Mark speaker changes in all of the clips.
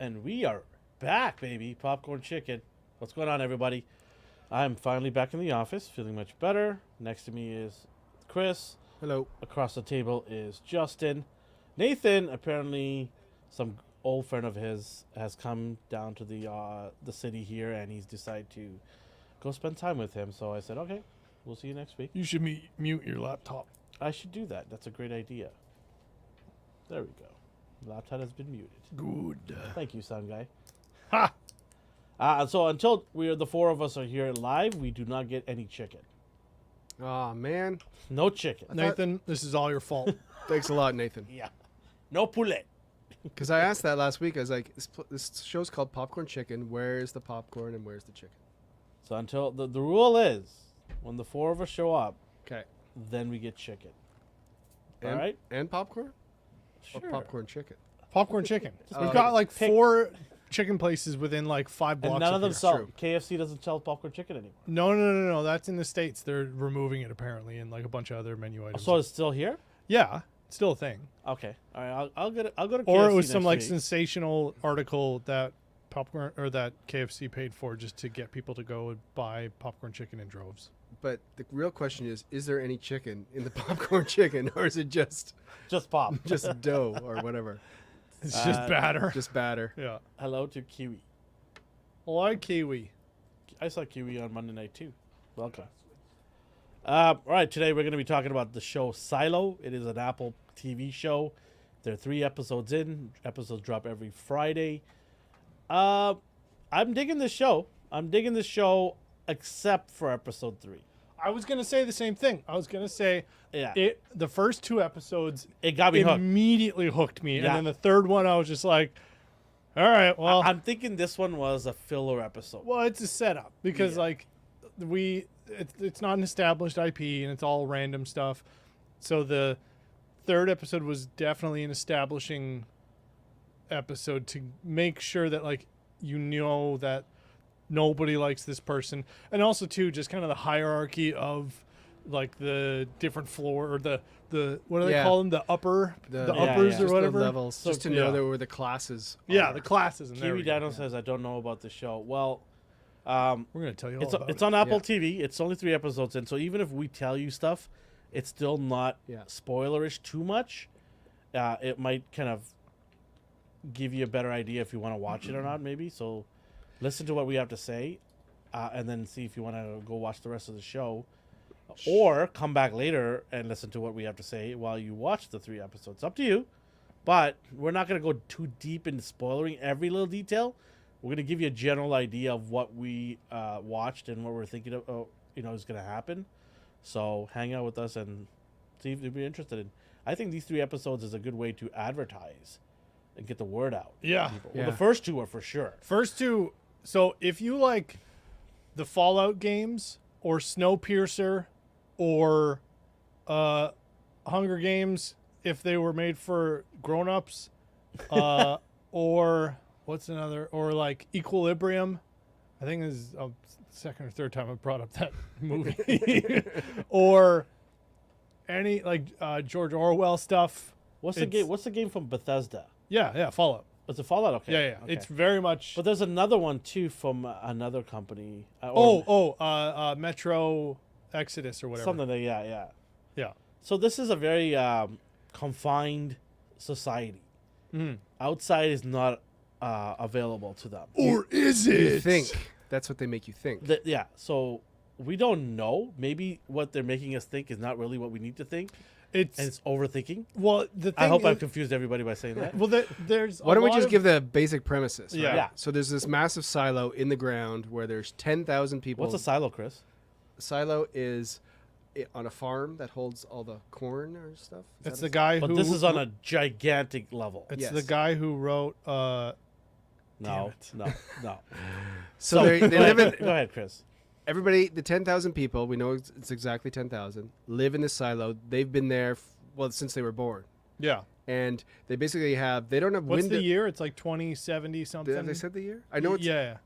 Speaker 1: And we are back, baby. Popcorn Chicken. What's going on, everybody? I'm finally back in the office, feeling much better. Next to me is Chris.
Speaker 2: Hello.
Speaker 1: Across the table is Justin. Nathan, apparently some old friend of his, has come down to the city here, and he's decided to go spend time with him. So I said, okay, we'll see you next week.
Speaker 3: You should mute your laptop.
Speaker 1: I should do that. That's a great idea. There we go. Laptop has been muted.
Speaker 3: Good.
Speaker 1: Thank you, sound guy.
Speaker 3: Ha!
Speaker 1: So until the four of us are here live, we do not get any chicken.
Speaker 2: Oh, man.
Speaker 1: No chicken.
Speaker 3: Nathan, this is all your fault.
Speaker 2: Thanks a lot, Nathan.
Speaker 1: Yeah. No poulet.
Speaker 2: Because I asked that last week. I was like, this show's called Popcorn Chicken. Where's the popcorn and where's the chicken?
Speaker 1: So until the rule is, when the four of us show up,
Speaker 2: Okay.
Speaker 1: then we get chicken.
Speaker 2: And,
Speaker 1: All right?
Speaker 2: And popcorn?
Speaker 1: Sure.
Speaker 2: Or popcorn chicken?
Speaker 3: Popcorn chicken.
Speaker 2: Oh,
Speaker 3: We've got like
Speaker 1: pick.
Speaker 3: 4 chicken places within like 5 blocks
Speaker 1: And none of them
Speaker 3: here.
Speaker 1: sell.
Speaker 2: True.
Speaker 1: KFC doesn't sell popcorn chicken anymore.
Speaker 3: No. That's in the States. They're removing it apparently and like a bunch of other menu items.
Speaker 1: So it's still here?
Speaker 3: yeah, it's still a thing.
Speaker 1: Okay. All right. I'll go to KFC
Speaker 3: Or it was some
Speaker 1: next
Speaker 3: like
Speaker 1: week.
Speaker 3: sensational article that popcorn or that KFC paid for just to get people to go and buy popcorn chicken in droves.
Speaker 2: But the real question is there any chicken in the popcorn chicken? Or is it just
Speaker 1: Just pop.
Speaker 2: dough or whatever?
Speaker 3: It's just batter.
Speaker 2: Just batter.
Speaker 3: Yeah.
Speaker 1: Hello to Kiwi.
Speaker 3: I like kiwi.
Speaker 1: I saw Kiwi on Monday night too. Welcome. All right, today we're going to be talking about the show Silo. It is an Apple TV show. There are 3 episodes in. Episodes drop every Friday. I'm digging this show. Except for episode 3.
Speaker 3: I was gonna say the same thing. I was gonna say
Speaker 1: Yeah,
Speaker 3: the first 2 episodes
Speaker 1: it got me hooked.
Speaker 3: immediately hooked me,
Speaker 1: Yeah.
Speaker 3: and then the third one I was just like, all right, well,
Speaker 1: I'm thinking this one was a filler episode.
Speaker 3: well, it's a setup because
Speaker 1: Yeah.
Speaker 3: like it's not an established IP and it's all random stuff. So the third episode was definitely an establishing episode to make sure that like you know that nobody likes this person, and also too just kind of the hierarchy of like the different floor or the what do they
Speaker 2: Yeah.
Speaker 3: call them, the uppers
Speaker 1: yeah.
Speaker 3: or
Speaker 2: Just the
Speaker 3: whatever
Speaker 2: levels.
Speaker 1: So-
Speaker 2: just to know
Speaker 3: yeah.
Speaker 2: there were the classes.
Speaker 3: yeah
Speaker 2: are.
Speaker 3: the classes. And there
Speaker 1: Kiwi
Speaker 3: we go.
Speaker 1: Dano says, I don't know about the show. Well,
Speaker 3: We're gonna tell you all about
Speaker 1: it's
Speaker 3: it.
Speaker 1: on Apple
Speaker 2: Yeah.
Speaker 1: TV. It's only 3 episodes in, so even if we tell you stuff, it's still not
Speaker 2: Yeah.
Speaker 1: spoilerish too much. It might kind of give you a better idea if you want to watch it or not, maybe. So listen to what we have to say, and then see if you want to go watch the rest of the show. Or come back later and listen to what we have to say while you watch the 3 episodes. Up to you. But we're not going to go too deep into spoiling every little detail. We're going to give you a general idea of what we watched and what we're thinking of, is going to happen. So hang out with us and see if you're interested in. I think these 3 episodes is a good way to advertise and get the word out.
Speaker 3: Yeah.
Speaker 1: People.
Speaker 2: Yeah.
Speaker 1: Well, the first 2 are for sure.
Speaker 3: First 2. So if you like the Fallout games or Snowpiercer or Hunger Games, if they were made for grown-ups, or what's another, or like Equilibrium, I think this is a second or third time I brought up that movie, or any like George Orwell stuff.
Speaker 1: What's the game? What's the game from Bethesda?
Speaker 3: Yeah, Fallout.
Speaker 1: It's a Fallout. Okay.
Speaker 3: Yeah.
Speaker 1: Okay.
Speaker 3: It's very much.
Speaker 1: But there's another one too from another company.
Speaker 3: Metro Exodus or whatever.
Speaker 1: something like yeah.
Speaker 3: Yeah.
Speaker 1: So this is a very confined society.
Speaker 3: Mhm.
Speaker 1: Outside is not available to them.
Speaker 3: Or is
Speaker 2: You
Speaker 3: it?
Speaker 2: think. That's what they make you think.
Speaker 1: Yeah. So we don't know. Maybe what they're making us think is not really what we need to think, and it's overthinking.
Speaker 3: Well, the thing
Speaker 1: I hope
Speaker 3: is,
Speaker 1: I've confused everybody by saying that.
Speaker 3: well, there's.
Speaker 2: Why don't we just give the basic premises? Right?
Speaker 3: Yeah.
Speaker 1: Yeah.
Speaker 2: So there's this massive silo in the ground where there's 10,000 people.
Speaker 1: What's a silo, Chris?
Speaker 2: Silo is on a farm that holds all the corn or stuff. Is
Speaker 3: It's
Speaker 2: that
Speaker 3: the guy
Speaker 1: But
Speaker 3: who.
Speaker 1: this is on a gigantic level.
Speaker 3: It's
Speaker 2: Yes.
Speaker 3: the guy who wrote.
Speaker 1: No,
Speaker 3: it.
Speaker 1: no.
Speaker 2: So they live in.
Speaker 1: Go ahead, Chris.
Speaker 2: Everybody, the 10,000 people, we know it's exactly 10,000, live in this silo. They've been there, since they were born.
Speaker 3: Yeah.
Speaker 2: And they basically they don't have
Speaker 3: What's
Speaker 2: window.
Speaker 3: the year? It's like 2070 something.
Speaker 2: Have they said the year? I know
Speaker 3: Yeah.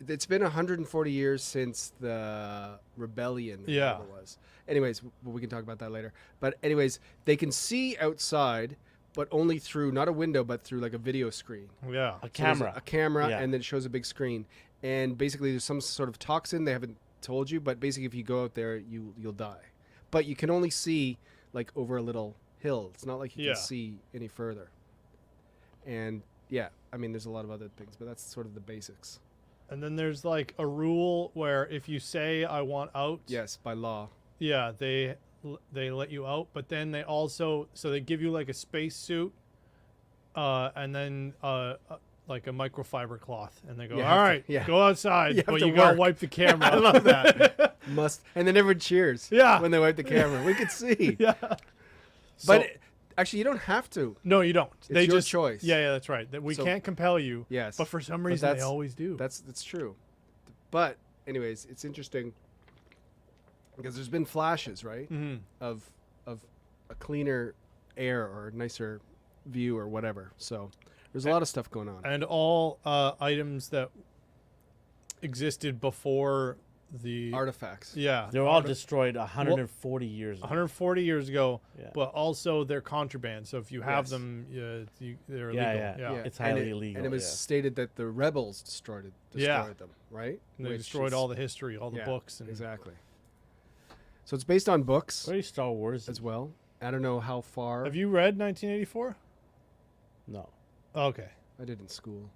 Speaker 2: it's been 140 years since the rebellion. Or
Speaker 3: Yeah.
Speaker 2: whatever it was. Anyways, we can talk about that later. But anyways, they can see outside, but only through not a window, but through like a video screen.
Speaker 3: Yeah.
Speaker 1: A
Speaker 2: So there's
Speaker 1: camera.
Speaker 2: a camera,
Speaker 1: Yeah.
Speaker 2: and then it shows a big screen. And basically, there's some sort of toxin they haven't told you, but basically, if you go out there, you'll die. But you can only see like over a little hill. It's not like you
Speaker 3: Yeah.
Speaker 2: can see any further. And yeah, I mean, there's a lot of other things, but that's sort of the basics.
Speaker 3: And then there's like a rule where if you say I want out,
Speaker 2: Yes, by law.
Speaker 3: yeah, they let you out. But then they also they give you like a space suit, and then like a microfiber cloth, and they go,
Speaker 2: You
Speaker 3: all
Speaker 2: have to-
Speaker 3: right,
Speaker 2: yeah.
Speaker 3: go outside,
Speaker 2: You have
Speaker 3: but
Speaker 2: to
Speaker 3: you gotta
Speaker 2: work."
Speaker 3: wipe the camera.
Speaker 2: I love that. Must, and then everyone cheers.
Speaker 3: Yeah.
Speaker 2: when they wipe the camera, we could see.
Speaker 3: Yeah.
Speaker 2: But
Speaker 1: So-
Speaker 2: actually, you don't have to.
Speaker 3: No, you don't. They
Speaker 2: your
Speaker 3: just
Speaker 2: choice.
Speaker 3: Yeah, that's right. That we
Speaker 2: So-
Speaker 3: can't compel you.
Speaker 2: Yes,
Speaker 3: But for some
Speaker 2: But
Speaker 3: reason, they
Speaker 2: that's-
Speaker 3: always do.
Speaker 2: That's true. But anyways, it's interesting because there's been flashes, right,
Speaker 3: Mm-hmm.
Speaker 2: of a cleaner air or nicer view or whatever. So there's a lot of stuff going on.
Speaker 3: And all items that existed before the
Speaker 2: Artifacts.
Speaker 3: yeah,
Speaker 1: They were all destroyed 140 years ago.
Speaker 3: 140 years ago,
Speaker 1: Yeah.
Speaker 3: but also they're contraband. So if you have
Speaker 2: Yes.
Speaker 3: them, they're
Speaker 1: Yeah,
Speaker 3: illegal.
Speaker 1: yeah. It's
Speaker 2: And
Speaker 1: highly illegal,
Speaker 2: And it was
Speaker 1: yeah.
Speaker 2: stated that the rebels destroyed
Speaker 3: Yeah.
Speaker 2: them, right?
Speaker 3: And they
Speaker 2: Which
Speaker 3: destroyed
Speaker 2: is-
Speaker 3: all the history, all the
Speaker 2: yeah,
Speaker 3: books, and
Speaker 2: exactly. So it's based on books
Speaker 1: Very Star Wars.
Speaker 2: as well. I don't know how far.
Speaker 3: Have you read 1984?
Speaker 1: No.
Speaker 3: Okay,
Speaker 2: I did in school.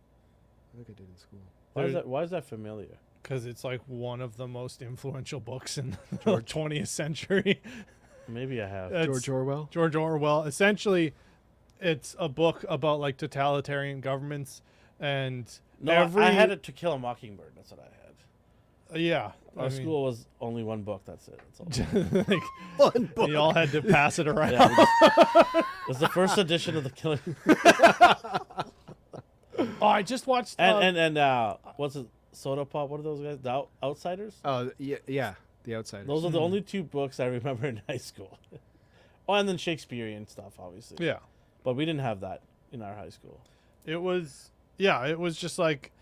Speaker 2: I think I did in school.
Speaker 1: Why is that familiar?
Speaker 3: because it's like one of the most influential books in the
Speaker 2: George.
Speaker 3: 20th century.
Speaker 1: Maybe I have.
Speaker 3: It's
Speaker 2: George Orwell.
Speaker 3: George Orwell. Essentially, it's a book about like totalitarian governments and
Speaker 1: No,
Speaker 3: every
Speaker 1: I had it To Kill a Mockingbird. That's what I had.
Speaker 3: yeah.
Speaker 1: Our school was only one book. That's it. That's all.
Speaker 3: like,
Speaker 2: One book.
Speaker 3: you all had to pass it around.
Speaker 1: Yeah, it was the first edition of the Killing.
Speaker 3: Oh, I just watched.
Speaker 1: and what's it? Soda Pop. What are those guys? The Outsiders.
Speaker 2: Oh yeah, The Outsiders.
Speaker 1: Those are the only two books I remember in high school. Oh, and then Shakespearean stuff, obviously.
Speaker 3: yeah.
Speaker 1: But we didn't have that in our high school.
Speaker 3: It was it was just like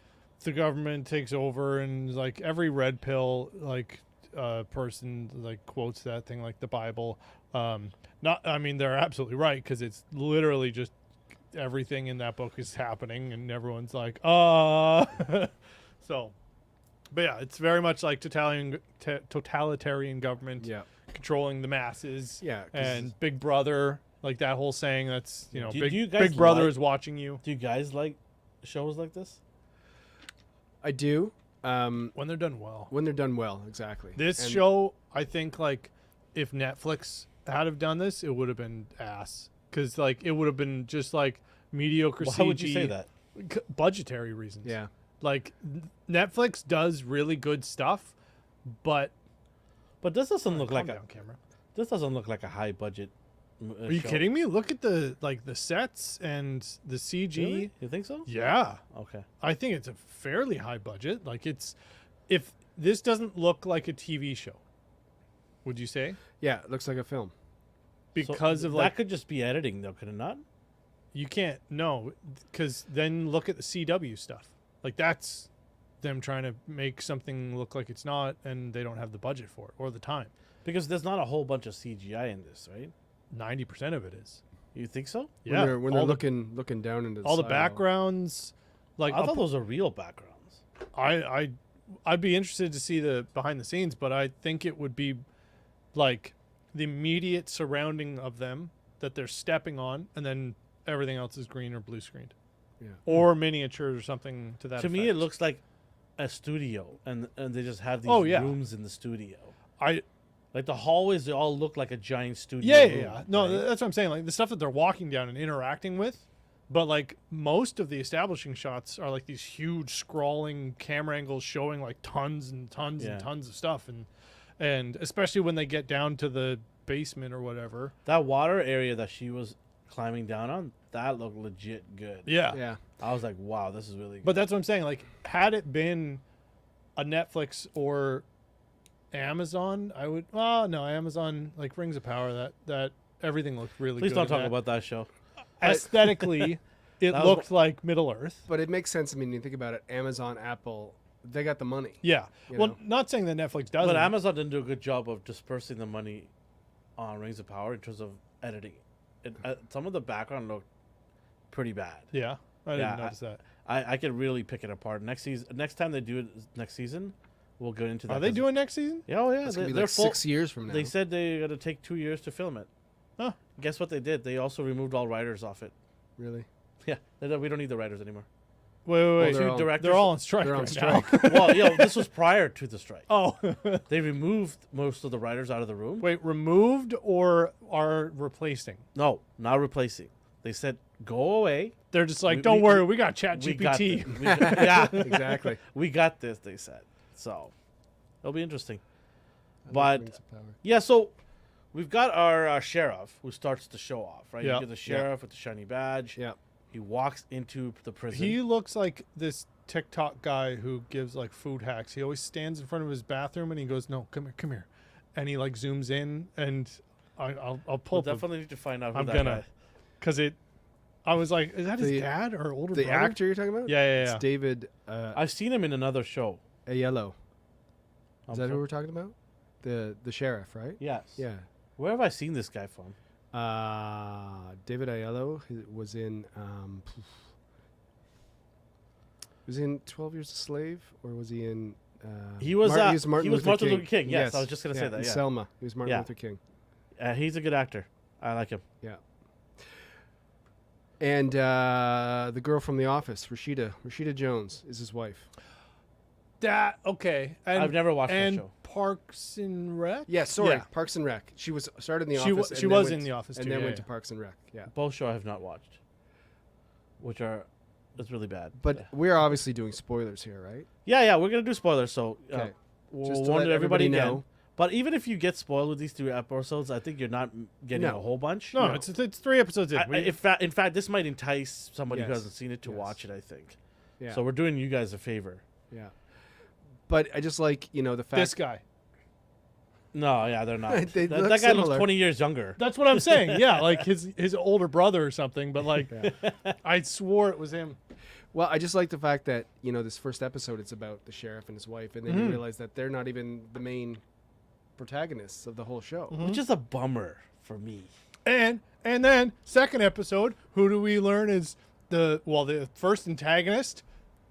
Speaker 3: the government takes over and like every red pill like person like quotes that thing like the Bible. I mean they're absolutely right because it's literally just everything in that book is happening and everyone's like so but yeah, it's very much like totalitarian government
Speaker 2: Yeah.
Speaker 3: controlling the masses.
Speaker 2: Yeah, 'cause
Speaker 3: And Big Brother, like that whole saying that's
Speaker 1: Do
Speaker 3: Big,
Speaker 1: you guys
Speaker 3: Big Brother
Speaker 1: like-
Speaker 3: is watching you.
Speaker 1: Do you guys like shows like this?
Speaker 2: I do.
Speaker 3: When they're done well.
Speaker 2: When they're done well, exactly.
Speaker 3: This
Speaker 2: And
Speaker 3: show, I think, like, if Netflix had have done this, it would have been ass. Because, like, it would have been just, like, mediocre
Speaker 1: Why
Speaker 3: CG.
Speaker 1: would you say that?
Speaker 3: Budgetary reasons.
Speaker 2: Yeah.
Speaker 3: Like, Netflix does really good stuff, but...
Speaker 1: But this doesn't look like
Speaker 3: Calm
Speaker 1: a.
Speaker 3: down, camera.
Speaker 1: This doesn't look like a high budget.
Speaker 3: Are you kidding me? Look at the sets and the CG.
Speaker 1: Really? You think so?
Speaker 3: Yeah.
Speaker 1: Okay.
Speaker 3: I think it's a fairly high budget. Like, if this doesn't look like a TV show, would you say?
Speaker 2: Yeah, it looks like a film.
Speaker 3: Because
Speaker 1: So
Speaker 3: of
Speaker 1: that
Speaker 3: like
Speaker 1: could just be editing, though, could it not?
Speaker 3: you can't because then look at the CW stuff. Like that's them trying to make something look like it's not, and they don't have the budget for it or the time.
Speaker 1: Because there's not a whole bunch of CGI in this, right?
Speaker 3: 90% of it is.
Speaker 1: You think so?
Speaker 3: Yeah,
Speaker 2: When they're
Speaker 3: all the,
Speaker 2: looking down into
Speaker 3: all the
Speaker 2: silo.
Speaker 3: backgrounds. Like
Speaker 1: I thought those were real backgrounds.
Speaker 3: I'd be interested to see the behind the scenes, but I think it would be like the immediate surrounding of them that they're stepping on, and then everything else is green or blue screened.
Speaker 2: Yeah.
Speaker 3: Or miniatures or something to that
Speaker 1: To me,
Speaker 3: effect.
Speaker 1: it looks like a studio, and they just have these
Speaker 3: Oh, yeah.
Speaker 1: rooms in the studio.
Speaker 3: I
Speaker 1: Like the hallways, they all look like a giant studio.
Speaker 3: yeah,
Speaker 1: room,
Speaker 3: yeah, yeah. No,
Speaker 1: right?
Speaker 3: that's what I'm saying. Like the stuff that they're walking down and interacting with, but like most of the establishing shots are like these huge scrawling camera angles showing like tons and tons
Speaker 1: Yeah.
Speaker 3: and tons of stuff, and especially when they get down to the basement or whatever.
Speaker 1: That water area that she was climbing down on, that looked legit good.
Speaker 3: Yeah.
Speaker 2: Yeah.
Speaker 1: I was like, wow, this is really good.
Speaker 3: But that's what I'm saying. Like, had it been a Netflix or Amazon, I would. Oh no, Amazon like Rings of Power. That everything looked really.
Speaker 1: Please
Speaker 3: good
Speaker 1: don't
Speaker 3: in
Speaker 1: talk
Speaker 3: that.
Speaker 1: about that show.
Speaker 3: Aesthetically, it
Speaker 1: That was
Speaker 3: looked like Middle Earth.
Speaker 2: But it makes sense. I mean, you think about it. Amazon, Apple, they got the money.
Speaker 3: Yeah.
Speaker 2: You
Speaker 3: Well,
Speaker 2: know?
Speaker 3: not saying that Netflix doesn't.
Speaker 1: But Amazon didn't do a good job of dispersing the money on Rings of Power in terms of editing. Some of the background looked pretty bad.
Speaker 3: Yeah, I
Speaker 1: Yeah,
Speaker 3: didn't notice that.
Speaker 1: I could really pick it apart. Next time they do it next season, we'll go into that.
Speaker 3: Are they
Speaker 1: 'cause-
Speaker 3: doing next season?
Speaker 1: Yeah, oh yeah,
Speaker 2: It's gonna be
Speaker 1: they're
Speaker 2: like
Speaker 1: full.
Speaker 2: 6 years from now.
Speaker 1: They said they're gonna take 2 years to film it.
Speaker 3: Huh.
Speaker 1: Guess what they did? They also removed all writers off it.
Speaker 2: Really?
Speaker 1: Yeah, we don't need the writers anymore.
Speaker 3: Wait.
Speaker 2: they're
Speaker 1: Two
Speaker 2: all-
Speaker 1: directors.
Speaker 3: They're all on strike.
Speaker 2: they're on
Speaker 3: right now.
Speaker 2: strike.
Speaker 1: Well, this was prior to the strike.
Speaker 3: Oh,
Speaker 1: They removed most of the writers out of the room.
Speaker 3: wait, removed or are replacing?
Speaker 1: No, not replacing. They said go away.
Speaker 3: They're just like,
Speaker 1: We-
Speaker 3: don't
Speaker 1: we-
Speaker 3: worry, we got Chat
Speaker 1: We got
Speaker 3: GPT.
Speaker 1: yeah,
Speaker 2: Exactly.
Speaker 1: we got this. They said so. It'll be interesting.
Speaker 2: I love
Speaker 1: But
Speaker 2: Rings of Power.
Speaker 1: yeah, so we've got our sheriff who starts the show off, right?
Speaker 3: Yeah.
Speaker 1: You get the sheriff with the shiny badge.
Speaker 2: Yeah.
Speaker 1: He walks into the prison.
Speaker 3: He looks like this TikTok guy who gives like food hacks. He always stands in front of his bathroom and he goes, "No, come here," and he like zooms in, and I'll pull
Speaker 1: we'll
Speaker 3: up
Speaker 1: definitely need to find out who
Speaker 3: I'm
Speaker 1: that
Speaker 3: gonna-
Speaker 1: guy.
Speaker 3: because it. I was like, is that his
Speaker 2: The-
Speaker 3: dad or older
Speaker 2: The
Speaker 3: brother?
Speaker 2: actor you're talking about?
Speaker 3: Yeah.
Speaker 2: It's David
Speaker 1: I've seen him in another show.
Speaker 2: Aiello. Is that
Speaker 1: I'm
Speaker 2: who
Speaker 1: so-
Speaker 2: we're talking about? The sheriff, right?
Speaker 1: Yes.
Speaker 2: Yeah.
Speaker 1: Where have I seen this guy from?
Speaker 2: David Aiello was in. Was he in 12 Years a Slave, or was he in?
Speaker 1: He was
Speaker 2: Martin Luther King.
Speaker 1: King. Yes, I was just gonna say that.
Speaker 2: in
Speaker 1: Yeah.
Speaker 2: Selma. He was Martin
Speaker 1: Yeah.
Speaker 2: Luther King.
Speaker 1: He's a good actor. I like him.
Speaker 2: Yeah. And the girl from The Office, Rashida Jones, is his wife.
Speaker 3: That okay. And,
Speaker 1: I've never watched that
Speaker 3: and
Speaker 1: show.
Speaker 3: Parks and Rec.
Speaker 2: Yeah, sorry,
Speaker 3: Yeah.
Speaker 2: Parks and Rec. She was started in The
Speaker 3: She
Speaker 2: Office.
Speaker 3: wa-
Speaker 2: and
Speaker 3: she
Speaker 2: then
Speaker 3: was
Speaker 2: went
Speaker 3: in The Office
Speaker 2: and
Speaker 3: too,
Speaker 2: then
Speaker 3: yeah,
Speaker 2: went
Speaker 3: yeah.
Speaker 2: to Parks and Rec. Yeah.
Speaker 1: Both show I have not watched, which are it's really bad.
Speaker 2: But we're obviously doing spoilers here, right?
Speaker 1: yeah, we're gonna do spoilers. So
Speaker 2: Okay.
Speaker 1: we'll
Speaker 2: Just to
Speaker 1: warn
Speaker 2: let
Speaker 1: everybody
Speaker 2: everybody
Speaker 1: again.
Speaker 2: know.
Speaker 1: But even if you get spoiled with these 3 episodes, I think you're not getting
Speaker 2: No.
Speaker 1: a whole bunch.
Speaker 3: No, it's 3 episodes in.
Speaker 1: In fact, this might entice somebody who
Speaker 2: Yes.
Speaker 1: hasn't seen it to
Speaker 2: Yes.
Speaker 1: watch it. I think.
Speaker 2: Yeah.
Speaker 1: So we're doing you guys a favor.
Speaker 2: Yeah. But I just like, the fact
Speaker 3: this guy.
Speaker 1: No, yeah, they're not.
Speaker 2: They
Speaker 1: that
Speaker 2: look
Speaker 1: guy looks
Speaker 2: similar.
Speaker 1: 20 years younger.
Speaker 3: That's what I'm saying. Yeah, like his older brother or something. But like, I swore it was him.
Speaker 2: Well, I just like the fact that, this first episode, it's about the sheriff and his wife, and then you
Speaker 3: Mhm.
Speaker 2: realize that they're not even the main protagonists of the whole show.
Speaker 1: Which is a bummer for me.
Speaker 3: And then second episode, who do we learn is the first antagonist,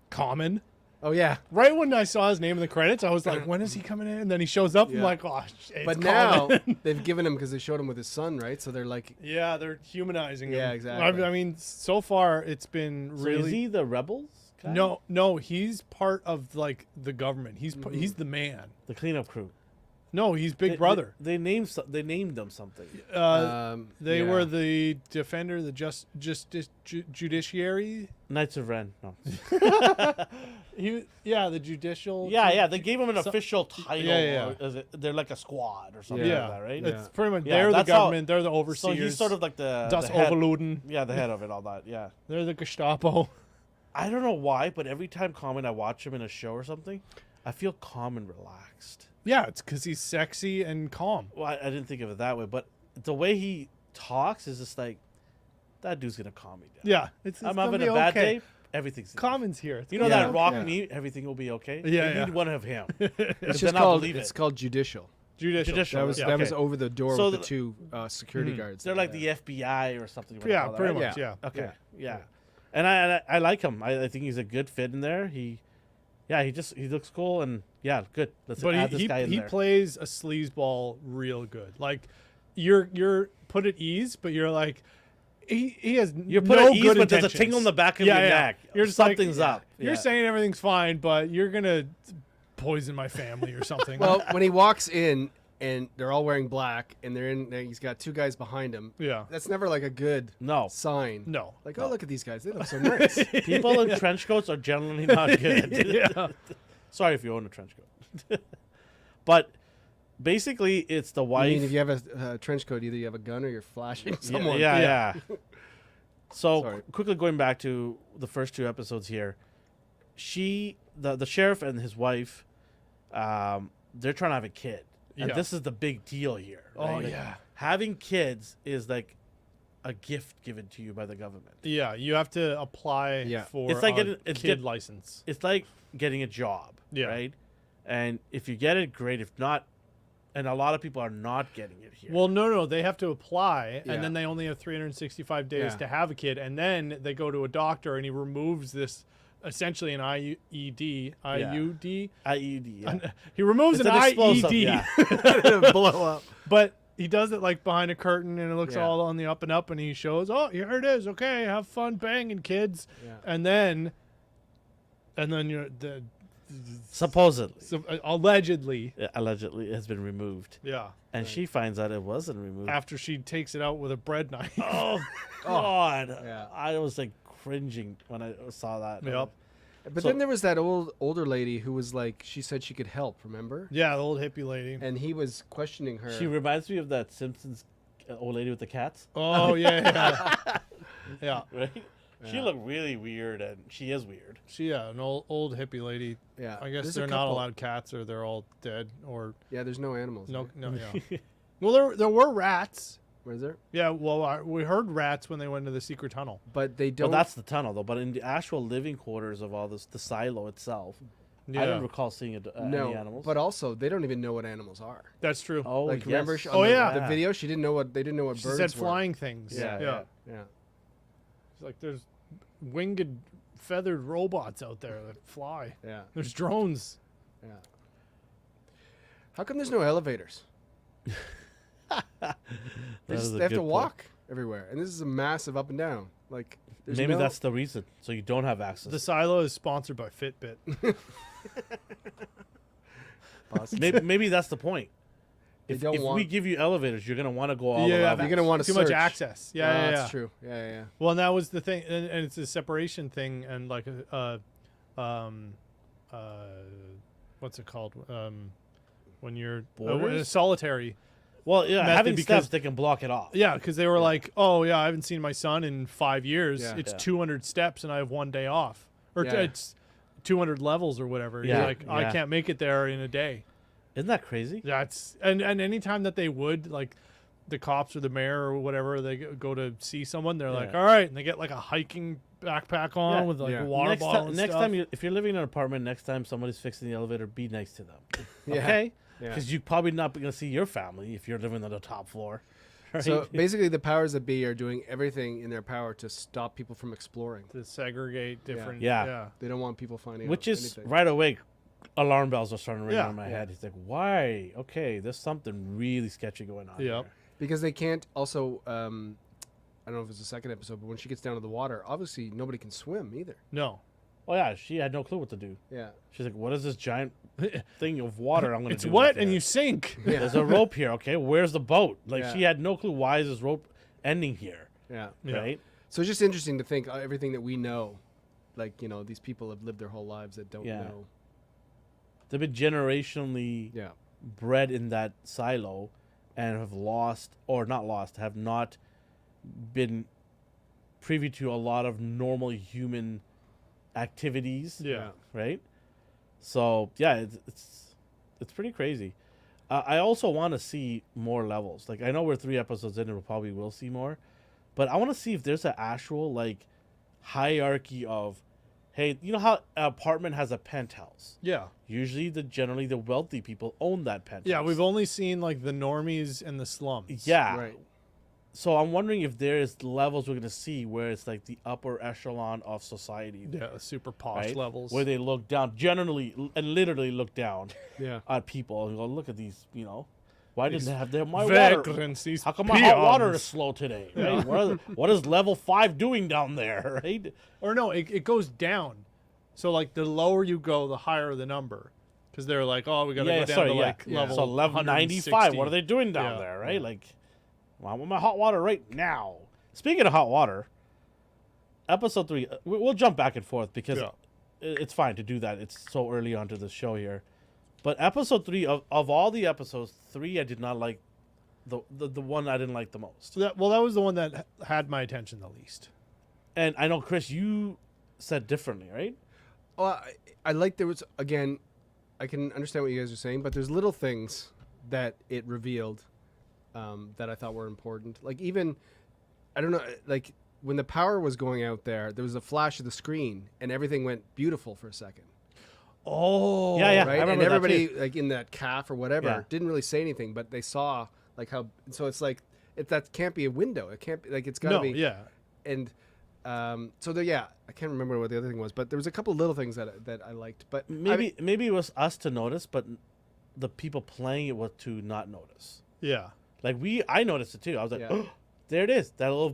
Speaker 3: Common.
Speaker 2: Oh, yeah.
Speaker 3: Right when I saw his name in the credits, I was like, when is he coming in? And then he shows up. I'm
Speaker 2: Yeah.
Speaker 3: like, oh, shit,
Speaker 2: But
Speaker 3: it's
Speaker 2: now
Speaker 3: Common.
Speaker 2: they've given him, because they showed him with his son, right? So they're like,
Speaker 3: Yeah, they're humanizing him.
Speaker 2: Yeah, exactly.
Speaker 3: I mean, so far it's been
Speaker 1: So
Speaker 3: really
Speaker 1: is he the rebels? guy?
Speaker 3: no. He's part of like the government. He's
Speaker 2: Mm-hmm.
Speaker 3: he's the man.
Speaker 1: The cleanup crew.
Speaker 3: No, he's Big
Speaker 1: They-
Speaker 3: Brother.
Speaker 1: They named them something.
Speaker 3: They
Speaker 2: yeah.
Speaker 3: were the defender, the judiciary.
Speaker 1: Knights of Ren. No.
Speaker 3: The judicial.
Speaker 1: Yeah. They gave him an
Speaker 3: So-
Speaker 1: official title.
Speaker 3: Yeah.
Speaker 1: Or they're like a squad or something
Speaker 3: Yeah,
Speaker 1: like that, right?
Speaker 3: It's
Speaker 2: Yeah.
Speaker 3: pretty much
Speaker 1: Yeah,
Speaker 3: they're the
Speaker 1: that's how-
Speaker 3: government. They're the
Speaker 1: So
Speaker 3: overseers.
Speaker 1: he's sort of like the
Speaker 3: Das
Speaker 1: head,
Speaker 3: Overluden.
Speaker 1: yeah, the head of it, all that. Yeah.
Speaker 3: They're the Gestapo.
Speaker 1: I don't know why, but every time Common I watch him in a show or something, I feel calm and relaxed.
Speaker 3: Yeah, it's because he's sexy and calm.
Speaker 1: Well, I didn't think of it that way, but the way he talks is just like that dude's gonna calm me down.
Speaker 3: Yeah, it's
Speaker 1: I'm
Speaker 3: gonna
Speaker 1: having
Speaker 3: be
Speaker 1: a bad
Speaker 3: okay.
Speaker 1: day. Everything's
Speaker 3: Common's here. It's
Speaker 1: You know
Speaker 3: gonna
Speaker 1: that
Speaker 3: be
Speaker 1: rock
Speaker 2: Yeah.
Speaker 1: me, everything will be okay.
Speaker 3: Yeah,
Speaker 1: We
Speaker 3: yeah.
Speaker 1: need one of him.
Speaker 2: It's
Speaker 1: Then
Speaker 2: just
Speaker 1: I'll
Speaker 2: called,
Speaker 1: believe
Speaker 2: it's
Speaker 1: it.
Speaker 2: called judicial.
Speaker 3: Judicial.
Speaker 2: That was
Speaker 1: Yeah,
Speaker 2: that was
Speaker 1: okay.
Speaker 2: over the door
Speaker 1: So
Speaker 2: with the
Speaker 1: the-
Speaker 2: two security guards.
Speaker 1: They're
Speaker 2: there,
Speaker 1: like
Speaker 2: yeah.
Speaker 1: the FBI or something. you wanna
Speaker 3: Yeah,
Speaker 1: call that,
Speaker 3: pretty
Speaker 1: right?
Speaker 3: much. Yeah.
Speaker 1: Okay.
Speaker 2: Yeah.
Speaker 1: Yeah. And I like him. I think he's a good fit in there. He looks cool and yeah, good. Let's
Speaker 3: But
Speaker 1: add this guy in
Speaker 3: he
Speaker 1: there.
Speaker 3: plays a sleazeball real good. Like you're put at ease, but you're like he has
Speaker 1: You're put
Speaker 3: no
Speaker 1: at ease,
Speaker 3: good
Speaker 1: but there's a
Speaker 3: intentions.
Speaker 1: tingle in the back of
Speaker 3: Yeah,
Speaker 1: your
Speaker 3: yeah.
Speaker 1: neck.
Speaker 3: You're just like,
Speaker 1: Something's up.
Speaker 3: You're
Speaker 1: Yeah.
Speaker 3: saying everything's fine, but you're gonna poison my family or something.
Speaker 2: Well, when he walks in and they're all wearing black and he's got two guys behind him.
Speaker 3: yeah.
Speaker 2: That's never like a good
Speaker 1: No.
Speaker 2: sign.
Speaker 3: No.
Speaker 2: Like, oh, look at these guys. They look so nice.
Speaker 1: People in trench coats are generally not good.
Speaker 3: Yeah.
Speaker 1: Sorry if you own a trench coat. But basically, it's the
Speaker 2: I
Speaker 1: wife.
Speaker 2: mean, if you have a trench coat, either you have a gun or you're flashing someone.
Speaker 1: Yeah. So
Speaker 2: Sorry.
Speaker 1: quickly going back to the first 2 episodes here, the sheriff and his wife, they're trying to have a kid, and
Speaker 3: Yeah.
Speaker 1: this is the big deal here.
Speaker 3: Oh,
Speaker 1: right? Like,
Speaker 3: yeah.
Speaker 1: having kids is like a gift given to you by the government.
Speaker 3: Yeah, you have to apply
Speaker 2: Yeah.
Speaker 3: for
Speaker 1: It's like
Speaker 3: a
Speaker 1: it's
Speaker 3: kid
Speaker 1: get-
Speaker 3: license.
Speaker 1: It's like getting a job,
Speaker 3: Yeah.
Speaker 1: right? And if you get it, great. If not, and a lot of people are not getting it here.
Speaker 3: Well, no, they have to apply,
Speaker 2: Yeah.
Speaker 3: and then they only have 365 days
Speaker 2: Yeah.
Speaker 3: to have a kid, and then they go to a doctor, and he removes this, essentially an IUD.
Speaker 1: IED. Yeah.
Speaker 3: He removes
Speaker 1: It's
Speaker 3: an
Speaker 1: an explosive,
Speaker 3: IED,
Speaker 1: yeah.
Speaker 2: Blow up.
Speaker 3: but he does it like behind a curtain, and it looks
Speaker 2: Yeah.
Speaker 3: all on the up and up, and he shows, oh, here it is. Okay, have fun banging, kids,
Speaker 2: Yeah.
Speaker 3: and then you're the
Speaker 1: Supposedly,
Speaker 3: so, allegedly,
Speaker 1: allegedly, it has been removed,
Speaker 3: yeah.
Speaker 1: and she finds out it wasn't removed.
Speaker 3: After she takes it out with a bread knife.
Speaker 1: Oh God!
Speaker 2: Yeah.
Speaker 1: I was like cringing when I saw that.
Speaker 3: Yep.
Speaker 2: But
Speaker 1: So-
Speaker 2: then there was that older lady who was like, she said she could help. Remember?
Speaker 3: Yeah, the old hippie lady.
Speaker 2: And he was questioning her.
Speaker 1: She reminds me of that Simpsons old lady with the cats,
Speaker 3: Oh yeah, yeah.
Speaker 1: right? She
Speaker 2: Yeah.
Speaker 1: looked really weird, and she is weird.
Speaker 3: An old hippie lady.
Speaker 2: Yeah.
Speaker 3: I guess
Speaker 2: There's a
Speaker 3: they're not
Speaker 2: couple-
Speaker 3: allowed cats, or they're all dead, or
Speaker 2: Yeah. There's no animals.
Speaker 3: no,
Speaker 2: there.
Speaker 3: yeah. Well, there were rats.
Speaker 2: Where is there?
Speaker 3: Yeah, well, we heard rats when they went to the secret tunnel.
Speaker 2: But they
Speaker 1: Well,
Speaker 2: don't.
Speaker 1: that's the tunnel, though. But in the actual living quarters of all this, the silo itself,
Speaker 3: Yeah,
Speaker 1: I don't recall seeing
Speaker 2: no.
Speaker 1: any animals.
Speaker 2: But also, they don't even know what animals are.
Speaker 3: that's true.
Speaker 1: oh,
Speaker 2: Like
Speaker 1: yes.
Speaker 2: remember? On
Speaker 3: Oh,
Speaker 2: the,
Speaker 3: yeah.
Speaker 2: The video, she didn't know what they didn't know what
Speaker 3: She
Speaker 2: birds
Speaker 3: said
Speaker 2: were.
Speaker 3: flying things.
Speaker 1: Yeah,
Speaker 3: yeah.
Speaker 2: Yeah.
Speaker 3: It's like there's winged, feathered robots out there that fly.
Speaker 2: Yeah.
Speaker 3: There's drones.
Speaker 2: Yeah. How come there's no elevators?
Speaker 1: That
Speaker 2: They,
Speaker 1: is
Speaker 2: just,
Speaker 1: a
Speaker 2: they have
Speaker 1: good
Speaker 2: to
Speaker 1: point.
Speaker 2: walk everywhere, and this is a massive up and down. Like there's
Speaker 1: Maybe
Speaker 2: no-
Speaker 1: that's the reason. So you don't have access.
Speaker 3: The silo is sponsored by Fitbit.
Speaker 1: Maybe that's the point.
Speaker 2: They
Speaker 1: If,
Speaker 2: don't
Speaker 1: if we
Speaker 2: want-
Speaker 1: give you elevators, you're gonna want to go all
Speaker 3: Yeah,
Speaker 1: the way
Speaker 3: yeah,
Speaker 1: up.
Speaker 2: You're gonna want to
Speaker 3: Too
Speaker 2: search.
Speaker 3: much access. Yeah, yeah,
Speaker 2: That's
Speaker 3: yeah.
Speaker 2: true. Yeah.
Speaker 3: Well, and that was the thing, and it's a separation thing, and like what's it called? When you're
Speaker 1: Borders?
Speaker 3: solitary.
Speaker 1: Well, yeah,
Speaker 3: method
Speaker 1: having
Speaker 3: because-
Speaker 1: steps, they can block it off.
Speaker 3: Yeah, because they were like, oh yeah, I haven't seen my son in 5 years.
Speaker 2: Yeah.
Speaker 3: It's
Speaker 1: Yeah.
Speaker 3: 200 steps, and I have 1 day off, or
Speaker 2: Yeah.
Speaker 3: it's 200 levels or whatever.
Speaker 1: Yeah,
Speaker 3: You're like, I
Speaker 1: yeah.
Speaker 3: can't make it there in a day.
Speaker 1: Isn't that crazy?
Speaker 3: That's and anytime that they would like. The cops or the mayor or whatever, they go to see someone. They're like,
Speaker 1: Yeah.
Speaker 3: "All right," and they get like a hiking backpack on
Speaker 1: Yeah.
Speaker 3: with like
Speaker 2: Yeah.
Speaker 3: a water bottle. and
Speaker 1: Next
Speaker 3: stuff.
Speaker 1: time, if you're living in an apartment, next time somebody's fixing the elevator, be nice to them.
Speaker 2: Yeah.
Speaker 1: Okay?
Speaker 2: Yeah.
Speaker 1: Because you're probably not going to see your family if you're living on the top floor. Right?
Speaker 2: So basically, the powers that be are doing everything in their power to stop people from exploring.
Speaker 3: to segregate different.
Speaker 1: Yeah.
Speaker 2: They don't want people finding
Speaker 1: Which
Speaker 2: out
Speaker 1: is
Speaker 2: anything.
Speaker 1: right away, alarm bells are starting to ring
Speaker 3: Yeah.
Speaker 1: on my
Speaker 2: Yeah.
Speaker 1: head. He's like, why? Okay, there's something really sketchy going on.
Speaker 3: Yep.
Speaker 1: Here.
Speaker 2: Because they can't also. I don't know if it's the second episode, but when she gets down to the water, obviously nobody can swim either.
Speaker 3: No,
Speaker 1: Oh, yeah, she had no clue what to do.
Speaker 2: Yeah.
Speaker 1: She's like, what is this giant thing of water I'm going to
Speaker 3: it's
Speaker 1: do?
Speaker 3: wet
Speaker 1: with
Speaker 3: and
Speaker 1: it?
Speaker 3: you sink.
Speaker 2: Yeah.
Speaker 1: There's a rope here, okay? Where's the boat? Like,
Speaker 2: Yeah.
Speaker 1: she had no clue why is this rope ending here,
Speaker 2: Yeah.
Speaker 3: Yeah.
Speaker 1: right?
Speaker 2: So it's just interesting to think everything that we know, like these people have lived their whole lives that don't
Speaker 1: Yeah.
Speaker 2: know.
Speaker 1: They've been generationally
Speaker 2: Yeah.
Speaker 1: bred in that silo and have lost, or not lost, have not been privy to a lot of normal human activities,
Speaker 3: Yeah.
Speaker 1: right? So yeah, it's pretty crazy. I also want to see more levels. Like, I know we're 3 episodes in and we probably will see more, but I want to see if there's an actual like hierarchy of, hey, you know how an apartment has a penthouse?
Speaker 3: Yeah.
Speaker 1: Usually, generally the wealthy people own that penthouse.
Speaker 3: Yeah. We've only seen like the normies and the slums.
Speaker 1: yeah.
Speaker 2: Right.
Speaker 1: So I'm wondering if there's levels we're gonna see where it's like the upper echelon of society,
Speaker 3: Yeah. Super posh
Speaker 1: right?
Speaker 3: levels.
Speaker 1: Where they look down, generally and literally look down
Speaker 2: Yeah.
Speaker 1: at people and go, look at these, why didn't they have my water?
Speaker 3: vagrants. These
Speaker 1: How come my hot water
Speaker 3: peons.
Speaker 1: is slow today? Right? What is level 5 doing down there? Right?
Speaker 3: Or no, it goes down. So like the lower you go, the higher the number. Because they're like, oh, we gotta go down to like
Speaker 2: Yeah.
Speaker 3: level.
Speaker 1: So level
Speaker 3: 160.
Speaker 1: 95. What are they doing down
Speaker 3: Yeah.
Speaker 1: there? Right? Like, well, I want my hot water right now. Speaking of hot water, episode 3. We'll jump back and forth because
Speaker 3: Yeah.
Speaker 1: it's fine to do that. It's so early onto the show here. But episode 3 of all the episodes, 3 I did not like. The one I didn't like the most.
Speaker 3: So that was the one that had my attention the least.
Speaker 1: And I know, Chris, you said differently, right?
Speaker 2: Well, I like there was again. I can understand what you guys are saying, but there's little things that it revealed that I thought were important. Like even, I don't know, like when the power was going out there was a flash of the screen and everything went beautiful for a second.
Speaker 1: Oh, yeah.
Speaker 2: right?
Speaker 1: I
Speaker 2: And
Speaker 1: remember that
Speaker 2: everybody
Speaker 1: too.
Speaker 2: like in that calf or whatever
Speaker 1: Yeah.
Speaker 2: didn't really say anything, but they saw like how. So it's like that can't be a window. It can't be like it's got to
Speaker 3: No,
Speaker 2: be.
Speaker 3: yeah.
Speaker 2: And so there, yeah, I can't remember what the other thing was, but there was a couple little things that I liked. But
Speaker 1: Maybe it was us to notice, but the people playing it was to not notice.
Speaker 3: Yeah.
Speaker 1: Like I noticed it too. I was like,
Speaker 2: Yeah.
Speaker 1: oh, there it is, that little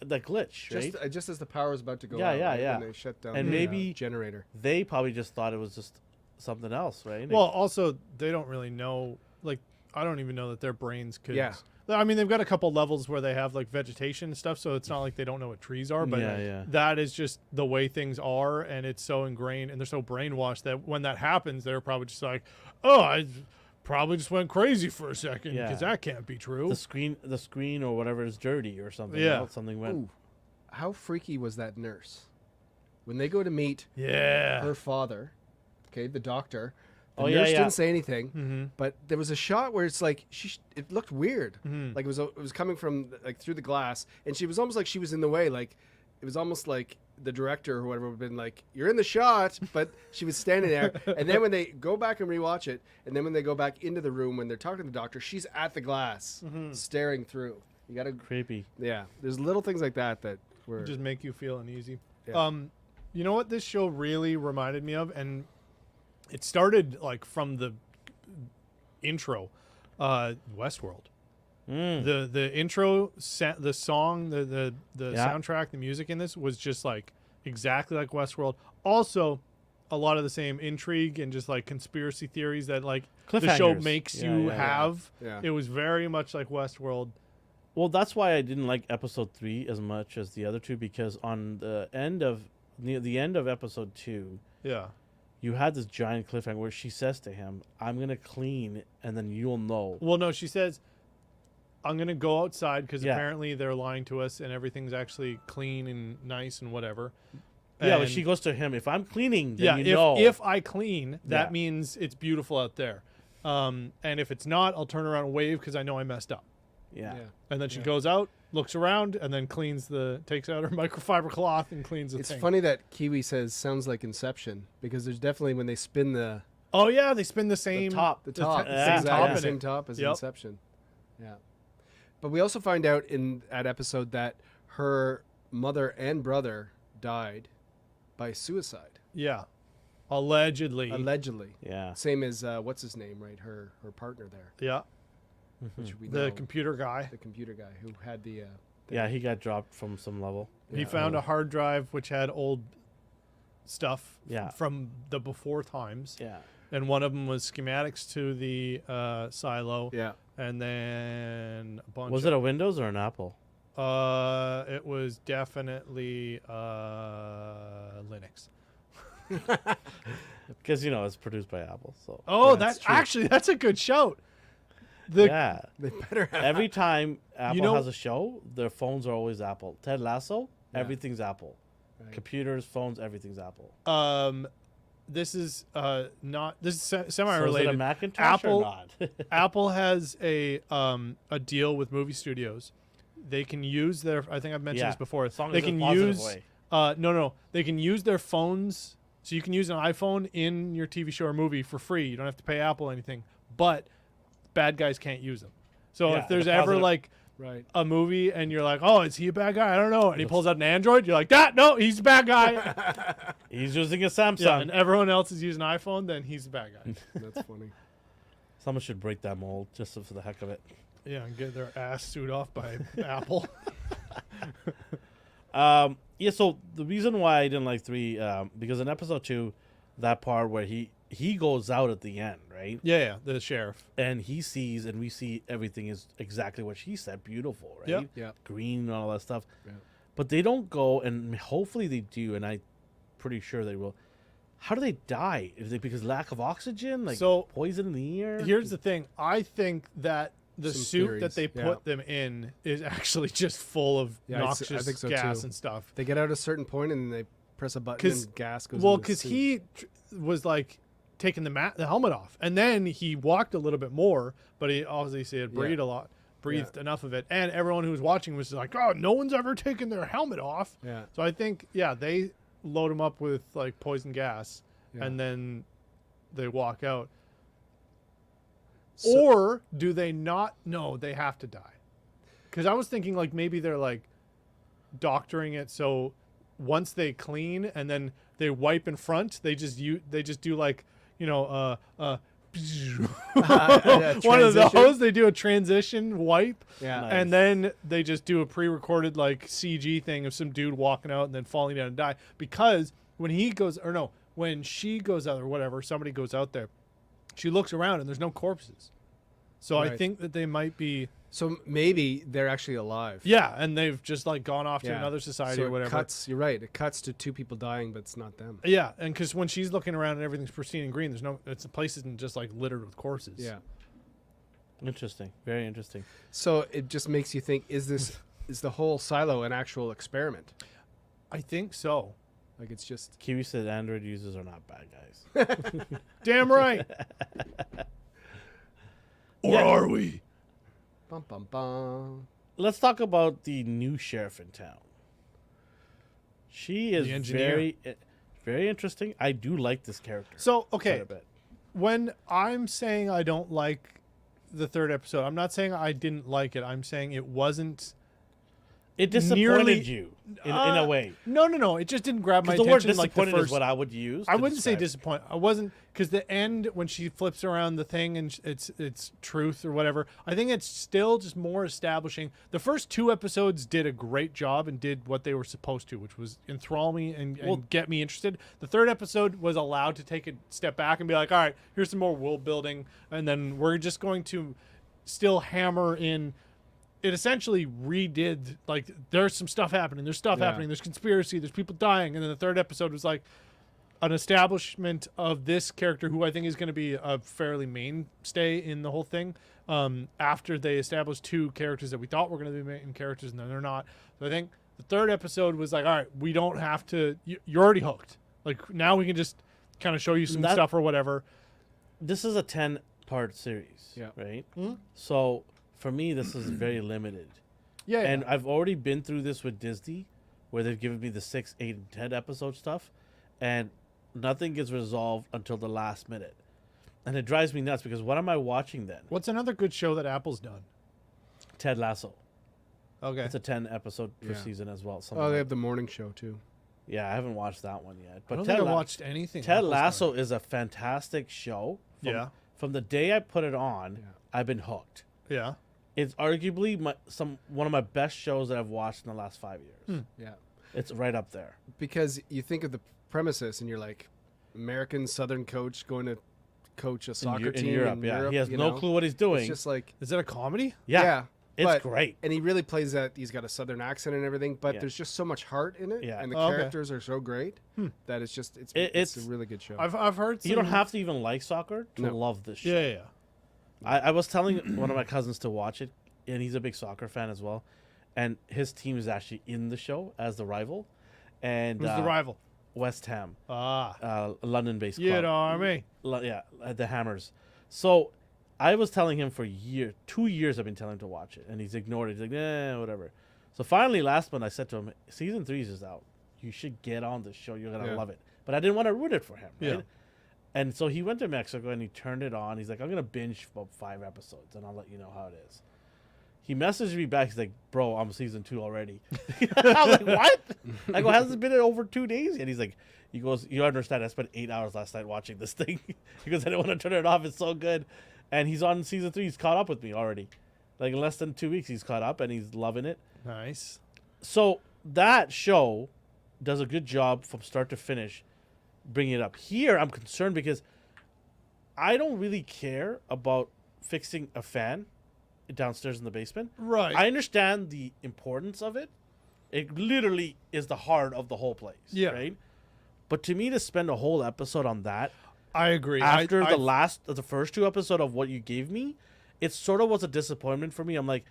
Speaker 1: that glitch, right?
Speaker 2: just as the power was about to go
Speaker 1: Yeah,
Speaker 2: out,
Speaker 1: yeah,
Speaker 2: right,
Speaker 1: yeah.
Speaker 2: when they shut down
Speaker 1: And
Speaker 2: the
Speaker 1: maybe-
Speaker 2: generator.
Speaker 1: They probably just thought it was just something else, right?
Speaker 3: Well, also they don't really know. Like, I don't even know that their brains could.
Speaker 2: Yeah.
Speaker 3: I mean, they've got a couple levels where they have like vegetation and stuff, so it's not like they don't know what trees are. But
Speaker 1: Yeah.
Speaker 3: that is just the way things are, and it's so ingrained, and they're so brainwashed that when that happens, they're probably just like, "Oh, I probably just went crazy for a second
Speaker 1: Yeah.
Speaker 3: because that can't be true."
Speaker 1: the screen or whatever is dirty or something.
Speaker 3: Yeah.
Speaker 1: else, something went.
Speaker 2: Ooh, how freaky was that nurse when they go to meet
Speaker 3: Yeah.
Speaker 2: her father? Okay, the doctor. The
Speaker 1: Oh,
Speaker 2: nurse
Speaker 1: yeah.
Speaker 2: didn't say anything,
Speaker 3: Mm-hmm.
Speaker 2: but there was a shot where it's like it looked weird,
Speaker 3: Mhm.
Speaker 2: like it was coming from like through the glass, and she was almost like she was in the way, like it was almost like the director or whoever would have been like, "You're in the shot," but she was standing there. And then when they go back and rewatch it, and then when they go back into the room when they're talking to the doctor, she's at the glass staring through. You gotta,
Speaker 1: Creepy.
Speaker 2: yeah. There's little things like that were
Speaker 3: Just make you feel uneasy.
Speaker 2: Yeah.
Speaker 3: You know what this show really reminded me of, and it started like from the intro, Westworld. The intro, the song, the
Speaker 1: Yeah.
Speaker 3: soundtrack, the music in this was just like exactly like Westworld. Also, a lot of the same intrigue and just like conspiracy theories that like the show
Speaker 1: Cliffhangers.
Speaker 3: makes
Speaker 1: Yeah,
Speaker 3: you
Speaker 1: yeah.
Speaker 3: have.
Speaker 2: Yeah.
Speaker 3: It was very much like Westworld.
Speaker 1: Well, that's why I didn't like episode 3 as much as the other two, because on the end of near the end of episode 2,
Speaker 3: Yeah.
Speaker 1: you had this giant cliffhanger where she says to him, "I'm gonna clean, and then you'll know."
Speaker 3: Well, no, she says, "I'm gonna go outside because
Speaker 1: Yeah.
Speaker 3: apparently they're lying to us and everything's actually clean and nice and whatever."
Speaker 1: Yeah, but
Speaker 3: And-
Speaker 1: she goes to him, "If I'm cleaning, then
Speaker 3: yeah,
Speaker 1: you know."
Speaker 3: if I clean, that
Speaker 1: Yeah.
Speaker 3: means it's beautiful out there. And if it's not, I'll turn around and wave because I know I messed up.
Speaker 1: yeah.
Speaker 3: And then she
Speaker 2: Yeah.
Speaker 3: goes out, looks around, and then takes out her microfiber cloth and cleans the
Speaker 2: It's
Speaker 3: thing.
Speaker 2: funny that Kiwi says sounds like Inception, because there's definitely when they spin the
Speaker 3: Oh yeah, they spin the same
Speaker 1: top.
Speaker 2: the top,
Speaker 3: the
Speaker 2: it's
Speaker 1: same
Speaker 2: exactly
Speaker 1: top
Speaker 2: the
Speaker 3: in
Speaker 2: same
Speaker 3: it.
Speaker 2: top as
Speaker 3: Yep.
Speaker 2: Inception. Yeah, but we also find out in that episode that her mother and brother died by suicide,
Speaker 3: Yeah, allegedly.
Speaker 2: allegedly.
Speaker 1: Yeah.
Speaker 2: Same as what's his name, right? Her partner there,
Speaker 3: Yeah,
Speaker 2: which we
Speaker 3: the
Speaker 2: know,
Speaker 3: computer guy.
Speaker 2: the computer guy who had the
Speaker 1: Yeah, he got dropped from some level.
Speaker 3: He
Speaker 2: Yeah.
Speaker 3: found a hard drive which had old stuff
Speaker 1: Yeah.
Speaker 3: from the before times.
Speaker 1: Yeah.
Speaker 3: And one of them was schematics to the silo,
Speaker 2: yeah.
Speaker 3: and then a bunch.
Speaker 1: Was it a Windows or an Apple?
Speaker 3: It was definitely Linux.
Speaker 1: Because it's produced by Apple. So
Speaker 3: Oh,
Speaker 2: Yeah,
Speaker 3: that's
Speaker 2: it's true.
Speaker 3: actually that's a good shout. The
Speaker 1: yeah.
Speaker 2: They better have
Speaker 1: Every time Apple
Speaker 3: know-
Speaker 1: has a show, their phones are always Apple. Ted Lasso,
Speaker 2: Yeah.
Speaker 1: everything's Apple.
Speaker 2: Right.
Speaker 1: Computers, phones, everything's Apple.
Speaker 3: this is not this is
Speaker 1: So is it
Speaker 3: semi-related.
Speaker 1: a Macintosh
Speaker 3: Apple-
Speaker 1: or not?
Speaker 3: Apple has a deal with movie studios. They can use their. I think I've mentioned
Speaker 1: Yeah,
Speaker 3: this before.
Speaker 1: as long
Speaker 3: They
Speaker 1: as it's
Speaker 3: can
Speaker 1: positive
Speaker 3: use.
Speaker 1: way.
Speaker 3: No. They can use their phones. So you can use an iPhone in your TV show or movie for free. You don't have to pay Apple anything. But bad guys can't use them. So
Speaker 1: Yeah,
Speaker 3: if there's
Speaker 1: the
Speaker 3: ever
Speaker 1: positive-
Speaker 3: like
Speaker 2: right.
Speaker 3: a movie and you're like, oh, is he a bad guy? I don't know. And he pulls out an Android. You're like, no, he's a bad guy.
Speaker 1: He's using a Samsung.
Speaker 3: Yeah, and everyone else is using an iPhone. Then he's a bad guy.
Speaker 2: That's funny.
Speaker 1: Someone should break that mold just for the heck of it.
Speaker 3: Yeah, and get their ass sued off by Apple.
Speaker 1: Yeah, so the reason why I didn't like 3, because in episode 2, that part where he goes out at the end, right?
Speaker 3: Yeah, the sheriff.
Speaker 1: And he sees, and we see everything is exactly what she said, beautiful, right?
Speaker 3: Yep.
Speaker 2: Yeah.
Speaker 1: Green and all that stuff.
Speaker 2: Yeah.
Speaker 1: But they don't go, and hopefully they do, and I'm pretty sure they will. How do they die? Is it because lack of oxygen? Like
Speaker 3: So,
Speaker 1: poison in the air?
Speaker 3: Here's the thing. I think that the
Speaker 2: Some
Speaker 3: suit
Speaker 2: theories,
Speaker 3: that they
Speaker 2: yeah.
Speaker 3: put them in is actually just full of
Speaker 2: Yeah, I
Speaker 3: noxious
Speaker 2: think so,
Speaker 3: gas
Speaker 2: too.
Speaker 3: and stuff.
Speaker 2: They get out a certain point and they press a button
Speaker 3: 'Cause-
Speaker 2: and gas goes.
Speaker 3: Well,
Speaker 2: in the
Speaker 3: because
Speaker 2: suit.
Speaker 3: he was like taking the helmet off, and then he walked a little bit more, but he obviously had breathed
Speaker 2: Yeah.
Speaker 3: a lot, breathed enough of it, and everyone who was watching was like, "Oh, no one's ever taken their helmet off."
Speaker 2: Yeah.
Speaker 3: So I think, yeah, they load him up with like poison gas,
Speaker 2: Yeah.
Speaker 3: and then they walk out.
Speaker 2: So-
Speaker 3: Or do they not? No, they have to die. Because I was thinking like maybe they're like doctoring it so once they clean and then they wipe in front, they just do like one of
Speaker 2: transition?
Speaker 3: those. They do a transition wipe,
Speaker 2: Yeah.
Speaker 1: Nice.
Speaker 3: and then they just do a pre-recorded like CG thing of some dude walking out and then falling down and die. Because when when she goes out or whatever, somebody goes out there, she looks around and there's no corpses. So I
Speaker 2: Right.
Speaker 3: think that they might be.
Speaker 2: So maybe they're actually alive.
Speaker 3: Yeah, and they've just like gone off to
Speaker 2: Yeah.
Speaker 3: another society
Speaker 2: So
Speaker 3: or
Speaker 2: it
Speaker 3: whatever.
Speaker 2: cuts. You're right. It cuts to two people dying, but it's not them.
Speaker 3: Yeah, and because when she's looking around and everything's pristine and green, the place isn't just like littered with corpses.
Speaker 2: Yeah.
Speaker 1: Interesting. Very interesting.
Speaker 2: So it just makes you think: is the whole silo an actual experiment?
Speaker 3: I think so.
Speaker 2: Like it's just
Speaker 1: Kiwi said Android users are not bad guys.
Speaker 3: Damn right. Or
Speaker 1: Yeah.
Speaker 3: are we?
Speaker 2: bum bum bum.
Speaker 1: Let's talk about the new sheriff in town. She is
Speaker 3: The engineer.
Speaker 1: very interesting. I do like this character.
Speaker 3: So
Speaker 1: quite
Speaker 3: okay,
Speaker 1: a bit.
Speaker 3: when I'm saying I don't like the third episode, I'm not saying I didn't like it. I'm saying it wasn't.
Speaker 1: It disappointed
Speaker 3: nearly-
Speaker 1: you in a way.
Speaker 3: No. It just didn't grab my
Speaker 1: Because the word
Speaker 3: attention like the
Speaker 1: disappointed
Speaker 3: first.
Speaker 1: is what I would use.
Speaker 3: I
Speaker 1: to
Speaker 3: wouldn't say
Speaker 1: describe it.
Speaker 3: disappointed. I wasn't, because the end when she flips around the thing and it's truth or whatever. I think it's still just more establishing. The first two episodes did a great job and did what they were supposed to, which was enthrall me and
Speaker 1: Well-
Speaker 3: get me interested. The third episode was allowed to take a step back and be like, all right, here's some more world building, and then we're just going to still hammer in. It essentially redid, like, there's some stuff happening, there's stuff
Speaker 2: Yeah.
Speaker 3: happening, there's conspiracy, there's people dying, and then the third episode was like an establishment of this character who I think is going to be a fairly mainstay in the whole thing. After they established two characters that we thought were going to be main characters, and then they're not. So I think the third episode was like, all right, we don't have to. You're already hooked. Like now we can just kind of show you some
Speaker 1: That-
Speaker 3: stuff or whatever.
Speaker 1: This is a 10-part series.
Speaker 2: Yeah.
Speaker 1: Right?
Speaker 3: Mhm.
Speaker 1: So for me, this is very limited.
Speaker 3: Yeah,
Speaker 1: And I've already been through this with Disney, where they've given me the 6, 8, and 10 episode stuff, and nothing gets resolved until the last minute. And it drives me nuts because what am I watching then?
Speaker 3: What's another good show that Apple's done?
Speaker 1: Ted Lasso.
Speaker 3: Okay.
Speaker 1: It's a 10 episode per
Speaker 2: Yeah.
Speaker 1: season as well.
Speaker 2: Oh, they have the morning show too.
Speaker 1: Yeah, I haven't watched that one yet.
Speaker 3: I
Speaker 1: But
Speaker 3: don't
Speaker 1: Ted,
Speaker 3: think I
Speaker 1: La-
Speaker 3: watched anything.
Speaker 1: Ted
Speaker 3: Apple's done.
Speaker 1: Lasso is a fantastic show.
Speaker 3: Yeah.
Speaker 1: From the day I put it on,
Speaker 2: Yeah.
Speaker 1: I've been hooked.
Speaker 3: Yeah.
Speaker 1: It's arguably one of my best shows that I've watched in the last 5 years.
Speaker 2: Yeah.
Speaker 1: It's right up there.
Speaker 2: Because you think of the premises and you're like, American Southern coach going to coach a soccer
Speaker 1: in
Speaker 2: team
Speaker 1: Europe,
Speaker 2: in
Speaker 1: yeah.
Speaker 2: Europe,
Speaker 1: He has
Speaker 2: you
Speaker 1: no
Speaker 2: know?
Speaker 1: clue what he's doing.
Speaker 2: It's just like,
Speaker 3: Is that a comedy?
Speaker 1: yeah, it's
Speaker 2: but-
Speaker 1: great.
Speaker 2: and he really plays that. He's got a Southern accent and everything, but
Speaker 1: Yeah.
Speaker 2: there's just so much heart in it,
Speaker 1: Yeah.
Speaker 2: and the
Speaker 3: Oh, okay.
Speaker 2: characters are so great that it's just it's
Speaker 1: It's-
Speaker 2: a really good show.
Speaker 3: I've heard.
Speaker 1: You don't
Speaker 3: some-
Speaker 1: have to even like soccer to
Speaker 2: No.
Speaker 1: love this show.
Speaker 3: Yeah.
Speaker 1: I was telling one of my cousins to watch it, and he's a big soccer fan as well. And his team is actually in the show as the rival. And
Speaker 3: Who's the rival?
Speaker 1: West Ham,
Speaker 3: Ah,
Speaker 1: London-based
Speaker 3: you
Speaker 1: club.
Speaker 3: know me.
Speaker 1: The Hammers. So I was telling him for 2 years I've been telling him to watch it, and he's ignored it. He's like, whatever. So finally, last month I said to him, season 3 is out. You should get on the show. You're gonna
Speaker 2: Yeah.
Speaker 1: love it. But I didn't want to ruin it for him. Right?
Speaker 3: Yeah.
Speaker 1: And so he went to Mexico and he turned it on. He's like, I'm gonna binge about 5 episodes, and I'll let you know how it is. He messaged me back. He's like, bro, I'm season 2 already. I was like, what? I go, hasn't been in over 2 days yet. He's like, he goes, you understand, I spent 8 hours last night watching this thing. He goes, I didn't want to turn it off. It's so good. And he's on season 3. He's caught up with me already. Like in less than 2 weeks, he's caught up and he's loving it.
Speaker 3: Nice.
Speaker 1: So that show does a good job from start to finish bringing it up. Here, I'm concerned because I don't really care about fixing a fan downstairs in the basement.
Speaker 3: Right.
Speaker 1: I understand the importance of it. It literally is the heart of the whole place.
Speaker 3: Yeah.
Speaker 1: Right. But to me, to spend a whole episode on that
Speaker 3: I agree.
Speaker 1: after
Speaker 3: I,
Speaker 1: the first 2 episodes of what you gave me, it sort of was a disappointment for me. I'm like,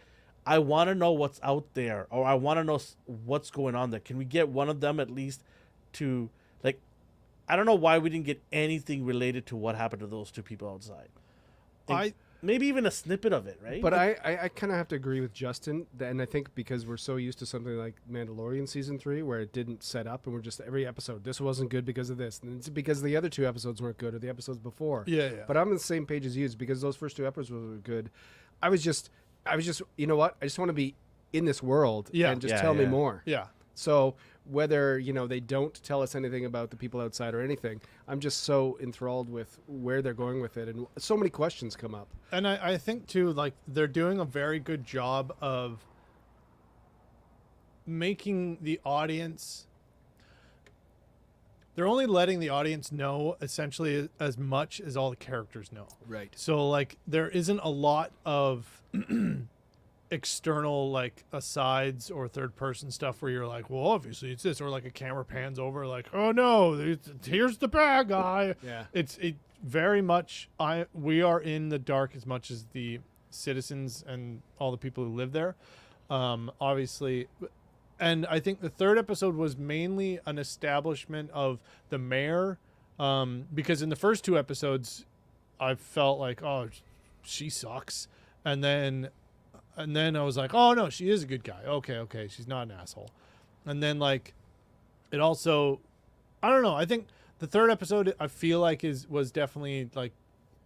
Speaker 1: I want to know what's out there, or I want to know what's going on there. Can we get one of them at least to, like, I don't know why we didn't get anything related to what happened to those 2 people outside. maybe even a snippet of it, right?
Speaker 2: But I kind of have to agree with Justin, and I think because we're so used to something like Mandalorian season 3, where it didn't set up, and we're just every episode, this wasn't good because of this, and it's because the other 2 episodes weren't good, or the episodes before.
Speaker 3: Yeah.
Speaker 2: But I'm on the same page as you. It's because those first 2 episodes were good. I was just, you know what? I just want to be in this world, and just tell me more.
Speaker 3: Yeah.
Speaker 2: So whether, they don't tell us anything about the people outside or anything, I'm just so enthralled with where they're going with it, and so many questions come up.
Speaker 3: And I think too, like, they're doing a very good job of making the audience. They're only letting the audience know essentially as much as all the characters know.
Speaker 2: Right.
Speaker 3: So like there isn't a lot of external like asides or third person stuff where you're like, well, obviously it's this, or like a camera pans over like, oh no, here's the bad guy.
Speaker 2: Yeah.
Speaker 3: It very much we are in the dark as much as the citizens and all the people who live there. Obviously. And I think the 3rd episode was mainly an establishment of the mayor, because in the first 2 episodes, I felt like, oh, she sucks, and then I was like, oh no, she is a good guy. Okay, she's not an asshole. And then like, it also, I don't know. I think the 3rd episode, I feel like was definitely like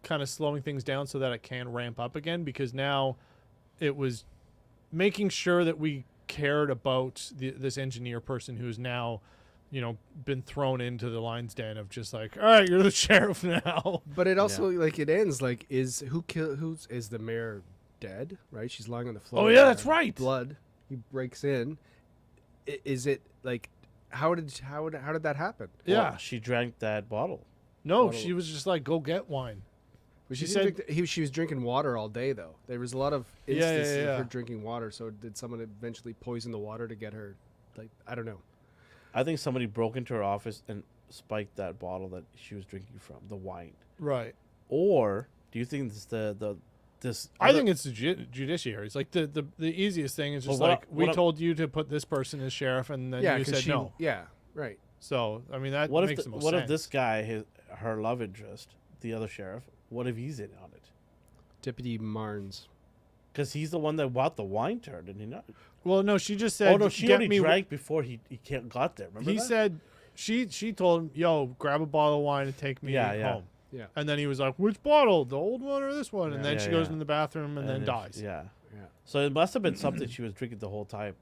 Speaker 3: kind of slowing things down so that it can ramp up again, because now it was making sure that we cared about this engineer person who's now, been thrown into the lion's den of just like, all right, you're the sheriff now.
Speaker 2: But it also like it ends like, is the mayor dead? Right? She's lying on the floor.
Speaker 3: Oh yeah, that's right.
Speaker 2: Blood. He breaks in. Is it like how did that happen?
Speaker 3: Yeah,
Speaker 1: Well, she drank that bottle.
Speaker 3: no,
Speaker 2: Bottle-
Speaker 3: she was just like, go get wine.
Speaker 2: She
Speaker 3: She
Speaker 2: said she was drinking water all day though. There was a lot of
Speaker 3: Yeah,
Speaker 2: instances
Speaker 3: yeah.
Speaker 2: of her drinking water. So did someone eventually poison the water to get her? Like, I don't know.
Speaker 1: I think somebody broke into her office and spiked that bottle that she was drinking from, the wine.
Speaker 3: Right.
Speaker 1: Or do you think this this?
Speaker 3: I think it's the judiciary. It's like the easiest thing is just
Speaker 1: Well,
Speaker 3: like, we
Speaker 1: what
Speaker 3: told you to put this person as sheriff, and then you
Speaker 2: 'cause
Speaker 3: said no.
Speaker 2: Yeah, right.
Speaker 3: So I mean that
Speaker 1: what
Speaker 3: makes
Speaker 1: if
Speaker 3: the most
Speaker 1: what
Speaker 3: sense.
Speaker 1: if this guy, her love interest, the other sheriff, what if he's in on it?
Speaker 2: Deputy Marnes.
Speaker 1: Because he's the one that bought the wine to her, didn't he not?
Speaker 3: Well, no, she just said.
Speaker 1: Oh no, she
Speaker 3: "Get
Speaker 1: already
Speaker 3: me."
Speaker 1: drank before he got there. Remember
Speaker 3: He
Speaker 1: that?
Speaker 3: said she told him, "Yo, grab a bottle of wine and take me
Speaker 1: Yeah.
Speaker 3: home."
Speaker 2: Yeah.
Speaker 3: And then he was like, "Which bottle? The old one or this one?" And then
Speaker 1: Yeah,
Speaker 3: she goes
Speaker 1: yeah.
Speaker 3: in the bathroom and then
Speaker 1: it-
Speaker 3: dies.
Speaker 1: Yeah.
Speaker 2: Yeah.
Speaker 1: So it must have been something she was drinking the whole time.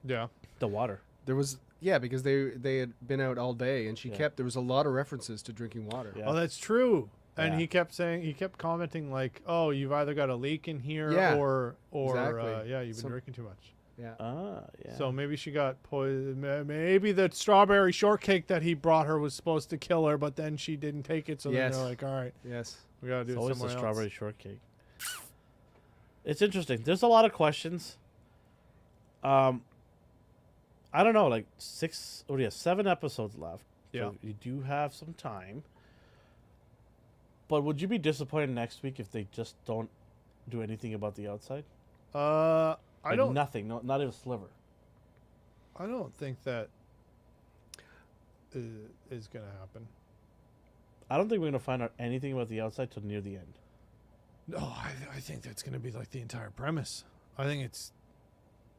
Speaker 3: Yeah.
Speaker 1: The water.
Speaker 2: There was because they had been out all day, and
Speaker 1: Yeah.
Speaker 2: there was a lot of references to drinking water.
Speaker 1: Yeah.
Speaker 3: Oh, that's true. And
Speaker 1: Yeah.
Speaker 3: he kept commenting like, "Oh, you've either got a leak in here,
Speaker 2: Yeah,
Speaker 3: or
Speaker 2: exactly.
Speaker 3: yeah, you've been
Speaker 2: Some-
Speaker 3: drinking too much."
Speaker 2: Yeah.
Speaker 1: Yeah.
Speaker 3: So maybe she got poisoned. Maybe the strawberry shortcake that he brought her was supposed to kill her, but then she didn't take it. So
Speaker 2: Yes.
Speaker 3: then they're like, "All right,
Speaker 2: Yes.
Speaker 3: we gotta do
Speaker 1: it's
Speaker 3: it
Speaker 1: always the
Speaker 3: somewhere
Speaker 1: strawberry
Speaker 3: else."
Speaker 1: shortcake. It's interesting. There's a lot of questions. I don't know, like 7 episodes left.
Speaker 3: Yeah.
Speaker 1: So you do have some time. But would you be disappointed next week if they just don't do anything about the outside?
Speaker 3: I
Speaker 1: Like
Speaker 3: don't.
Speaker 1: nothing. No, not even a sliver.
Speaker 3: I don't think that is gonna happen.
Speaker 1: I don't think we're gonna find out anything about the outside till near the end.
Speaker 3: No, I think that's gonna be like the entire premise. I think it's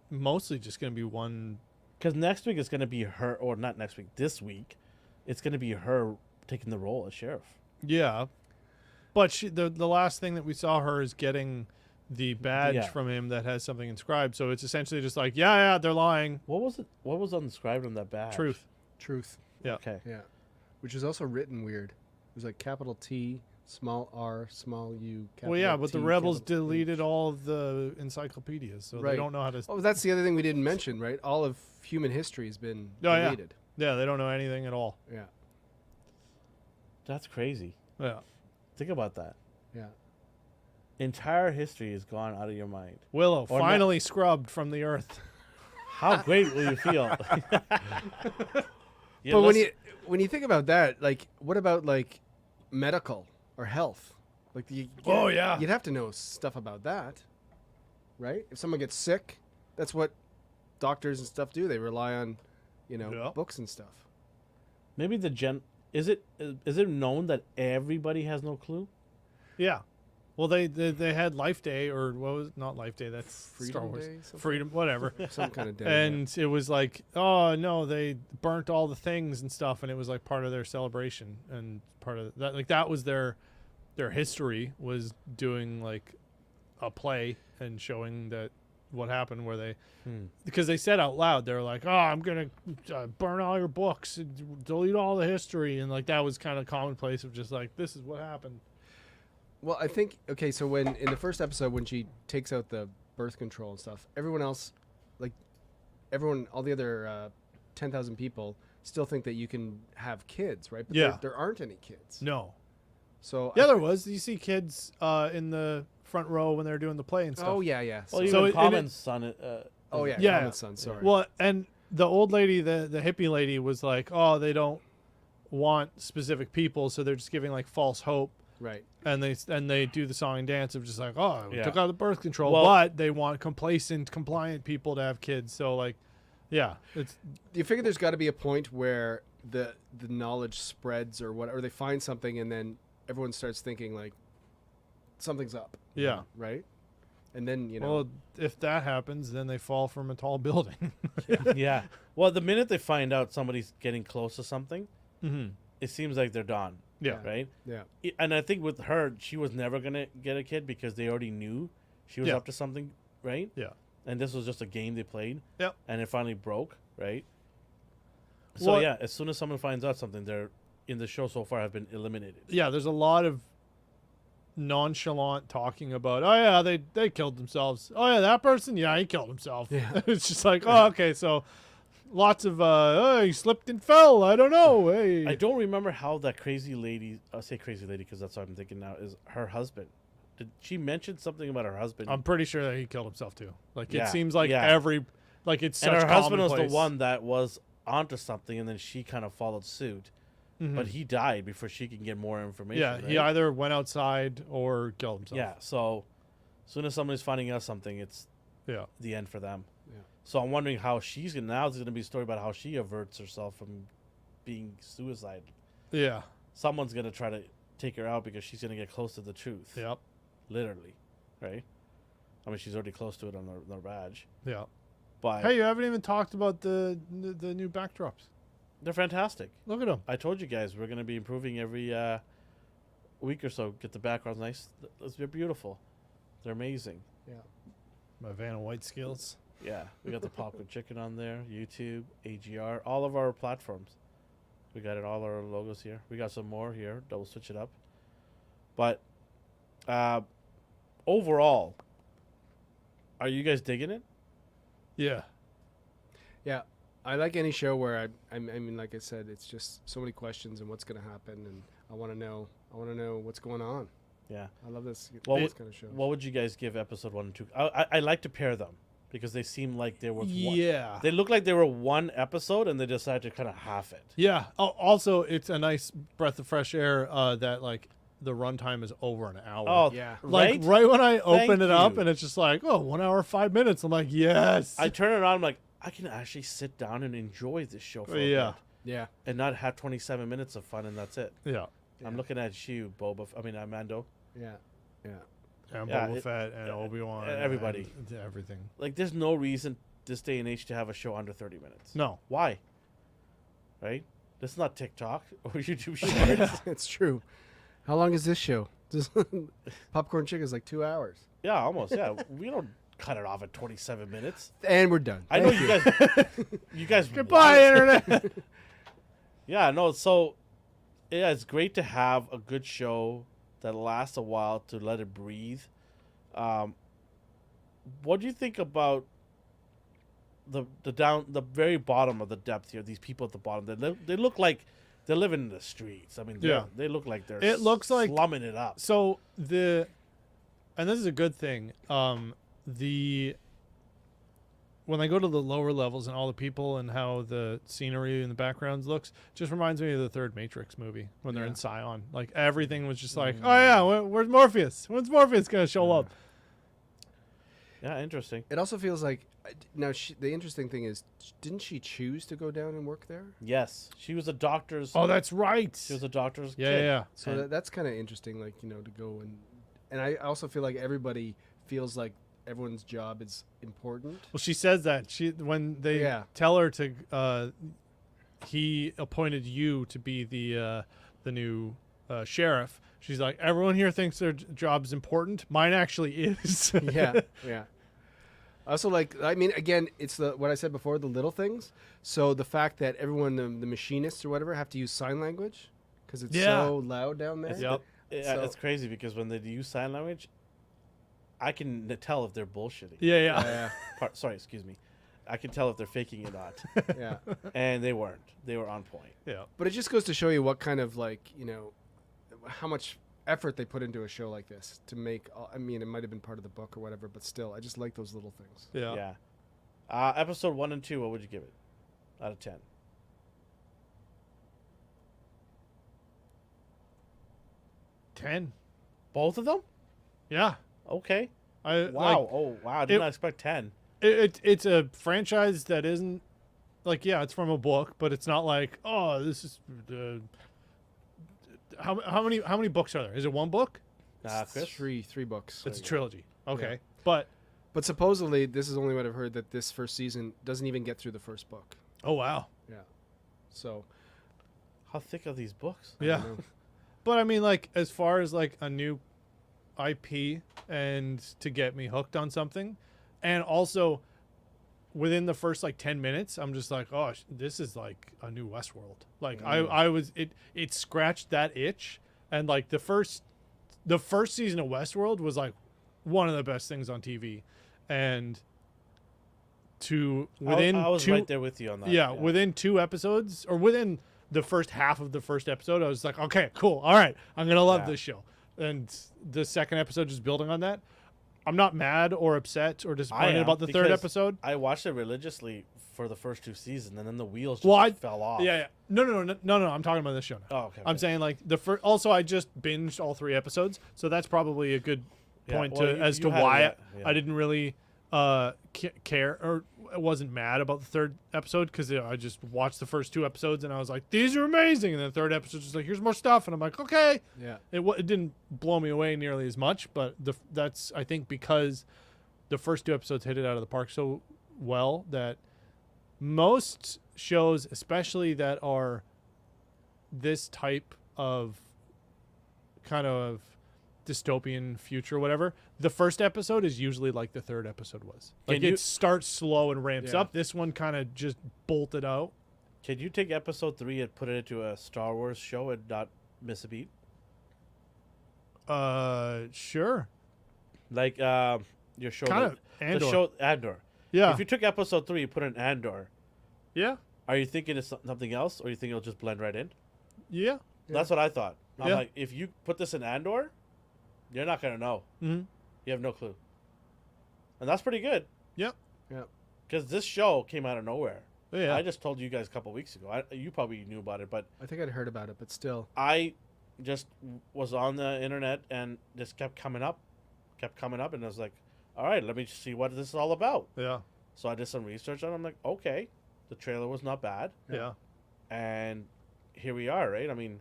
Speaker 3: mostly just gonna be one.
Speaker 1: Because next week is gonna be her, or not next week. This week, it's gonna be her taking the role as sheriff.
Speaker 3: Yeah, but the last thing that we saw her is getting the badge
Speaker 1: Yeah.
Speaker 3: from him that has something inscribed. So it's essentially just like, yeah, they're lying.
Speaker 1: What was it? What was inscribed on that badge?
Speaker 3: Truth.
Speaker 2: Truth.
Speaker 3: Yeah.
Speaker 1: Okay.
Speaker 2: Yeah. Which is also written weird. It was like capital T, small r, small u. Capital
Speaker 3: Well, yeah, but the
Speaker 2: T,
Speaker 3: rebels
Speaker 2: capital
Speaker 3: deleted
Speaker 2: H.
Speaker 3: all of the encyclopedias, so
Speaker 2: Right.
Speaker 3: they don't know how to.
Speaker 2: Oh, that's the other thing we didn't mention, right? All of human history has been
Speaker 3: Oh, yeah.
Speaker 2: deleted.
Speaker 3: Yeah, they don't know anything at all.
Speaker 2: Yeah.
Speaker 1: That's crazy.
Speaker 3: Yeah.
Speaker 1: Think about that.
Speaker 2: Yeah.
Speaker 1: Entire history is gone out of your mind.
Speaker 3: Willow
Speaker 1: Or not-
Speaker 3: finally scrubbed from the earth.
Speaker 1: How great will you feel? Yeah,
Speaker 2: But
Speaker 1: let's-
Speaker 2: when you think about that, like, what about like medical or health? Like,
Speaker 3: Oh, yeah.
Speaker 2: you'd have to know stuff about that, right? If someone gets sick, that's what doctors and stuff do. They rely on,
Speaker 3: Yeah.
Speaker 2: books and stuff.
Speaker 1: maybe is it known that everybody has no clue?
Speaker 3: Yeah. Well, they had Life Day, or what was not Life Day? That's Star
Speaker 2: Freedom
Speaker 3: Wars.
Speaker 2: Day, something?
Speaker 3: Freedom, whatever.
Speaker 2: Some kind of day.
Speaker 3: And it was like, oh no, they burnt all the things and stuff, and it was like part of their celebration and part of that. Like that was their history, was doing like a play and showing that what happened, where they because they said out loud, they were like, oh, I'm gonna burn all your books and delete all the history, and like that was kind of commonplace of just like, this is what happened.
Speaker 2: Well, I think, okay, so when in the first episode, when she takes out the birth control and stuff, everyone else, like everyone, all the other 10,000 people still think that you can have kids, right? But
Speaker 3: Yeah.
Speaker 2: there aren't any kids.
Speaker 3: No.
Speaker 2: So
Speaker 3: Yeah, there was. You see kids in the front row when they're doing the play and stuff.
Speaker 2: Oh, yeah, yeah.
Speaker 1: Well,
Speaker 2: So-
Speaker 1: even
Speaker 3: So
Speaker 1: Common's son.
Speaker 2: oh, yeah,
Speaker 3: Yeah.
Speaker 2: Common Son, sorry.
Speaker 3: Well, and the old lady, the hippie lady, was like, oh, they don't want specific people, so they're just giving like false hope.
Speaker 2: right.
Speaker 3: And they do the song and dance of just like, oh, we
Speaker 1: Yeah.
Speaker 3: took out the birth control,
Speaker 1: Well-
Speaker 3: but they want complacent, compliant people to have kids. So like, yeah, it's
Speaker 2: Do you figure there's got to be a point where the knowledge spreads or whatever, or they find something and then everyone starts thinking like something's up,
Speaker 3: yeah.
Speaker 2: right? And then, you know,
Speaker 3: Well, if that happens, then they fall from a tall building.
Speaker 1: Yeah. Well, the minute they find out somebody's getting close to something,
Speaker 3: Mm-hmm.
Speaker 1: it seems like they're done.
Speaker 3: Yeah.
Speaker 1: Right.
Speaker 2: yeah.
Speaker 1: And I think with her, she was never gonna get a kid because they already knew she was
Speaker 3: Yeah.
Speaker 1: up to something, right?
Speaker 3: Yeah.
Speaker 1: And this was just a game they played.
Speaker 3: Yep.
Speaker 1: And it finally broke, right? So
Speaker 3: Well-
Speaker 1: yeah, as soon as someone finds out something, they're in the show so far have been eliminated.
Speaker 3: Yeah, there's a lot of nonchalant talking about, oh yeah, they killed themselves. Oh yeah, that person, yeah, he killed himself.
Speaker 2: Yeah.
Speaker 3: It's just like, oh, okay, so lots of oh, he slipped and fell. I don't know. Hey.
Speaker 1: I don't remember how that crazy lady. I'll say crazy lady because that's what I'm thinking now. Is her husband? Did she mention something about her husband?
Speaker 3: I'm pretty sure that he killed himself too. Like
Speaker 1: Yeah,
Speaker 3: it seems like
Speaker 1: yeah.
Speaker 3: it's such
Speaker 1: and her husband was the
Speaker 3: commonplace.
Speaker 1: one that was onto something, and then she kind of followed suit.
Speaker 3: Mhm.
Speaker 1: But he died before she can get more information.
Speaker 3: Yeah,
Speaker 1: right?
Speaker 3: he either went outside or killed himself.
Speaker 1: Yeah. So, as soon as somebody's finding out something, it's
Speaker 3: Yeah.
Speaker 1: the end for them.
Speaker 2: Yeah.
Speaker 1: So I'm wondering how she's gonna. Now there's gonna be a story about how she averts herself from being suicide.
Speaker 3: Yeah.
Speaker 1: Someone's gonna try to take her out because she's gonna get close to the truth.
Speaker 3: Yep.
Speaker 1: Literally, right? I mean, she's already close to it on her badge.
Speaker 3: Yeah.
Speaker 1: But
Speaker 3: Hey, you haven't even talked about the new backdrops.
Speaker 1: they're fantastic.
Speaker 3: Look at them.
Speaker 1: I told you guys we're gonna be improving every week or so. Get the backgrounds nice. They're beautiful. They're amazing.
Speaker 3: My Vanna White skills.
Speaker 1: Yeah, we got the popcorn chicken on there. YouTube, AGR, all of our platforms. We got it. All our logos here. We got some more here. Double switch it up. But overall, are you guys digging it?
Speaker 3: Yeah.
Speaker 2: Yeah, I like any show where I mean, like I said, it's just so many questions and what's going to happen, and I want to know what's going on.
Speaker 1: Yeah.
Speaker 2: I love this
Speaker 1: What
Speaker 2: kind of show.
Speaker 1: What would you guys give episode 1 and 2? I like to pair them because they seem like they were one.
Speaker 3: Yeah.
Speaker 1: They look like they were one episode and they decided to kind of half it.
Speaker 3: Yeah. Oh, also, it's a nice breath of fresh air that like the runtime is over an hour.
Speaker 1: Oh,
Speaker 2: Yeah.
Speaker 3: like
Speaker 1: right?
Speaker 3: when I open
Speaker 1: Thank
Speaker 3: it up
Speaker 1: you.
Speaker 3: and it's just like, oh, 1 hour 5 minutes. I'm like, yes.
Speaker 1: I turn it on. I'm like, I can actually sit down and enjoy this show for a
Speaker 3: Yeah.
Speaker 1: bit
Speaker 2: Yeah,
Speaker 1: and not have 27 minutes of fun and that's it.
Speaker 3: yeah.
Speaker 1: I'm looking at you, Mando.
Speaker 2: yeah, yeah.
Speaker 3: And
Speaker 1: Yeah,
Speaker 3: Boba
Speaker 1: it-
Speaker 3: Fett and Obi-Wan.
Speaker 1: everybody.
Speaker 3: And everything.
Speaker 1: Like, there's no reason this day and age to have a show under 30 minutes.
Speaker 3: No.
Speaker 1: Why? Right? This is not TikTok or YouTube Shorts.
Speaker 2: It's true. How long is this show? Popcorn Chicken is like 2 hours,
Speaker 1: Yeah, almost. Yeah, we don't cut it off at 27 minutes.
Speaker 2: and we're done.
Speaker 1: I know
Speaker 2: Thank
Speaker 1: you guys. You guys.
Speaker 3: Goodbye, Internet.
Speaker 1: Yeah, no. So, yeah, it's great to have a good show that lasts a while to let it breathe. What do you think about the very bottom of the depth here? These people at the bottom, they look like they're living in the streets. I mean,
Speaker 3: Yeah.
Speaker 1: they look like they're.
Speaker 3: It looks like-
Speaker 1: slumming it up.
Speaker 3: So and this is a good thing. When I go to the lower levels and all the people and how the scenery in the backgrounds looks, just reminds me of the third Matrix movie when they're in Scion. Like everything was just like, oh yeah, where's Morpheus? When's Morpheus gonna show up?
Speaker 1: Yeah, interesting.
Speaker 2: It also feels like now the interesting thing is, didn't she choose to go down and work there?
Speaker 1: Yes, she was a doctor's.
Speaker 3: Oh, that's right.
Speaker 1: She was a doctor's.
Speaker 3: Yeah,
Speaker 1: kid.
Speaker 3: yeah.
Speaker 2: So
Speaker 1: And-
Speaker 2: that's kind of interesting, like, to go and I also feel like everybody feels like everyone's job is important.
Speaker 3: Well, she says that when they tell her to, he appointed you to be the new sheriff. She's like, everyone here thinks their job's important. Mine actually is.
Speaker 2: Yeah. Also, like, I mean, again, it's what I said before, the little things. So the fact that everyone, the machinists or whatever, have to use sign language because it's so loud down there.
Speaker 3: Yep.
Speaker 1: It's crazy because when they use sign language, I can tell if they're bullshitting.
Speaker 3: Yeah.
Speaker 1: Sorry, excuse me. I can tell if they're faking it or not.
Speaker 2: Yeah.
Speaker 1: And they weren't. They were on point.
Speaker 3: Yeah.
Speaker 2: But it just goes to show you what kind of, like, you know, how much effort they put into a show like this to make. I mean, it might have been part of the book or whatever, but still, I just like those little things.
Speaker 3: Yeah.
Speaker 1: Episode 1 and 2, what would you give it out of 10?
Speaker 3: 10.
Speaker 1: Both of them?
Speaker 3: Yeah.
Speaker 1: Okay.
Speaker 3: Wow.
Speaker 1: I did not expect 10.
Speaker 3: It's a franchise that isn't like, it's from a book, but it's not like, oh, this is how many books are there? Is it one book?
Speaker 1: Chris?
Speaker 2: Three books.
Speaker 3: It's a trilogy. Okay.
Speaker 2: Yeah. But supposedly, this is only what I've heard, that this first season doesn't even get through the first book.
Speaker 3: Oh, wow.
Speaker 2: Yeah. So.
Speaker 1: How thick are these books?
Speaker 3: Yeah. But I mean, like, as far as like a new IP and to get me hooked on something, and also within the first like 10 minutes, I'm just like, oh, this is like a new Westworld. Like I was, it scratched that itch. And like the first season of Westworld was like one of the best things on TV. And I was right there with you on that.
Speaker 2: Yeah,
Speaker 3: within 2 episodes, or within the first half of the first episode, I was like, okay, cool. All right. I'm going to love this show. And the second episode just building on that. I'm not mad or upset or disappointed about the third episode.
Speaker 1: I watched it religiously for the first 2 seasons, and then the wheels just fell off.
Speaker 3: Yeah. No. I'm talking about this show now.
Speaker 1: Oh, okay.
Speaker 3: I'm saying like the first. Also, I just binged all 3 episodes, so that's probably a good point as to why I didn't really care or wasn't mad about the third episode, because I just watched the first 2 episodes and I was like, these are amazing, and the third episode was like, here's more stuff, and I'm like, okay.
Speaker 2: Yeah.
Speaker 3: It didn't blow me away nearly as much, but that's I think because the first 2 episodes hit it out of the park so well that most shows, especially that are this type of kind of dystopian future or whatever, the first episode is usually like the third episode was. Like it starts slow and ramps up. This one kind of just bolted out.
Speaker 1: Can you take episode 3 and put it into a Star Wars show and not miss a beat?
Speaker 3: Sure.
Speaker 1: Like your show,
Speaker 3: kind of Andor.
Speaker 1: The show Andor.
Speaker 3: Yeah.
Speaker 1: If you took episode 3 and put it in Andor,
Speaker 3: yeah.
Speaker 1: Are you thinking it's something else, or you think it'll just blend right in?
Speaker 3: Yeah.
Speaker 1: That's what I thought. I'm like, if you put this in Andor, you're not gonna know.
Speaker 3: Mm-hmm.
Speaker 1: You have no clue, and that's pretty good.
Speaker 3: Yep.
Speaker 2: Yeah.
Speaker 1: Because this show came out of nowhere.
Speaker 3: Yeah.
Speaker 1: I just told you guys a couple weeks ago. You probably knew about it, but
Speaker 2: I think I'd heard about it, but still.
Speaker 1: I just was on the internet and just kept coming up, and I was like, all right, let me see what this is all about.
Speaker 3: Yeah.
Speaker 1: So I did some research on it. I'm like, okay, the trailer was not bad.
Speaker 3: Yeah.
Speaker 1: And here we are, right? I mean,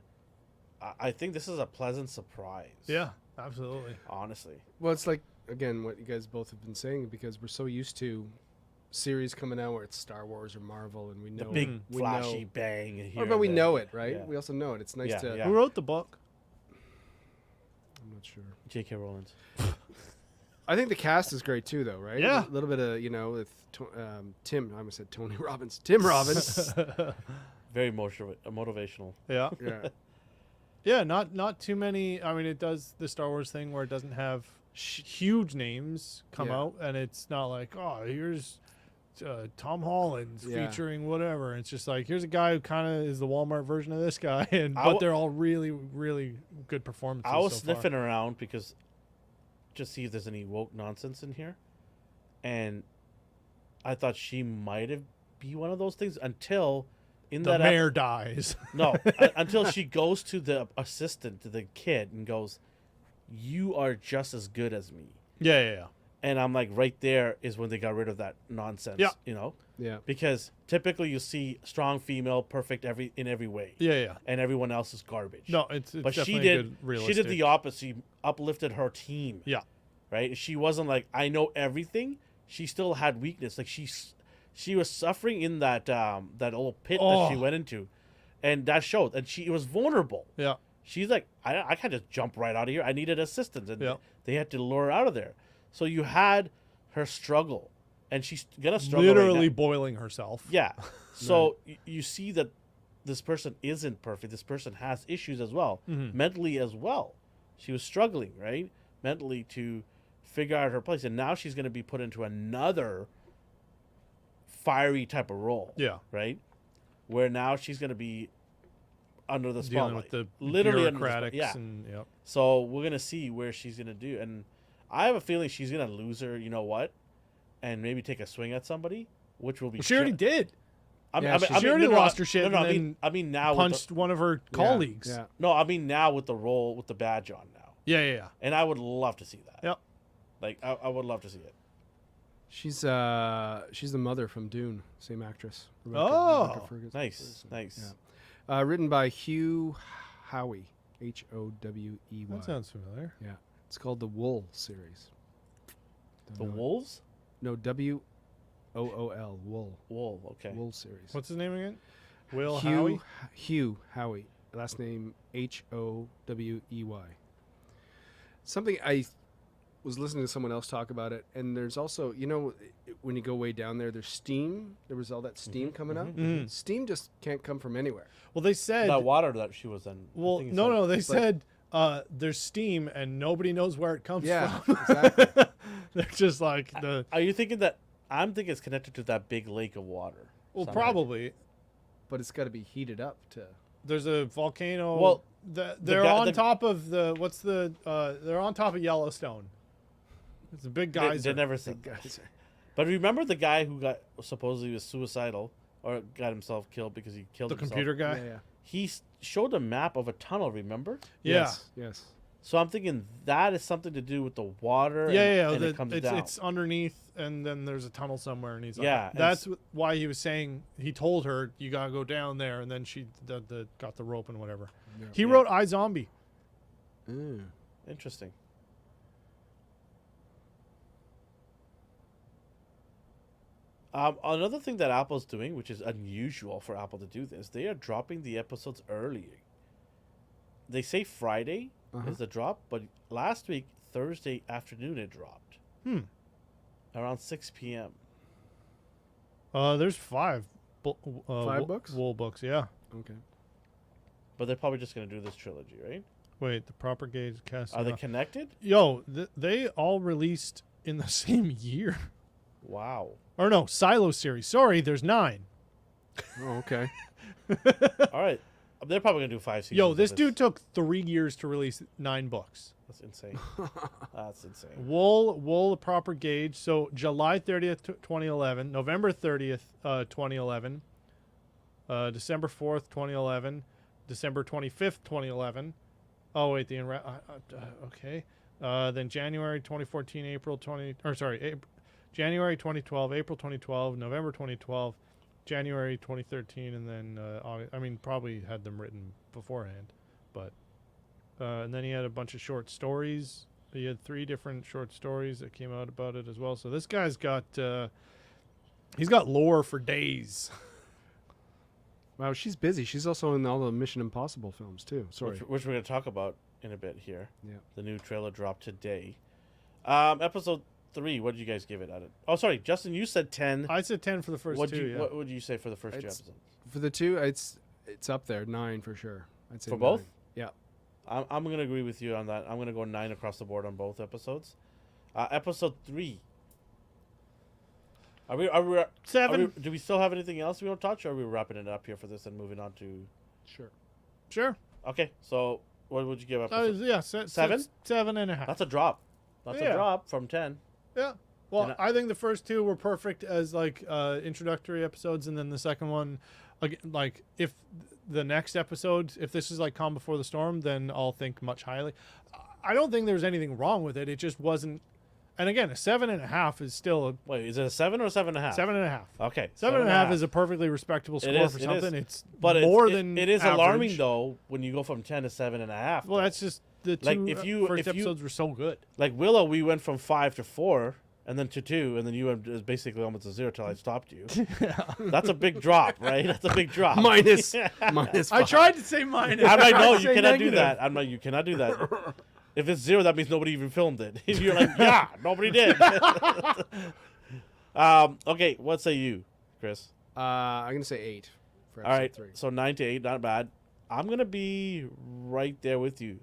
Speaker 1: I think this is a pleasant surprise.
Speaker 3: Yeah, absolutely.
Speaker 1: Honestly.
Speaker 2: Well, it's like, again, what you guys both have been saying, because we're so used to series coming out where it's Star Wars or Marvel, and we know
Speaker 1: The big flashy bang. Here
Speaker 2: but we
Speaker 1: and
Speaker 2: know
Speaker 1: there.
Speaker 2: it, right?
Speaker 1: Yeah.
Speaker 2: We also know it. It's nice to.
Speaker 1: Yeah.
Speaker 3: Who wrote the book?
Speaker 2: I'm not sure.
Speaker 1: J.K. Rowling.
Speaker 2: I think the cast is great too, though, right?
Speaker 3: Yeah.
Speaker 2: A little bit of, with Tim. I almost said Tony Robbins. Tim Robbins.
Speaker 1: Very motivational.
Speaker 3: Yeah.
Speaker 2: Yeah.
Speaker 3: Yeah, not too many. I mean, it does the Star Wars thing where it doesn't have huge names come out, and it's not like, oh, here's Tom Holland's featuring whatever. It's just like, here's a guy who kind of is the Walmart version of this guy, but they're all really, really good performances.
Speaker 1: I was sniffing around because just see if there's any woke nonsense in here, and I thought she might have be one of those things until.
Speaker 3: The mayor dies.
Speaker 1: No, until she goes to the assistant, to the kid, and goes, "You are just as good as me."
Speaker 3: Yeah.
Speaker 1: And I'm like, right there is when they got rid of that nonsense.
Speaker 3: Yeah.
Speaker 2: Yeah.
Speaker 1: Because typically you see strong female, perfect in every way,
Speaker 3: Yeah.
Speaker 1: and everyone else is garbage.
Speaker 3: No, it's
Speaker 1: but
Speaker 3: definitely
Speaker 1: she
Speaker 3: a
Speaker 1: did.
Speaker 3: good
Speaker 1: She
Speaker 3: realistic.
Speaker 1: did the opposite. She uplifted her team.
Speaker 3: Yeah.
Speaker 1: Right. She wasn't like, I know everything. She still had weakness. Like she was suffering in that that little pit that she went into, and that showed. And she was vulnerable.
Speaker 3: Yeah.
Speaker 1: She's like, I can't just jump right out of here. I needed assistance, and
Speaker 3: Yeah.
Speaker 1: they had to lure her out of there. So you had her struggle, and she's gonna struggle.
Speaker 3: Literally
Speaker 1: right now.
Speaker 3: boiling herself.
Speaker 1: Yeah. So you see that this person isn't perfect. This person has issues as well, mentally as well. She was struggling, right, mentally to figure out her place, and now she's going to be put into another fiery type of role.
Speaker 3: Yeah.
Speaker 1: Right, where now she's going to be under the
Speaker 3: Dealing
Speaker 1: spotlight,
Speaker 3: with the
Speaker 1: literally under the
Speaker 3: bureaucratics
Speaker 1: yeah.
Speaker 3: and yep.
Speaker 1: So we're going to see where she's going to do, and I have a feeling she's going to lose her. You know what? And maybe take a swing at somebody, which will be.
Speaker 3: She already did. She already lost her shit.
Speaker 1: I mean now
Speaker 3: punched one of her colleagues.
Speaker 2: Yeah.
Speaker 1: No, I mean now with the role with the badge on now,
Speaker 3: Yeah.
Speaker 1: and I would love to see that.
Speaker 3: Yep.
Speaker 1: Like I would love to see it.
Speaker 2: She's the mother from Dune, same actress.
Speaker 3: Oh,
Speaker 2: Ferguson.
Speaker 1: Nice.
Speaker 2: Yeah. Written by Hugh Howey, Howey.
Speaker 3: that sounds familiar.
Speaker 2: Yeah, it's called the Wool series.
Speaker 1: The Wolves?
Speaker 2: No, WOOL, Wool.
Speaker 1: Wool. Okay.
Speaker 2: Wool series.
Speaker 3: What's his name again? Will
Speaker 2: Hugh
Speaker 3: Howie?
Speaker 2: Hugh Howey. Last name Howey. Something I was listening to someone else talk about it, and there's also, when you go way down there, there's steam. There was all that steam coming out. Steam just can't come from anywhere.
Speaker 3: Well, they said.
Speaker 1: That water that she was in.
Speaker 3: Well, no. They said there's steam and nobody knows where it comes from.
Speaker 2: Exactly.
Speaker 3: They're just like the.
Speaker 1: Are you thinking that? I'm thinking it's connected to that big lake of water.
Speaker 3: Well,
Speaker 1: somehow.
Speaker 3: probably.
Speaker 2: But it's got to be heated up to.
Speaker 3: There's a volcano.
Speaker 1: Well,
Speaker 3: they're on top of the. What's the? They're on top of Yellowstone. It's a big geyser.
Speaker 1: They never said. But remember the guy who got supposedly was suicidal or got himself killed because he killed
Speaker 3: The
Speaker 1: himself.
Speaker 3: computer guy.
Speaker 2: Yeah.
Speaker 1: He showed a map of a tunnel. Remember?
Speaker 3: Yeah.
Speaker 2: Yes.
Speaker 1: So I'm thinking that is something to do with the water.
Speaker 3: Yeah.
Speaker 1: And it comes down.
Speaker 3: It's underneath, and then there's a tunnel somewhere, and he's like,
Speaker 1: Yeah,
Speaker 3: That's why he was saying he told her you gotta go down there, and then she got the rope and whatever.
Speaker 2: Yeah.
Speaker 3: He wrote iZombie.
Speaker 1: Interesting. Another thing that Apple's doing, which is unusual for Apple to do this, they are dropping the episodes early. They say Friday is the drop, but last week, Thursday afternoon, it dropped. Around 6 p.m.
Speaker 3: There's 5.
Speaker 2: 5 books?
Speaker 3: Wool books, yeah.
Speaker 2: Okay.
Speaker 1: But they're probably just going to do this trilogy, right?
Speaker 3: Wait, the proper gauge cast.
Speaker 1: Are they connected?
Speaker 3: Yo, they all released in the same year.
Speaker 1: Wow.
Speaker 3: Or no, Silo series. Sorry, there's 9.
Speaker 2: Oh, okay.
Speaker 1: All right. They're probably going to do 5 seasons.
Speaker 3: Yo,
Speaker 1: of
Speaker 3: this dude took 3 years to release 9 books.
Speaker 1: That's insane. That's insane.
Speaker 3: Wool, the proper gauge. So July 30th, 2011, November 30th, 2011, December 4th, 2011, December 25th, 2011. Oh wait, okay. Then January 2014, January 2012, April 2012, November 2012, January 2013, and then August. I mean, probably had them written beforehand, but and then he had a bunch of short stories. He had 3 different short stories that came out about it as well. So this guy's got he's got lore for days.
Speaker 2: Wow, she's busy. She's also in all the Mission Impossible films too. Sorry.
Speaker 1: Which we're going to talk about in a bit here.
Speaker 2: Yeah.
Speaker 1: The new trailer dropped today. Episode 3, what did you guys give it out of? Oh, sorry, Justin, you said 10.
Speaker 3: I said 10 for the first 2. Yeah.
Speaker 1: What would you say for the first 2 episodes?
Speaker 2: For the 2, it's up there, 9 for sure. I'd say
Speaker 1: For
Speaker 2: 9.
Speaker 1: both?
Speaker 2: Yeah.
Speaker 1: I'm going to agree with you on that. I'm going to go 9 across the board on both episodes. Episode 3. Are we
Speaker 3: 7.
Speaker 1: do we still have anything else we want to touch, or are we wrapping it up here for this and moving on to?
Speaker 3: Sure.
Speaker 1: Okay, so what would you give episode?
Speaker 3: Yeah,
Speaker 1: 7?
Speaker 3: 7.5.
Speaker 1: That's a drop. That's a drop from 10.
Speaker 3: Yeah. Well,
Speaker 1: And
Speaker 3: I think the first 2 were perfect as like introductory episodes, and then the second one, like if the next episode, if this is like Calm Before the Storm, then I'll think much highly. I don't think there's anything wrong with it. It just wasn't And again, a 7.5 is still a
Speaker 1: Wait, is it a 7 or a 7.5?
Speaker 3: 7.5.
Speaker 1: Okay,
Speaker 3: 7.5 is a perfectly respectable score
Speaker 1: is,
Speaker 3: for
Speaker 1: it is.
Speaker 3: something. It's
Speaker 1: But
Speaker 3: more than
Speaker 1: it is
Speaker 3: average.
Speaker 1: alarming though when you go from 10 to 7.5.
Speaker 3: Well, that's just the
Speaker 1: Like,
Speaker 3: two first episodes were so good.
Speaker 1: like Willow, we went from 5 to 4, and then to 2, and then you went basically almost to 0 till I stopped you. That's a big drop, right? That's a big drop.
Speaker 2: minus 5.
Speaker 3: I tried to say minus.
Speaker 1: I'm like, no,
Speaker 3: I
Speaker 1: you
Speaker 3: say
Speaker 1: cannot do
Speaker 3: negative.
Speaker 1: that. I'm like, you cannot do that. If it's 0, that means nobody even filmed it. You're like, yeah, nobody did. Okay, what say you, Chris?
Speaker 2: I'm gonna say 8 for
Speaker 1: All
Speaker 2: episode
Speaker 1: right,
Speaker 2: 3.
Speaker 1: so 9 to 8, not bad. I'm gonna be right there with you.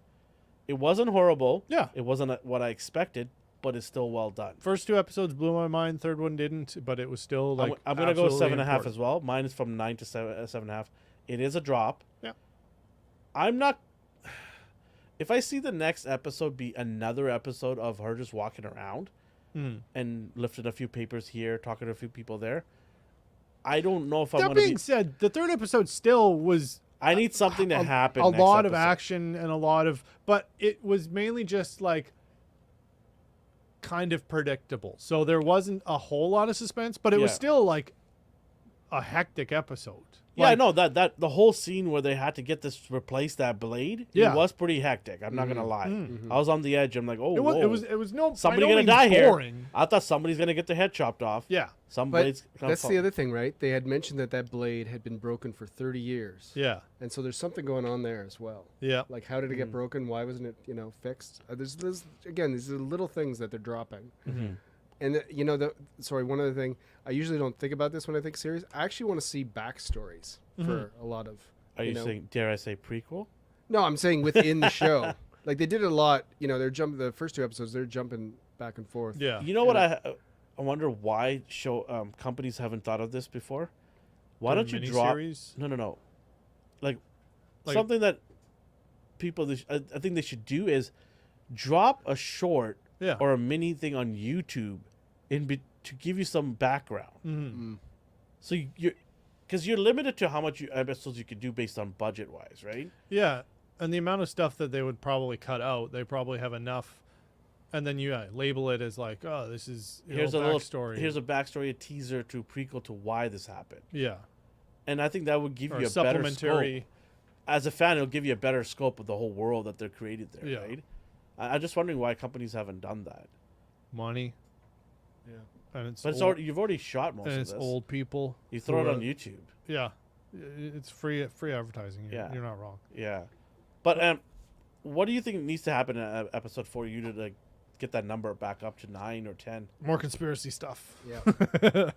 Speaker 1: It wasn't horrible.
Speaker 3: Yeah.
Speaker 1: It wasn't what I expected, but it's still well done.
Speaker 3: First 2 episodes blew my mind. Third one didn't, but it was still like.
Speaker 1: I'm gonna go
Speaker 3: absolutely
Speaker 1: 7.5
Speaker 3: important.
Speaker 1: as well. Mine is from 9 to 7.5. It is a drop.
Speaker 3: Yeah.
Speaker 1: I'm not. If I see the next episode be another episode of her just walking around
Speaker 3: Mhm.
Speaker 1: and lifting a few papers here, talking to a few people there, I don't know if I'm
Speaker 3: That
Speaker 1: gonna
Speaker 3: being
Speaker 1: be.
Speaker 3: said, the third episode still was
Speaker 1: I need something to happen.
Speaker 3: a
Speaker 1: next
Speaker 3: lot of
Speaker 1: episode.
Speaker 3: action and a lot of, but it was mainly just like kind of predictable. So there wasn't a whole lot of suspense, but it was
Speaker 1: Yeah.
Speaker 3: still like a hectic episode.
Speaker 1: Yeah,
Speaker 3: Like,
Speaker 1: no, that the whole scene where they had to get this replace that blade,
Speaker 3: Yeah.
Speaker 1: it was pretty hectic. I'm not gonna lie.
Speaker 3: Mm.
Speaker 1: I was on the edge. I'm like, oh,
Speaker 3: It was,
Speaker 1: whoa.
Speaker 3: it was no
Speaker 1: Somebody
Speaker 3: by no
Speaker 1: gonna
Speaker 3: means
Speaker 1: die here.
Speaker 3: boring.
Speaker 1: I thought somebody's gonna get their head chopped off.
Speaker 3: Yeah,
Speaker 1: Somebody's
Speaker 2: But
Speaker 1: gonna
Speaker 2: that's
Speaker 1: fall.
Speaker 2: the other thing, right? They had mentioned that blade had been broken for 30 years.
Speaker 3: yeah,
Speaker 2: And so there's something going on there as well.
Speaker 3: yeah.
Speaker 2: Like, how did it get broken? Why wasn't it, fixed? There's again, these are little things that they're dropping.
Speaker 1: Mhm.
Speaker 2: And sorry, one other thing. I usually don't think about this when I think series. I actually want to see backstories for a lot of.
Speaker 1: Are you
Speaker 2: know-
Speaker 1: saying? Dare I say prequel?
Speaker 2: No, I'm saying within the show. Like they did it a lot. They're jumping the first 2 episodes. They're jumping back and forth.
Speaker 3: Yeah.
Speaker 1: You know what? I wonder why companies haven't thought of this before. Why don't you drop?
Speaker 3: Miniseries?
Speaker 1: No. Like
Speaker 3: Like-
Speaker 1: something that people. I think they should do is drop a short
Speaker 3: Yeah.
Speaker 1: or a mini thing on YouTube to give you some background.
Speaker 3: Mhm.
Speaker 1: So you're because you're limited to how much episodes you could do based on budget wise, right?
Speaker 3: Yeah, and the amount of stuff that they would probably cut out, they probably have enough, and then you label it as like, oh, this is
Speaker 1: Here's a little
Speaker 3: backstory.
Speaker 1: Here's a backstory, a teaser to prequel to why this happened,
Speaker 3: yeah,
Speaker 1: and I think that would give
Speaker 3: or
Speaker 1: you
Speaker 3: a
Speaker 1: a better
Speaker 3: supplementary.
Speaker 1: scope. As a fan, it'll give you a better scope of the whole world that they're created there,
Speaker 3: Yeah.
Speaker 1: right? I'm just wondering why companies haven't done that.
Speaker 3: Money.
Speaker 2: Yeah.
Speaker 3: And it's
Speaker 1: But it's
Speaker 3: old,
Speaker 1: you've already shot most
Speaker 3: and
Speaker 1: of
Speaker 3: it's
Speaker 1: this.
Speaker 3: old people.
Speaker 1: You throw
Speaker 3: who
Speaker 1: it on
Speaker 3: are-
Speaker 1: YouTube.
Speaker 3: Yeah, it's free advertising.
Speaker 1: Yeah.
Speaker 3: You're not wrong.
Speaker 1: Yeah, but what do you think needs to happen in episode 4 you to get that number back up to 9 or 10?
Speaker 3: More conspiracy stuff.
Speaker 2: Yeah.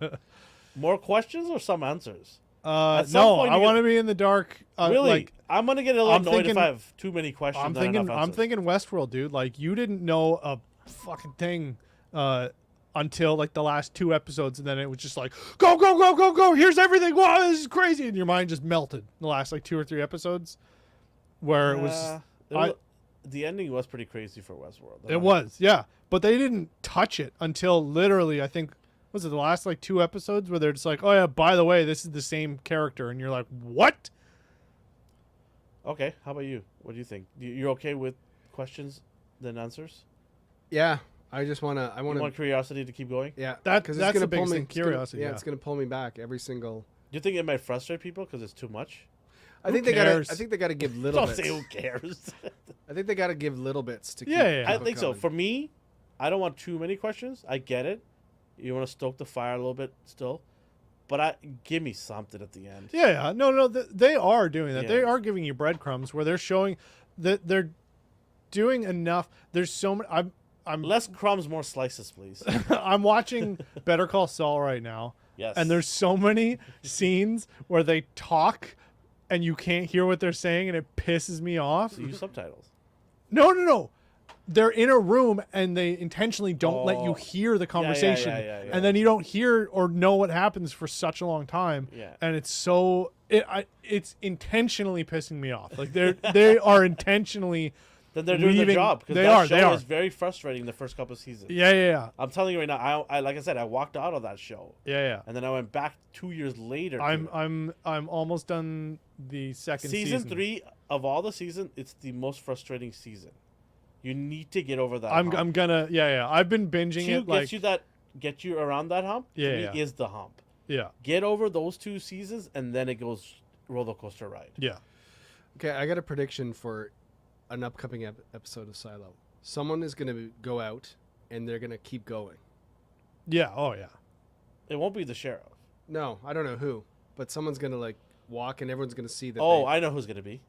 Speaker 1: More questions or some answers? At some
Speaker 3: No,
Speaker 1: point
Speaker 3: I
Speaker 1: you
Speaker 3: want to be in the dark.
Speaker 1: Really?
Speaker 3: Like,
Speaker 1: I'm gonna get a little
Speaker 3: I'm
Speaker 1: annoyed if
Speaker 3: thinking-
Speaker 1: I have too many questions.
Speaker 3: I'm
Speaker 1: and
Speaker 3: thinking.
Speaker 1: enough
Speaker 3: I'm
Speaker 1: answers.
Speaker 3: thinking Westworld, dude. Like, you didn't know a fucking thing until like the last 2 episodes, and then it was just like, go, go, go, go, go. Here's everything. Wow, this is crazy, and your mind just melted in the last like 2 or 3 episodes, where it was.
Speaker 1: The ending was pretty crazy for Westworld.
Speaker 3: It was, yeah, but they didn't touch it until literally, I think, was it the last like 2 episodes where they're just like, oh yeah, by the way, this is the same character, and you're like, what?
Speaker 1: Okay, how about you? What do you think? You're okay with questions than answers?
Speaker 2: Yeah. I just want to. I
Speaker 1: You
Speaker 2: want
Speaker 1: want
Speaker 2: to.
Speaker 1: curiosity to keep going?
Speaker 2: Yeah.
Speaker 3: That's
Speaker 2: 'cause
Speaker 3: the
Speaker 2: pull
Speaker 3: biggest
Speaker 2: me.
Speaker 3: thing,
Speaker 2: it's gonna-
Speaker 3: curiosity, yeah.
Speaker 2: It's going to pull me back every single.
Speaker 1: Do you think it might frustrate people because it's too much?
Speaker 2: I think
Speaker 3: cares?
Speaker 2: they got to give little
Speaker 1: Don't
Speaker 2: bits.
Speaker 1: say who cares.
Speaker 2: I think they got to give little bits to keep.
Speaker 3: Yeah.
Speaker 1: I
Speaker 2: people
Speaker 1: think so.
Speaker 2: coming.
Speaker 1: For me, I don't want too many questions. I get it. You want to stoke the fire a little bit still, but give me something at the end.
Speaker 3: Yeah. No, they are doing that.
Speaker 1: Yeah.
Speaker 3: They are giving you breadcrumbs where they're showing that they're doing enough. There's so many. I'm
Speaker 1: Less crumbs, more slices, please.
Speaker 3: I'm watching Better Call Saul right now,
Speaker 1: Yes.
Speaker 3: and there's so many scenes where they talk and you can't hear what they're saying, and it pisses me off.
Speaker 1: So use subtitles.
Speaker 3: No. They're in a room and they intentionally don't let you
Speaker 1: Oh.
Speaker 3: hear the conversation,
Speaker 1: yeah.
Speaker 3: and then you don't hear or know what happens for such a long time.
Speaker 1: Yeah.
Speaker 3: And it's so it's intentionally pissing me off. Like they are intentionally.
Speaker 1: Then they're doing their
Speaker 3: leaving-
Speaker 1: job because
Speaker 3: they
Speaker 1: that
Speaker 3: are,
Speaker 1: show
Speaker 3: they are.
Speaker 1: is very frustrating the first couple of seasons.
Speaker 3: Yeah.
Speaker 1: I'm telling you right now. I like I said, I walked out of that show,
Speaker 3: Yeah.
Speaker 1: and then I went back 2 years later. to it.
Speaker 3: I'm almost done the second season.
Speaker 1: Season 3 of all the season, it's the most frustrating season. You need to get over that.
Speaker 3: I'm
Speaker 1: hump.
Speaker 3: gonna yeah. I've been binging
Speaker 1: Two
Speaker 3: it like
Speaker 1: get you around that hump.
Speaker 3: Yeah,
Speaker 1: to me,
Speaker 3: yeah.
Speaker 1: is the hump.
Speaker 3: yeah.
Speaker 1: Get over those 2 seasons, and then it goes roller coaster ride.
Speaker 3: Yeah.
Speaker 2: Okay, I got a prediction for an upcoming episode of Silo. Someone is going to go out, and they're going to keep going.
Speaker 3: Yeah. Oh yeah.
Speaker 1: It won't be the sheriff.
Speaker 2: No, I don't know who, but someone's going to like walk, and everyone's going to see that.
Speaker 1: Oh, I know who's gonna be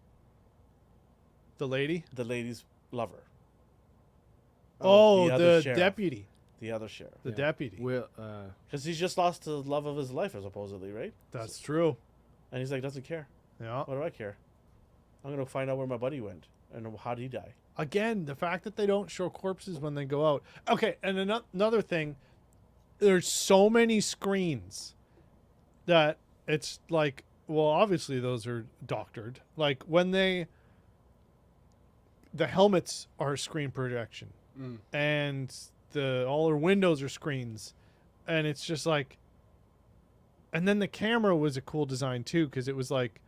Speaker 3: The lady.
Speaker 1: the lady's lover,
Speaker 3: Oh,
Speaker 1: the other
Speaker 3: the
Speaker 1: sheriff.
Speaker 3: deputy.
Speaker 1: the other sheriff,
Speaker 3: The deputy.
Speaker 2: Will.
Speaker 1: because he's just lost the love of his life, supposedly, right?
Speaker 3: That's true.
Speaker 1: And he's like, doesn't care.
Speaker 3: Yeah.
Speaker 1: What do I care? I'm gonna find out where my buddy went and how did he die.
Speaker 3: Again, the fact that they don't show corpses when they go out. Okay, and another thing, there's so many screens that it's like, well, obviously those are doctored. Like when the helmets are screen projection, and all their windows are screens, and it's just like, and then the camera was a cool design too, because it was like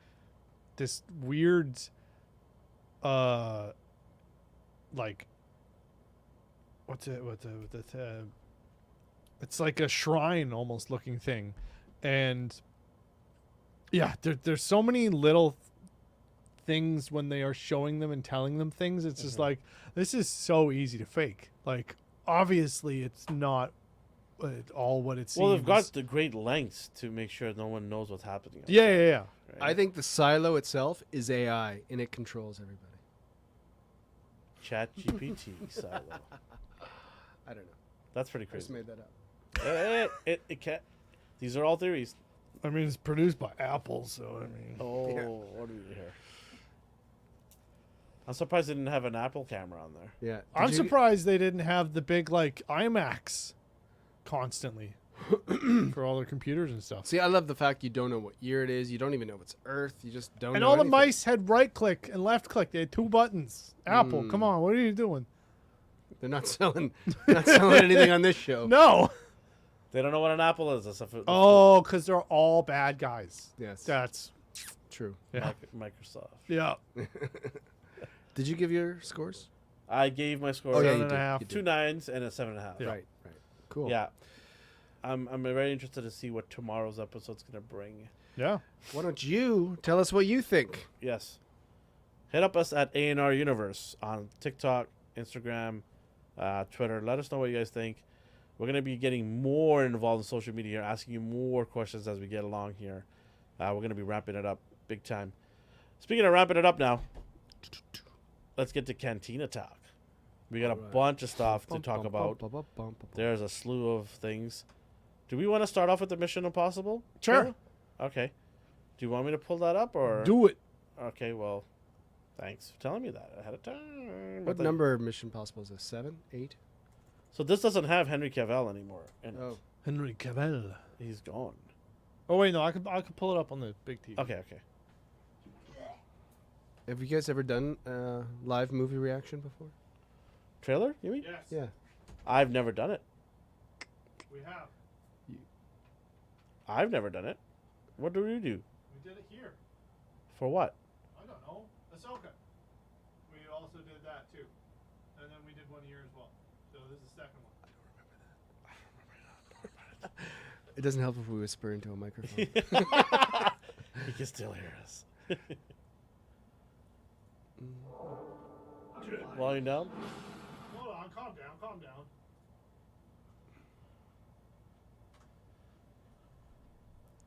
Speaker 3: this weird like it's like a shrine almost looking thing, and yeah, there's so many little things when they are showing them and telling them things. It's just like, this is so easy to fake. Like obviously it's not all what it seems.
Speaker 1: Well, they've got the great lengths to make sure no one knows what's happening.
Speaker 3: yeah.
Speaker 1: Right?
Speaker 2: I think the silo itself is AI, and it controls everybody.
Speaker 1: Chat GPT silo.
Speaker 2: I don't know.
Speaker 1: That's pretty
Speaker 2: I just
Speaker 1: crazy.
Speaker 2: made that up.
Speaker 1: It can't. These are all theories.
Speaker 3: I mean, it's produced by Apple, so I mean,
Speaker 1: Oh,
Speaker 2: Yeah.
Speaker 1: what do we hear? I'm surprised they didn't have an Apple camera on there.
Speaker 2: Yeah.
Speaker 3: I'm
Speaker 2: Did you-
Speaker 3: surprised they didn't have the big like IMAX constantly for all their computers and stuff.
Speaker 2: See, I love the fact you don't know what year it is. You don't even know if it's Earth. You just don't
Speaker 3: And
Speaker 2: know
Speaker 3: all the
Speaker 2: anything.
Speaker 3: mice had right click and left click. They had 2 buttons. Apple, come on, what are you doing?
Speaker 2: They're not selling anything on this show.
Speaker 3: No.
Speaker 1: They don't know what an Apple is. That's
Speaker 3: Oh, because they're all bad guys.
Speaker 2: Yes.
Speaker 3: That's
Speaker 2: True.
Speaker 3: yeah,
Speaker 1: Microsoft.
Speaker 3: yeah.
Speaker 2: Did you give your scores?
Speaker 1: I gave my score
Speaker 2: Oh, yeah,
Speaker 3: 7.5.
Speaker 2: you
Speaker 1: 2
Speaker 2: did.
Speaker 1: 9s and a 7.5.
Speaker 3: Yeah.
Speaker 2: Right. Cool.
Speaker 1: Yeah. I'm very interested to see what tomorrow's episode's gonna bring.
Speaker 3: Yeah.
Speaker 2: Why don't you tell us what you think?
Speaker 1: Yes. Hit up us at A&R Universe on TikTok, Instagram, Twitter. Let us know what you guys think. We're going to be getting more involved in social media here, asking you more questions as we get along here. We're going to be ramping it up big time. Speaking of ramping it up now, let's get to Cantina talk. We got a
Speaker 2: Alright.
Speaker 1: bunch of stuff to talk about. There's a slew of things. Do we want to start off with the Mission Impossible?
Speaker 3: Sure.
Speaker 1: trailer? Okay. Do you want me to pull that up or?
Speaker 3: Do it.
Speaker 1: Okay, well, thanks for telling me that ahead of time.
Speaker 2: What number of Mission Impossible is this? 7, 8?
Speaker 1: So this doesn't have Henry Cavill anymore in it.
Speaker 2: Oh,
Speaker 3: Henry Cavill.
Speaker 1: He's gone.
Speaker 3: Oh wait, no, I could pull it up on the big TV.
Speaker 1: Okay.
Speaker 2: have you guys ever done live movie reaction before?
Speaker 1: Trailer, you mean?
Speaker 3: Yes.
Speaker 2: Yeah.
Speaker 1: I've never done it.
Speaker 3: We have.
Speaker 1: I've never done it. What do we do?
Speaker 3: We did it here.
Speaker 1: For what?
Speaker 3: I don't know. Ahsoka. We also did that too. And then we did one here as well. So this is the second one.
Speaker 2: It doesn't help if we whisper into a microphone.
Speaker 1: He can still hear us. Volume down.
Speaker 3: Hold on, calm down.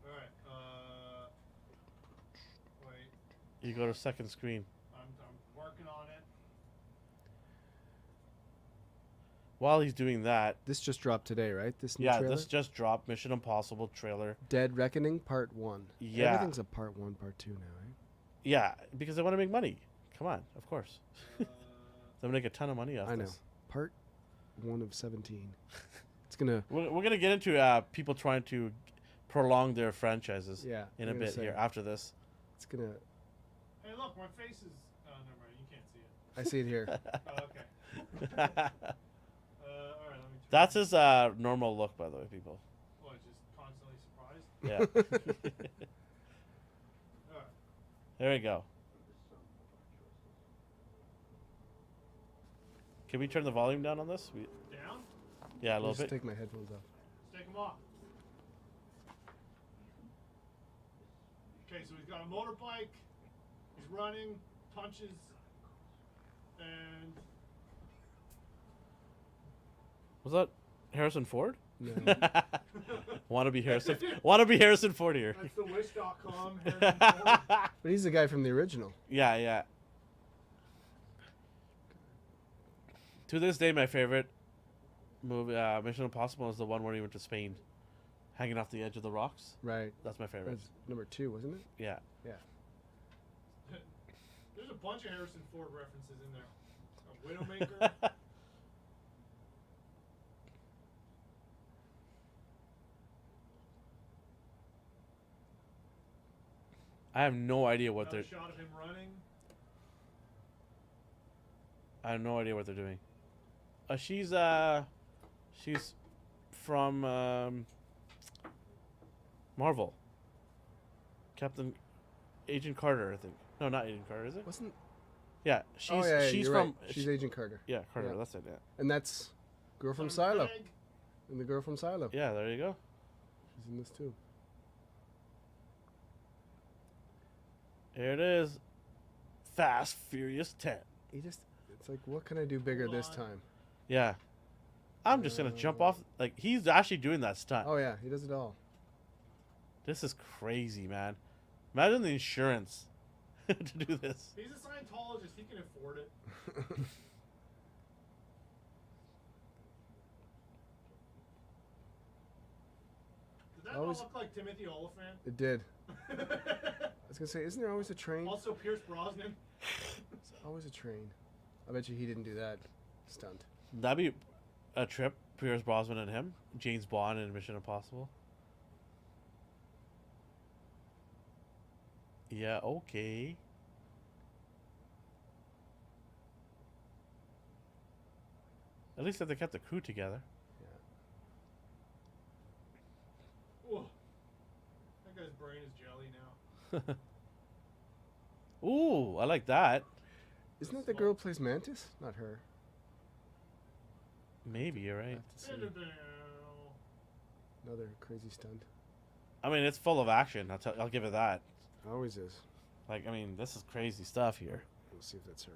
Speaker 3: Alright, wait.
Speaker 1: You go to second screen.
Speaker 3: I'm working on it.
Speaker 1: While he's doing that,
Speaker 2: This just dropped today, right? This new
Speaker 1: yeah,
Speaker 2: trailer?
Speaker 1: this just dropped Mission Impossible trailer.
Speaker 2: Dead Reckoning Part 1.
Speaker 1: Yeah.
Speaker 2: Everything's a Part 1, Part 2 now, right?
Speaker 1: Yeah, because they want to make money. Come on, of course. They'll make a ton of money off
Speaker 2: I know.
Speaker 1: this.
Speaker 2: Part 1 of 17. It's going to...
Speaker 1: We're gonna get into people trying to prolong their franchises
Speaker 2: Yeah.
Speaker 1: in a
Speaker 2: I'm gonna
Speaker 1: bit
Speaker 2: say,
Speaker 1: here after this.
Speaker 2: It's going to...
Speaker 3: Hey, look, my face is. Oh, never mind. You can't see it.
Speaker 2: I see it here.
Speaker 3: Oh, okay. All right, let me.
Speaker 1: That's his normal look, by the way, people.
Speaker 3: What, just constantly surprised?
Speaker 1: Yeah.
Speaker 3: All right.
Speaker 1: There we go. Can we turn the volume down on this?
Speaker 3: Down?
Speaker 1: Yeah, a
Speaker 2: I'll
Speaker 1: little
Speaker 2: just
Speaker 1: bit.
Speaker 2: take my headphones off.
Speaker 3: Let's take them off. Okay, so he's got a motorbike. He's running, punches, and
Speaker 1: Was that Harrison Ford?
Speaker 2: No.
Speaker 1: Want to be Harrison? Want to be Harrison Ford here?
Speaker 3: that's the wish.com. Harrison Ford.
Speaker 2: But he's the guy from the original.
Speaker 1: Yeah, yeah. To this day, my favorite movie, Mission Impossible, is the one where he went to Spain, hanging off the edge of the rocks.
Speaker 2: Right.
Speaker 1: That's my favorite.
Speaker 2: That's number 2, wasn't it?
Speaker 1: Yeah.
Speaker 2: Yeah.
Speaker 3: There's a bunch of Harrison Ford references in there. A Widowmaker.
Speaker 1: I have no idea what
Speaker 3: Another
Speaker 1: they're.
Speaker 3: shot of him running.
Speaker 1: I have no idea what they're doing. She's from Marvel. Captain Agent Carter, I think. No, not Agent Carter, is it?
Speaker 2: Wasn't?
Speaker 1: Yeah, she's
Speaker 2: Oh yeah,
Speaker 1: she's
Speaker 2: you're
Speaker 1: from.
Speaker 2: right. She's Agent Carter.
Speaker 1: Yeah, Carter.
Speaker 2: Yeah.
Speaker 1: That's it. Yeah.
Speaker 2: And that's girl from
Speaker 3: Son of
Speaker 2: Silo.
Speaker 3: Peg.
Speaker 2: And the girl from Silo.
Speaker 1: Yeah. There you go.
Speaker 2: She's in this too.
Speaker 1: Here it is. Fast Furious 10.
Speaker 2: It's like, what can I do bigger this time?
Speaker 1: Yeah. I'm just gonna jump off. Like, he's actually doing that stunt.
Speaker 2: Oh yeah, he does it all.
Speaker 1: This is crazy, man. Imagine the insurance to do this.
Speaker 3: He's a Scientologist. He can afford it. Did that
Speaker 2: Always-
Speaker 3: not look like Timothy Oliphant?
Speaker 2: It did. I was gonna say, isn't there always a train?
Speaker 3: Also Pierce Brosnan.
Speaker 2: There's always a train. I bet you he didn't do that stunt.
Speaker 1: That'd be a trip. Pierce Brosnan and him. James Bond and Mission Impossible. Yeah, okay. At least that they kept the crew together.
Speaker 3: Whoa. That guy's brain is jelly now.
Speaker 1: Ooh, I like that.
Speaker 2: Isn't that the girl who plays Mantis? Not her.
Speaker 1: Maybe you're right.
Speaker 2: Have to see. Another crazy stunt.
Speaker 1: I mean, it's full of action. I'll give it that.
Speaker 2: Always is.
Speaker 1: Like, I mean, this is crazy stuff here.
Speaker 2: We'll see if that's her.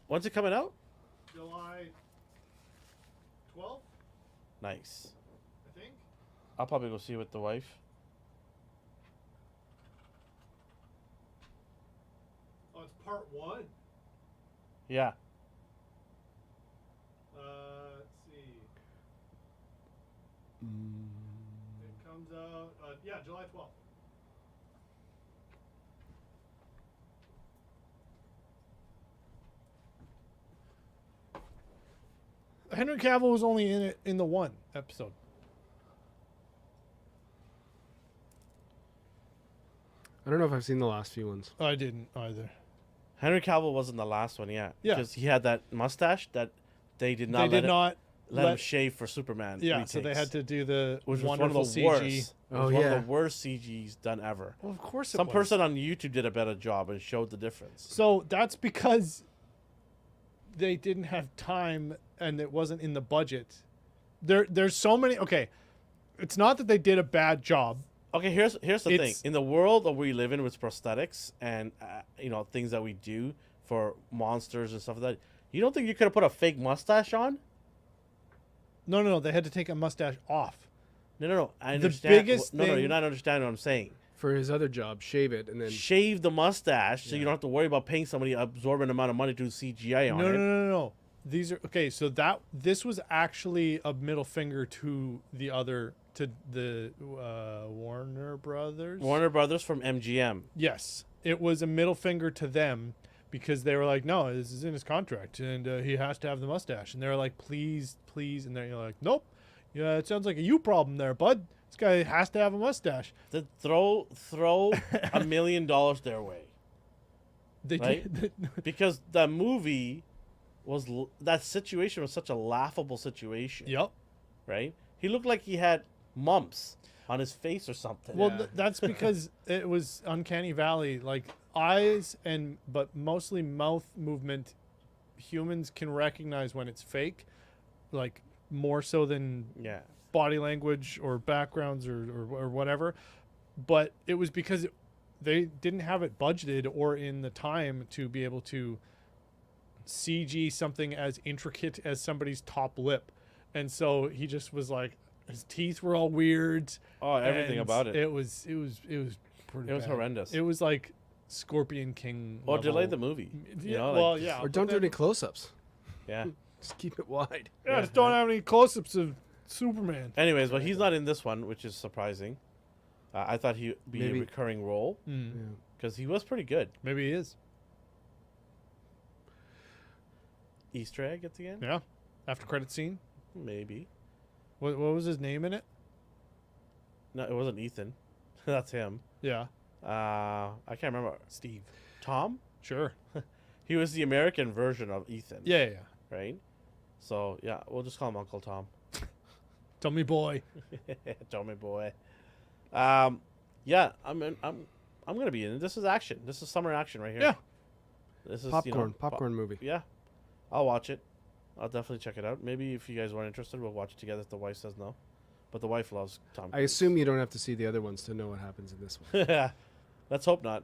Speaker 1: When's it coming out?
Speaker 3: July 12th,
Speaker 1: Nice.
Speaker 3: I think.
Speaker 1: I'll probably go see it with the wife.
Speaker 3: Oh, it's part 1.
Speaker 1: Yeah.
Speaker 3: Let's see. It comes out, yeah, July 12th. Henry Cavill was only in it in the 1 episode.
Speaker 2: I don't know if I've seen the last few ones.
Speaker 3: I didn't either.
Speaker 1: Henry Cavill wasn't the last one, yeah.
Speaker 3: Yeah.
Speaker 1: Because he had that mustache that they did not
Speaker 3: They did not
Speaker 1: let him shave for Superman.
Speaker 3: Yeah, so they
Speaker 1: retakes,
Speaker 3: had to do the
Speaker 1: which was one
Speaker 3: wonderful
Speaker 1: of the
Speaker 3: CG.
Speaker 1: worst. It
Speaker 2: Oh,
Speaker 1: was one
Speaker 2: yeah.
Speaker 1: of the worst CGs done ever.
Speaker 3: Well, of course, it
Speaker 1: Some
Speaker 3: was.
Speaker 1: person on YouTube did a better job and showed the difference.
Speaker 3: So that's because they didn't have time and it wasn't in the budget. There's so many. Okay, it's not that they did a bad job.
Speaker 1: Okay, here's the thing.
Speaker 3: It's-
Speaker 1: In the world that we live in with prosthetics and things that we do for monsters and stuff like that, you don't think you could have put a fake mustache on?
Speaker 3: No. They had to take a mustache off.
Speaker 1: No. I
Speaker 3: The
Speaker 1: understand.
Speaker 3: biggest
Speaker 1: No,
Speaker 3: thing-
Speaker 1: you're not understanding what I'm saying.
Speaker 2: For his other job, shave it and then.
Speaker 1: Shave the mustache so you
Speaker 2: Yeah.
Speaker 1: don't have to worry about paying somebody an absorbent amount of money to do CGI on it.
Speaker 3: No. These are okay. So this was actually a middle finger to the Warner Brothers.
Speaker 1: Warner Brothers from MGM.
Speaker 3: Yes, it was a middle finger to them because they were like, no, this is in his contract, and he has to have the mustache. And they're like, please, and they're like, nope. Yeah, it sounds like a you problem there, bud. This guy has to have a mustache.
Speaker 1: To throw $1 million their way.
Speaker 3: They
Speaker 1: Right?
Speaker 3: did.
Speaker 1: Because that movie that situation was such a laughable situation.
Speaker 3: Yep.
Speaker 1: Right? He looked like he had mumps on his face or something.
Speaker 3: Well,
Speaker 2: Yeah.
Speaker 3: that's because it was Uncanny Valley. Like eyes but mostly mouth movement, humans can recognize when it's fake, like more so than
Speaker 1: Yeah.
Speaker 3: body language or backgrounds or whatever. But it was because they didn't have it budgeted or in the time to be able to CG something as intricate as somebody's top lip. And so he just was like, his teeth were all weird.
Speaker 1: Oh, everything
Speaker 3: and
Speaker 1: about it.
Speaker 3: It was pretty
Speaker 1: It was
Speaker 3: bad.
Speaker 1: horrendous.
Speaker 3: It was like Scorpion King.
Speaker 1: Or
Speaker 3: level.
Speaker 1: delay the movie.
Speaker 3: Yeah,
Speaker 1: You know,
Speaker 3: well,
Speaker 1: like,
Speaker 3: yeah.
Speaker 2: Or
Speaker 3: but
Speaker 2: don't do
Speaker 3: then-
Speaker 2: any close-ups.
Speaker 1: Yeah.
Speaker 2: Just keep it wide.
Speaker 3: Yeah, just don't have any close-ups of Superman.
Speaker 1: Anyways, but he's not in this one, which is surprising. I thought he'd be
Speaker 2: Maybe-
Speaker 1: a recurring role
Speaker 3: Mm.
Speaker 2: Yeah.
Speaker 1: because he was pretty good.
Speaker 3: Maybe he is.
Speaker 1: Easter egg at the end?
Speaker 3: Yeah. After credit scene.
Speaker 1: Maybe.
Speaker 3: What was his name in it?
Speaker 1: No, it wasn't Ethan. That's him.
Speaker 3: Yeah.
Speaker 1: I can't remember.
Speaker 3: Steve.
Speaker 1: Tom?
Speaker 3: Sure.
Speaker 1: He was the American version of Ethan.
Speaker 3: Yeah.
Speaker 1: Right? So, yeah, we'll just call him Uncle Tom.
Speaker 3: Tommy boy.
Speaker 1: Tommy boy. Yeah, I'm gonna be in it. This is action. This is summer action right here.
Speaker 3: Yeah.
Speaker 1: This is
Speaker 2: Popcorn. Popcorn movie.
Speaker 1: Yeah, I'll watch it. I'll definitely check it out. Maybe if you guys weren't interested, we'll watch it together if the wife says no. But the wife loves Tom
Speaker 2: I
Speaker 1: Cruise.
Speaker 2: assume you don't have to see the other ones to know what happens in this one.
Speaker 1: Yeah. Let's hope not.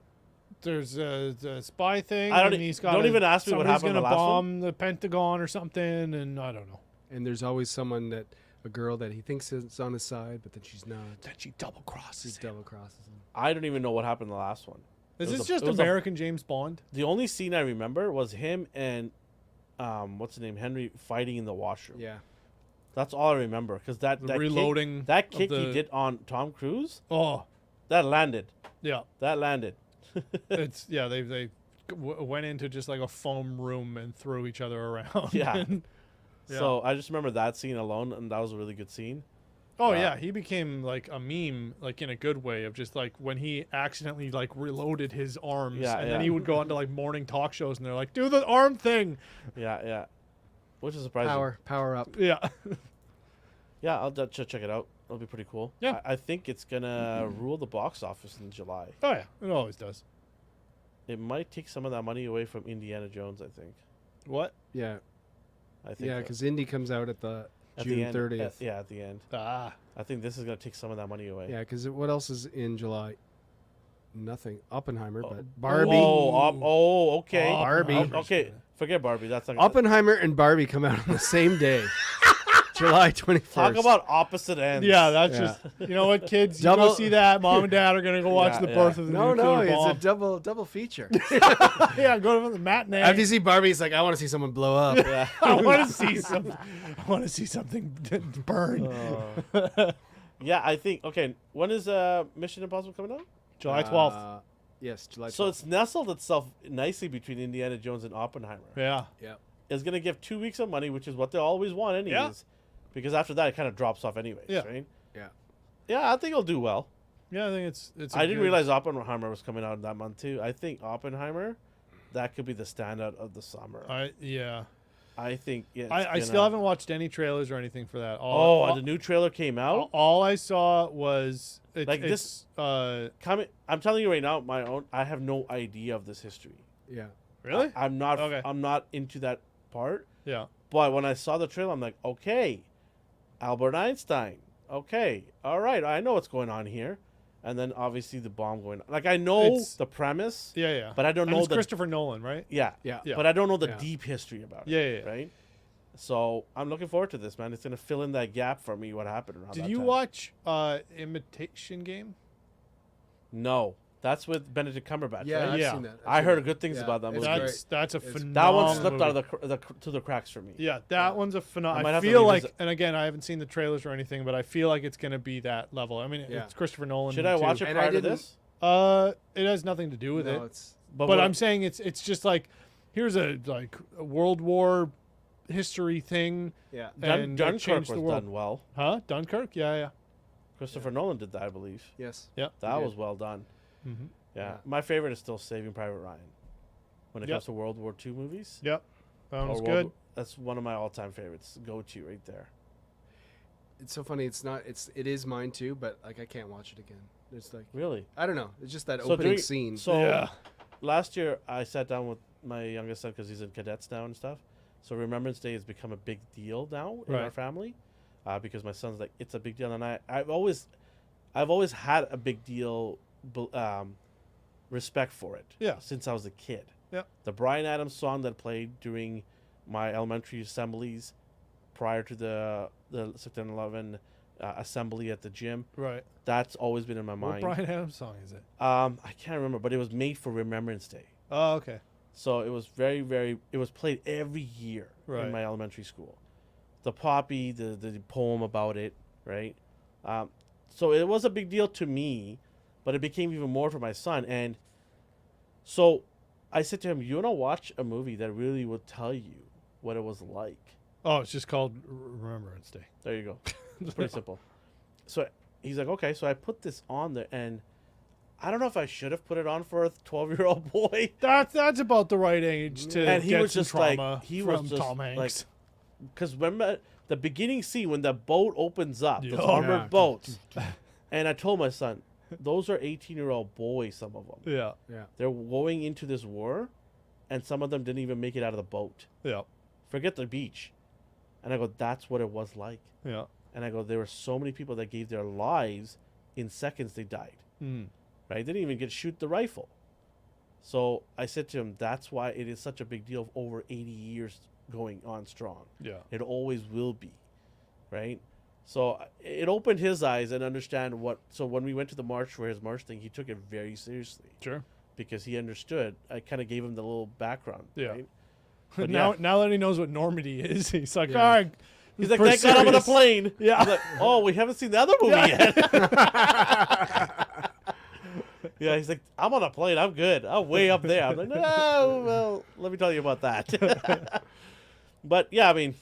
Speaker 3: There's a spy thing.
Speaker 1: I don't
Speaker 3: and
Speaker 1: e-
Speaker 3: he's got
Speaker 1: don't even ask me what
Speaker 3: somebody's
Speaker 1: happened in
Speaker 3: gonna
Speaker 1: the last
Speaker 3: bomb the Pentagon or something, and I don't know.
Speaker 2: And there's always someone a girl that he thinks is on his side, but then she's not.
Speaker 3: Then she double
Speaker 2: She
Speaker 3: crosses.
Speaker 2: double crosses him.
Speaker 1: I don't even know what happened in the last one.
Speaker 3: Is
Speaker 1: It was
Speaker 3: this
Speaker 1: a-
Speaker 3: just
Speaker 1: it was a-
Speaker 3: American James Bond?
Speaker 1: The only scene I remember was him and what's his name, Henry, fighting in the washroom.
Speaker 2: Yeah.
Speaker 1: That's all I remember because that
Speaker 3: Reloading.
Speaker 1: kick, that
Speaker 3: of
Speaker 1: kick he
Speaker 3: the-
Speaker 1: did on Tom Cruise,
Speaker 3: Oh,
Speaker 1: that landed.
Speaker 3: yeah.
Speaker 1: That landed.
Speaker 3: It's yeah. They went into just like a foam room and threw each other around.
Speaker 1: Yeah.
Speaker 3: And- yeah.
Speaker 1: So I just remember that scene alone, and that was a really good scene.
Speaker 3: Oh yeah, he became like a meme, like in a good way, of just like when he accidentally like reloaded his arms,
Speaker 1: Yeah,
Speaker 3: and
Speaker 1: yeah.
Speaker 3: then he would go onto like morning talk shows, and they're like, "Do the arm thing."
Speaker 1: Yeah, yeah. Which is surprising.
Speaker 2: Power up.
Speaker 3: Yeah,
Speaker 1: Yeah, I'll check it out. It'll be pretty cool.
Speaker 3: Yeah.
Speaker 1: I think it's gonna rule the box office in July.
Speaker 3: oh yeah, it always does.
Speaker 1: It might take some of that money away from Indiana Jones. I think.
Speaker 3: What?
Speaker 2: Yeah.
Speaker 1: I think.
Speaker 2: Yeah, because Indy comes out at the
Speaker 1: at the
Speaker 2: June
Speaker 1: end,
Speaker 2: 30th.
Speaker 1: yeah, at the end.
Speaker 3: Ah,
Speaker 1: I think this is gonna take some of that money away.
Speaker 2: Yeah, because what else is in July? Nothing. Oppenheimer,
Speaker 1: Oh.
Speaker 2: but Barbie.
Speaker 1: Okay.
Speaker 2: Barbie.
Speaker 1: Okay, forget Barbie. That's not gonna
Speaker 2: Oppenheimer and Barbie come out on the same day, July 21st.
Speaker 1: talk about opposite ends.
Speaker 3: yeah. That's
Speaker 2: Yeah.
Speaker 3: just you know what, kids, you
Speaker 2: Double-
Speaker 3: go see that. Mom and Dad are gonna go watch
Speaker 1: Yeah,
Speaker 3: the
Speaker 1: yeah.
Speaker 3: birth of the
Speaker 2: No,
Speaker 3: nuclear
Speaker 2: it's
Speaker 3: bomb.
Speaker 2: a double feature.
Speaker 3: Yeah, go to the matinee.
Speaker 2: After you see Barbie, he's like, I want to see someone blow up.
Speaker 1: Yeah.
Speaker 3: I want to see some. I want to see something burn.
Speaker 1: Yeah, I think. Okay, when is Mission Impossible coming out?
Speaker 3: July 12th.
Speaker 2: Yes, July 12th.
Speaker 1: So it's nestled itself nicely between Indiana Jones and Oppenheimer.
Speaker 3: Yeah.
Speaker 2: yeah.
Speaker 1: It's gonna give 2 weeks of money, which is what they always want, anyways.
Speaker 3: Yeah.
Speaker 1: Because after that, it kind of drops off, anyways.
Speaker 3: Yeah.
Speaker 1: Right?
Speaker 2: Yeah.
Speaker 1: Yeah, I think it'll do well.
Speaker 3: Yeah, I think it's.
Speaker 1: I didn't realize Oppenheimer was coming out that month too. I think Oppenheimer, that could be the standout of the summer.
Speaker 3: Yeah.
Speaker 1: I think. Yeah,
Speaker 3: I still haven't watched any trailers or anything for that.
Speaker 1: the new trailer came out.
Speaker 3: All I saw was
Speaker 1: Like
Speaker 3: it's,
Speaker 1: Coming. I'm telling you right now, I have no idea of this history.
Speaker 2: Yeah.
Speaker 3: really?
Speaker 1: I'm not.
Speaker 3: Okay.
Speaker 1: I'm not into that part.
Speaker 3: Yeah.
Speaker 1: But when I saw the trailer, I'm like, okay, Albert Einstein. Okay, all right, I know what's going on here. And then obviously the bomb going on. Like I know
Speaker 3: It's-
Speaker 1: the premise,
Speaker 3: Yeah, yeah.
Speaker 1: but I don't
Speaker 3: And
Speaker 1: know
Speaker 3: it's
Speaker 1: the
Speaker 3: Christopher Nolan, right?
Speaker 1: yeah,
Speaker 2: Yeah.
Speaker 3: Yeah.
Speaker 1: But I don't know the
Speaker 2: Yeah.
Speaker 1: deep history about it.
Speaker 3: Yeah, yeah, yeah.
Speaker 1: Right. So I'm looking forward to this, man. It's gonna fill in that gap for me. What happened around
Speaker 3: Did
Speaker 1: that
Speaker 3: you
Speaker 1: time.
Speaker 3: watch Imitation Game?
Speaker 1: No, that's with Benedict Cumberbatch.
Speaker 2: Yeah,
Speaker 1: right?
Speaker 2: I've
Speaker 3: Yeah.
Speaker 2: seen that.
Speaker 1: I heard good things about that
Speaker 2: It's
Speaker 1: movie.
Speaker 2: great.
Speaker 3: That's a
Speaker 2: It's-
Speaker 3: phenomenal.
Speaker 1: That one slipped
Speaker 3: movie.
Speaker 1: out of to the cracks for me.
Speaker 3: Yeah, that one's a
Speaker 1: I
Speaker 3: phenomenal.
Speaker 1: might
Speaker 3: I
Speaker 1: have to
Speaker 3: feel like,
Speaker 1: revisit-
Speaker 3: and again, I haven't seen the trailers or anything, but I feel like it's going to be that level. I mean,
Speaker 2: Yeah.
Speaker 3: it's Christopher Nolan.
Speaker 1: Should I
Speaker 3: too.
Speaker 1: watch it
Speaker 2: And I
Speaker 1: prior to
Speaker 2: didn't-
Speaker 1: this?
Speaker 3: It has nothing to do with
Speaker 2: No,
Speaker 3: it.
Speaker 2: it's
Speaker 3: But
Speaker 1: what-
Speaker 3: I'm saying it's just like here's a World War history thing,
Speaker 2: yeah.
Speaker 3: and it
Speaker 1: Dunkirk
Speaker 3: changed
Speaker 1: was
Speaker 3: the world.
Speaker 1: done well.
Speaker 3: Huh? Dunkirk? Yeah, yeah.
Speaker 1: Christopher Nolan did that, I believe.
Speaker 2: Yes.
Speaker 3: Yep.
Speaker 1: That
Speaker 2: He
Speaker 1: was
Speaker 2: did.
Speaker 1: well done.
Speaker 3: Mm-hmm.
Speaker 1: Yeah.
Speaker 2: Yeah.
Speaker 1: My favorite is still Saving Private Ryan. When it
Speaker 3: Yep.
Speaker 1: comes to World War II movies.
Speaker 3: Yep. That
Speaker 1: or
Speaker 3: was
Speaker 1: World
Speaker 3: good.
Speaker 1: War- that's one of my all-time favorites. Go-to right there.
Speaker 2: It's so funny. It is mine too, but like I can't watch it again. It's like
Speaker 1: Really?
Speaker 2: I don't know. It's just that
Speaker 1: So
Speaker 2: opening
Speaker 1: during-
Speaker 2: scene.
Speaker 1: So
Speaker 3: Yeah.
Speaker 1: last year I sat down with my youngest son because he's in cadets now and stuff. So Remembrance Day has become a big deal now in our
Speaker 3: Right.
Speaker 1: family, because my son's like, it's a big deal, and I've always had a big deal, respect for it.
Speaker 3: Yeah.
Speaker 1: Since I was a kid.
Speaker 3: Yeah.
Speaker 1: The Bryan Adams song that played during my elementary assemblies, prior to the September 11 assembly at the gym,
Speaker 3: Right.
Speaker 1: that's always been in my
Speaker 3: What
Speaker 1: mind.
Speaker 3: Bryan Adams song is it?
Speaker 1: I can't remember, but it was made for Remembrance Day.
Speaker 3: Oh, okay.
Speaker 1: So it was very, very. It was played every year
Speaker 3: Right.
Speaker 1: in my elementary school. The poppy, the poem about it, right? So it was a big deal to me, but it became even more for my son. And so I said to him, "You want to watch a movie that really will tell you what it was like?"
Speaker 3: Oh, it's just called Remembrance Day.
Speaker 1: There you go. It's pretty simple. So he's like, "Okay." So I put this on there, and I don't know if I should have put it on for a 12-year-old boy.
Speaker 3: That's about the right age to
Speaker 1: And he
Speaker 3: get
Speaker 1: was
Speaker 3: some
Speaker 1: just like-
Speaker 3: trauma
Speaker 1: he
Speaker 3: from
Speaker 1: was just
Speaker 3: Tom Hanks.
Speaker 1: like- Because remember the beginning scene when the boat opens up,
Speaker 3: Yeah.
Speaker 1: those armored
Speaker 2: Yeah.
Speaker 1: boats. And I told my son, those are 18-year-old boys, some of them.
Speaker 3: yeah,
Speaker 2: Yeah.
Speaker 1: They're going into this war, and some of them didn't even make it out of the boat.
Speaker 3: yeah,
Speaker 1: Forget the beach. And I go, that's what it was like.
Speaker 3: yeah.
Speaker 1: And I go, there were so many people that gave their lives in seconds they died.
Speaker 3: Mm.
Speaker 1: Right? They didn't even get to shoot the rifle. So I said to him, that's why it is such a big deal of over 80 years going on strong.
Speaker 3: Yeah.
Speaker 1: It always will be, right? So it opened his eyes and understand what. So when we went to the march for his march thing, he took it very seriously
Speaker 3: Sure.
Speaker 1: because he understood. I kind of gave him the little background.
Speaker 3: Yeah.
Speaker 1: Right? But
Speaker 3: now,
Speaker 1: yeah.
Speaker 3: now that he knows what Normandy is, he's like,
Speaker 2: Yeah.
Speaker 3: all right.
Speaker 1: He's like,
Speaker 3: for
Speaker 1: thank God I'm on a
Speaker 3: serious."
Speaker 1: plane.
Speaker 3: Yeah.
Speaker 1: He's like, oh, we haven't seen the other movie yet. Yeah, he's like, I'm on a plane. I'm good. I'm way up there. I'm like, no, well, let me tell you about that. But yeah, I mean,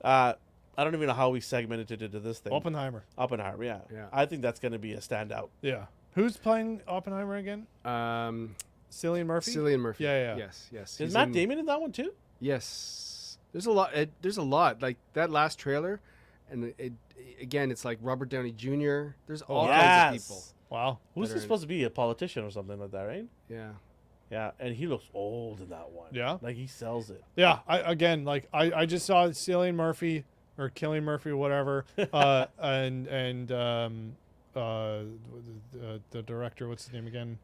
Speaker 1: I don't even know how we segmented it into this thing.
Speaker 3: Oppenheimer.
Speaker 1: Oppenheimer, yeah.
Speaker 2: Yeah.
Speaker 1: I think that's going to be a standout.
Speaker 3: Yeah. Who's playing Oppenheimer again? Cillian Murphy?
Speaker 2: Cillian Murphy.
Speaker 3: Yeah, yeah.
Speaker 2: Yes, yes.
Speaker 1: Is
Speaker 2: He's
Speaker 1: Matt
Speaker 2: in-
Speaker 1: Damon in that one too?
Speaker 2: Yes. There's a lot. There's a lot. Like that last trailer, and again, it's like Robert Downey Jr. There's all kinds of people.
Speaker 3: Wow.
Speaker 1: Who's
Speaker 2: That
Speaker 1: this
Speaker 2: are-
Speaker 1: supposed to be? A politician or something like that, right?
Speaker 2: Yeah.
Speaker 1: Yeah, and he looks old in that one.
Speaker 3: Yeah?
Speaker 1: Like he sells it.
Speaker 3: Yeah. I just saw Cillian Murphy or Killian Murphy, whatever. And the director, what's his name again?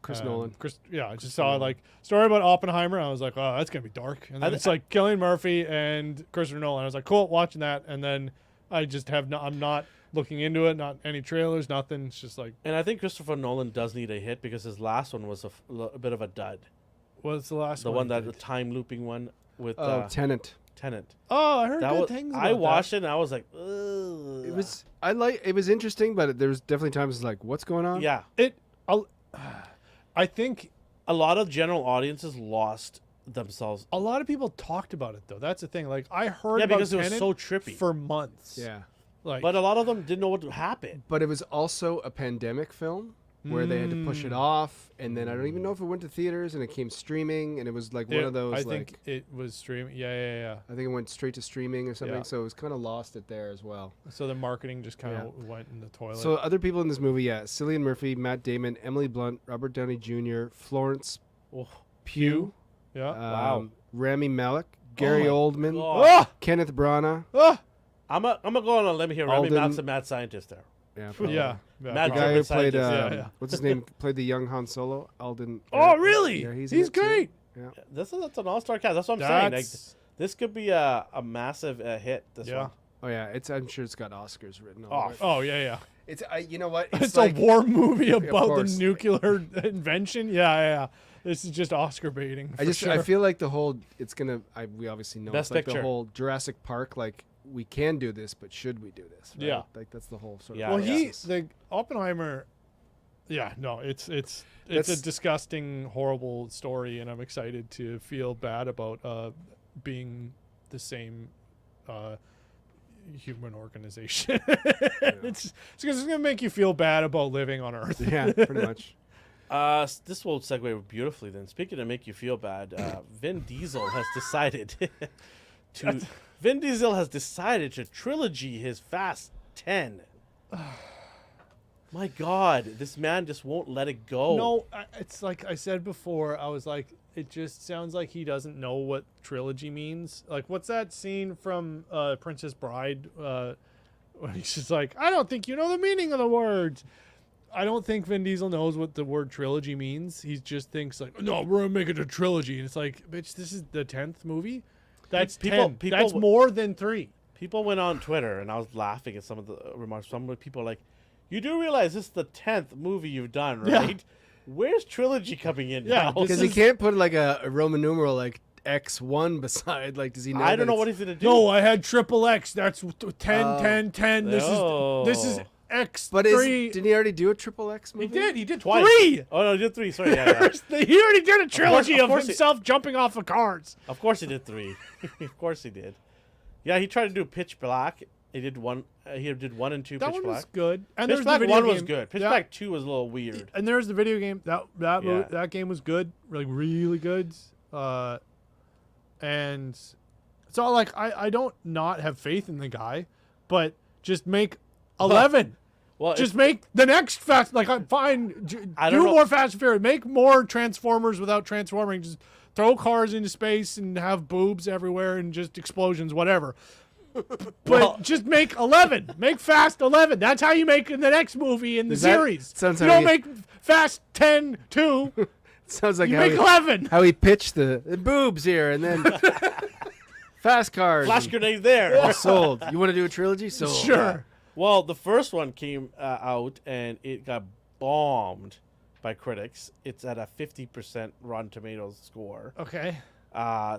Speaker 2: Chris Nolan.
Speaker 3: I just saw like story about Oppenheimer. I was like, oh, that's gonna be dark. And then it's like Cillian Murphy and Christopher Nolan. I was like, cool, watching that. And then I just have no, I'm not looking into it. Not any trailers, nothing. It's just like,
Speaker 1: And I think Christopher Nolan does need a hit because his last one was a bit of a dud.
Speaker 3: what's the last
Speaker 1: The
Speaker 3: one?
Speaker 1: one the time looping one with
Speaker 2: Oh, Tenet.
Speaker 1: Tenant.
Speaker 3: Oh, I heard
Speaker 1: That
Speaker 3: good
Speaker 1: was,
Speaker 3: things.
Speaker 1: I
Speaker 3: about
Speaker 1: watched
Speaker 3: that.
Speaker 1: it and I was like, ugh.
Speaker 2: It was interesting, but there was definitely times like, what's going on?
Speaker 1: Yeah.
Speaker 3: I think
Speaker 1: A lot of general audiences lost themselves.
Speaker 3: a lot of people talked about it though. That's the thing. Like I heard
Speaker 1: Yeah,
Speaker 3: about
Speaker 1: because it was
Speaker 3: Tenet
Speaker 1: so trippy.
Speaker 3: for months.
Speaker 2: Yeah.
Speaker 3: Like,
Speaker 1: But a lot of them didn't know what would happen.
Speaker 2: But it was also a pandemic film where they had to push it off, and then I don't even know if it went to theaters, and it came streaming, and it was like one of those.
Speaker 3: I
Speaker 2: like,
Speaker 3: think it was streaming. Yeah.
Speaker 2: I think it went straight to streaming or something,
Speaker 3: Yeah.
Speaker 2: so it was kind of lost it there as well.
Speaker 3: So the marketing just kind of went in the toilet.
Speaker 2: So other people in this movie, yeah, Cillian Murphy, Matt Damon, Emily Blunt, Robert Downey Jr., Florence
Speaker 1: Oh,
Speaker 2: Pugh,
Speaker 3: yeah.
Speaker 1: Wow.
Speaker 2: Rami Malek, Gary
Speaker 1: my
Speaker 2: Oldman,
Speaker 1: God.
Speaker 3: Ah!
Speaker 2: Kenneth Branagh.
Speaker 3: Ah!
Speaker 1: I'm gonna go on a limb here. Rami
Speaker 2: Alden-
Speaker 1: Malek's a mad scientist there.
Speaker 2: Yeah, probably.
Speaker 3: Yeah.
Speaker 1: Matt
Speaker 2: The
Speaker 3: probably.
Speaker 2: guy who
Speaker 1: German
Speaker 2: played,
Speaker 1: scientist,
Speaker 3: yeah.
Speaker 2: what's his name? Played the young Han Solo, Alden.
Speaker 3: Oh, really?
Speaker 2: Yeah, he's
Speaker 3: He's
Speaker 2: in it too.
Speaker 3: great.
Speaker 2: Yeah.
Speaker 1: That's an all-star cast. That's what I'm saying. Like,
Speaker 3: That's
Speaker 1: this could be a massive hit. This
Speaker 3: yeah.
Speaker 1: one.
Speaker 2: Oh yeah, I'm sure it's got Oscars written all
Speaker 1: Oh,
Speaker 2: over it.
Speaker 3: Oh yeah.
Speaker 2: It's you know what?
Speaker 3: It's,
Speaker 2: like,
Speaker 3: a war movie about the
Speaker 2: course.
Speaker 3: nuclear invention. Yeah. This is just Oscar baiting.
Speaker 2: I
Speaker 3: sure.
Speaker 2: feel like the whole it's gonna. we obviously know
Speaker 1: Best
Speaker 2: it's like
Speaker 1: Picture.
Speaker 2: the whole Jurassic Park. Like we can do this, but should we do this? Right?
Speaker 3: Yeah.
Speaker 2: Like that's the whole sort
Speaker 1: Yeah,
Speaker 2: of.
Speaker 3: well,
Speaker 1: yeah.
Speaker 3: the Oppenheimer. Yeah, no, it's a
Speaker 2: That's-
Speaker 3: disgusting, horrible story, and I'm excited to feel bad about being the same human organization. It's gonna make you feel bad about living on Earth.
Speaker 2: Yeah, pretty much.
Speaker 1: This will segue beautifully. Then, speaking of make you feel bad, Vin Diesel has decided to. Vin Diesel has decided to trilogy his Fast 10. My God, this man just won't let it go.
Speaker 3: No, it's like I said before. I was like, it just sounds like he doesn't know what trilogy means. Like, what's that scene from Princess Bride? When he's just like, I don't think you know the meaning of the words. I don't think Vin Diesel knows what the word trilogy means. He just thinks like, no, we're gonna make it a trilogy, and it's like, bitch, this is the 10th movie. That's
Speaker 1: People-
Speaker 3: 10.
Speaker 1: people-
Speaker 3: That's more than 3.
Speaker 1: People went on Twitter, and I was laughing at some of the remarks. Some of the people were like, you do realize this is the 10th movie you've done,
Speaker 3: Yeah.
Speaker 1: right? Where's trilogy coming in
Speaker 3: Yeah,
Speaker 1: now?
Speaker 2: Because he can't put like a Roman numeral like X1 beside. Like, does he know?
Speaker 1: I don't
Speaker 2: that
Speaker 1: know what
Speaker 2: it's-
Speaker 1: he's going to do.
Speaker 3: No, I had triple X. That's 10,
Speaker 2: Oh.
Speaker 3: 10, 10. This is
Speaker 1: Oh.
Speaker 3: X3.
Speaker 2: But didn't he already do a triple X movie?
Speaker 3: He did. He did
Speaker 1: Twice.
Speaker 3: 3.
Speaker 1: Oh, no, he did 3. Sorry, yeah.
Speaker 3: He already did a trilogy
Speaker 1: of
Speaker 3: of,
Speaker 1: course he-
Speaker 3: himself jumping off of cars.
Speaker 1: Of course he did 3. Of course he did. Yeah, he tried to do Pitch Black. He did 1. He did 1 and 2
Speaker 3: That
Speaker 1: Pitch
Speaker 3: one
Speaker 1: Black.
Speaker 3: was good. And
Speaker 1: Pitch
Speaker 3: there's
Speaker 1: Black
Speaker 3: the video
Speaker 1: 1
Speaker 3: game.
Speaker 1: was good. Pitch
Speaker 3: Yeah.
Speaker 1: Black 2 was a little weird.
Speaker 3: And there's the video game. That
Speaker 1: Yeah.
Speaker 3: that game was good, like really good. And it's all like I don't not have faith in the guy, but just make 11.
Speaker 1: Well,
Speaker 3: Just make the next Fast. Like I'm fine.
Speaker 1: I
Speaker 3: Do
Speaker 1: don't know.
Speaker 3: more Fast and Furious. Make more Transformers without transforming. Just throw cars into space and have boobs everywhere and just explosions, whatever. But
Speaker 1: Well-
Speaker 3: just make 11. Make Fast 11. That's how you make in the next movie in the
Speaker 2: Is that-
Speaker 3: series.
Speaker 2: sounds
Speaker 3: You
Speaker 2: how
Speaker 3: don't
Speaker 2: you-
Speaker 3: make Fast 10 2.
Speaker 2: Sounds like
Speaker 3: You
Speaker 2: how
Speaker 3: make
Speaker 2: he,
Speaker 3: 11.
Speaker 2: how he pitched the boobs here, and then fast cars.
Speaker 1: Flash
Speaker 2: and-
Speaker 1: grenade there.
Speaker 2: Sold. You want to do a trilogy? Sold.
Speaker 3: Sure.
Speaker 1: Well, the first one came out and it got bombed by critics. It's at a 50% Rotten Tomatoes score.
Speaker 3: Okay.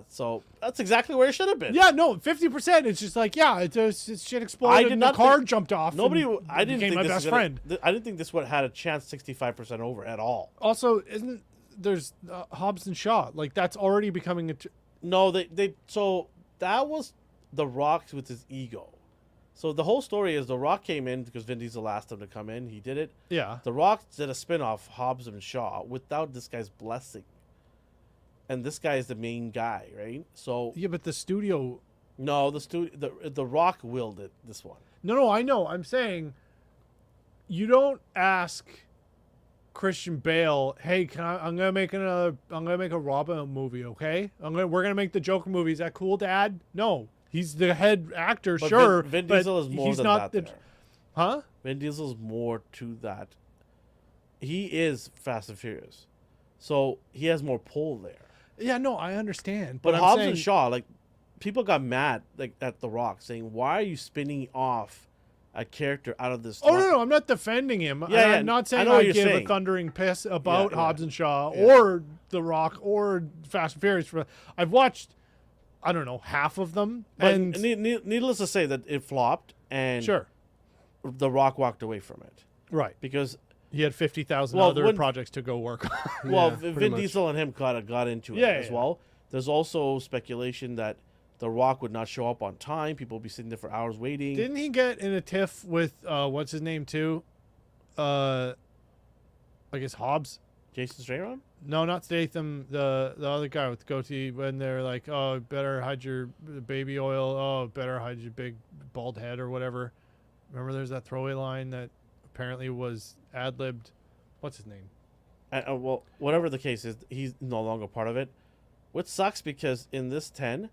Speaker 1: So that's exactly where it should have been.
Speaker 3: Yeah, no, 50%. It's just like, yeah, it's shit exploded
Speaker 1: did
Speaker 3: and the
Speaker 1: not
Speaker 3: car
Speaker 1: think-
Speaker 3: jumped off.
Speaker 1: Nobody.
Speaker 3: and
Speaker 1: I didn't
Speaker 3: became
Speaker 1: think
Speaker 3: my
Speaker 1: this
Speaker 3: best
Speaker 1: was gonna-
Speaker 3: friend.
Speaker 1: I didn't think this would had a chance 65% over at all.
Speaker 3: Also, isn't there's Hobbs and Shaw? Like that's already becoming a.
Speaker 1: No, they. So that was The Rock with his ego. So the whole story is The Rock came in because Vin Diesel asked him to come in. He did it.
Speaker 3: Yeah.
Speaker 1: The Rock did a spin-off, Hobbs and Shaw, without this guy's blessing. And this guy is the main guy, right? So
Speaker 3: Yeah, but the studio.
Speaker 1: no, the Rock willed it. This one.
Speaker 3: No, I know. I'm saying you don't ask Christian Bale, "Hey, I'm gonna make a Robin movie, okay? We're gonna make the Joker movie. Is that cool, Dad?" No, he's the head actor,
Speaker 1: But
Speaker 3: sure.
Speaker 1: Vin
Speaker 3: but
Speaker 1: Diesel is more
Speaker 3: he's
Speaker 1: than
Speaker 3: not
Speaker 1: that.
Speaker 3: the,
Speaker 1: There.
Speaker 3: huh?
Speaker 1: Vin Diesel's more to that. He is Fast and Furious, so he has more pull there.
Speaker 3: Yeah, no, I understand.
Speaker 1: But
Speaker 3: I'm
Speaker 1: Hobbs
Speaker 3: saying,
Speaker 1: and Shaw, like, people got mad like at The Rock, saying, "Why are you spinning off a character out of this?"
Speaker 3: Oh no, I'm not defending him.
Speaker 1: Yeah, yeah,
Speaker 3: I'm not saying
Speaker 1: I know what
Speaker 3: I
Speaker 1: you're
Speaker 3: give
Speaker 1: saying.
Speaker 3: a thundering piss about
Speaker 1: Yeah,
Speaker 3: Hobbs
Speaker 1: yeah.
Speaker 3: and Shaw
Speaker 1: Yeah.
Speaker 3: or The Rock or Fast and Furious. I've watched, I don't know, half of them,
Speaker 1: But
Speaker 3: and
Speaker 1: needless to say that it flopped, and
Speaker 3: sure,
Speaker 1: The Rock walked away from it
Speaker 3: right.
Speaker 1: because
Speaker 3: He had 50,000
Speaker 1: Well,
Speaker 3: other
Speaker 1: when-
Speaker 3: projects to go work on.
Speaker 1: well,
Speaker 2: Yeah,
Speaker 1: Vin
Speaker 2: pretty much.
Speaker 1: Diesel and him got into it
Speaker 3: Yeah,
Speaker 1: as
Speaker 3: yeah.
Speaker 1: well. There's also speculation that The Rock would not show up on time. People would be sitting there for hours waiting.
Speaker 3: Didn't he get in a tiff with what's his name too? I guess Hobbs.
Speaker 1: Jason Statham?
Speaker 3: No, not Statham. The other guy with the goatee. When they're like, "Oh, better hide your baby oil. Oh, better hide your big bald head or whatever." Remember, there's that throwaway line that apparently was ad libbed. What's his name?
Speaker 1: Well, whatever the case is, he's no longer part of it. Which sucks because in this 10,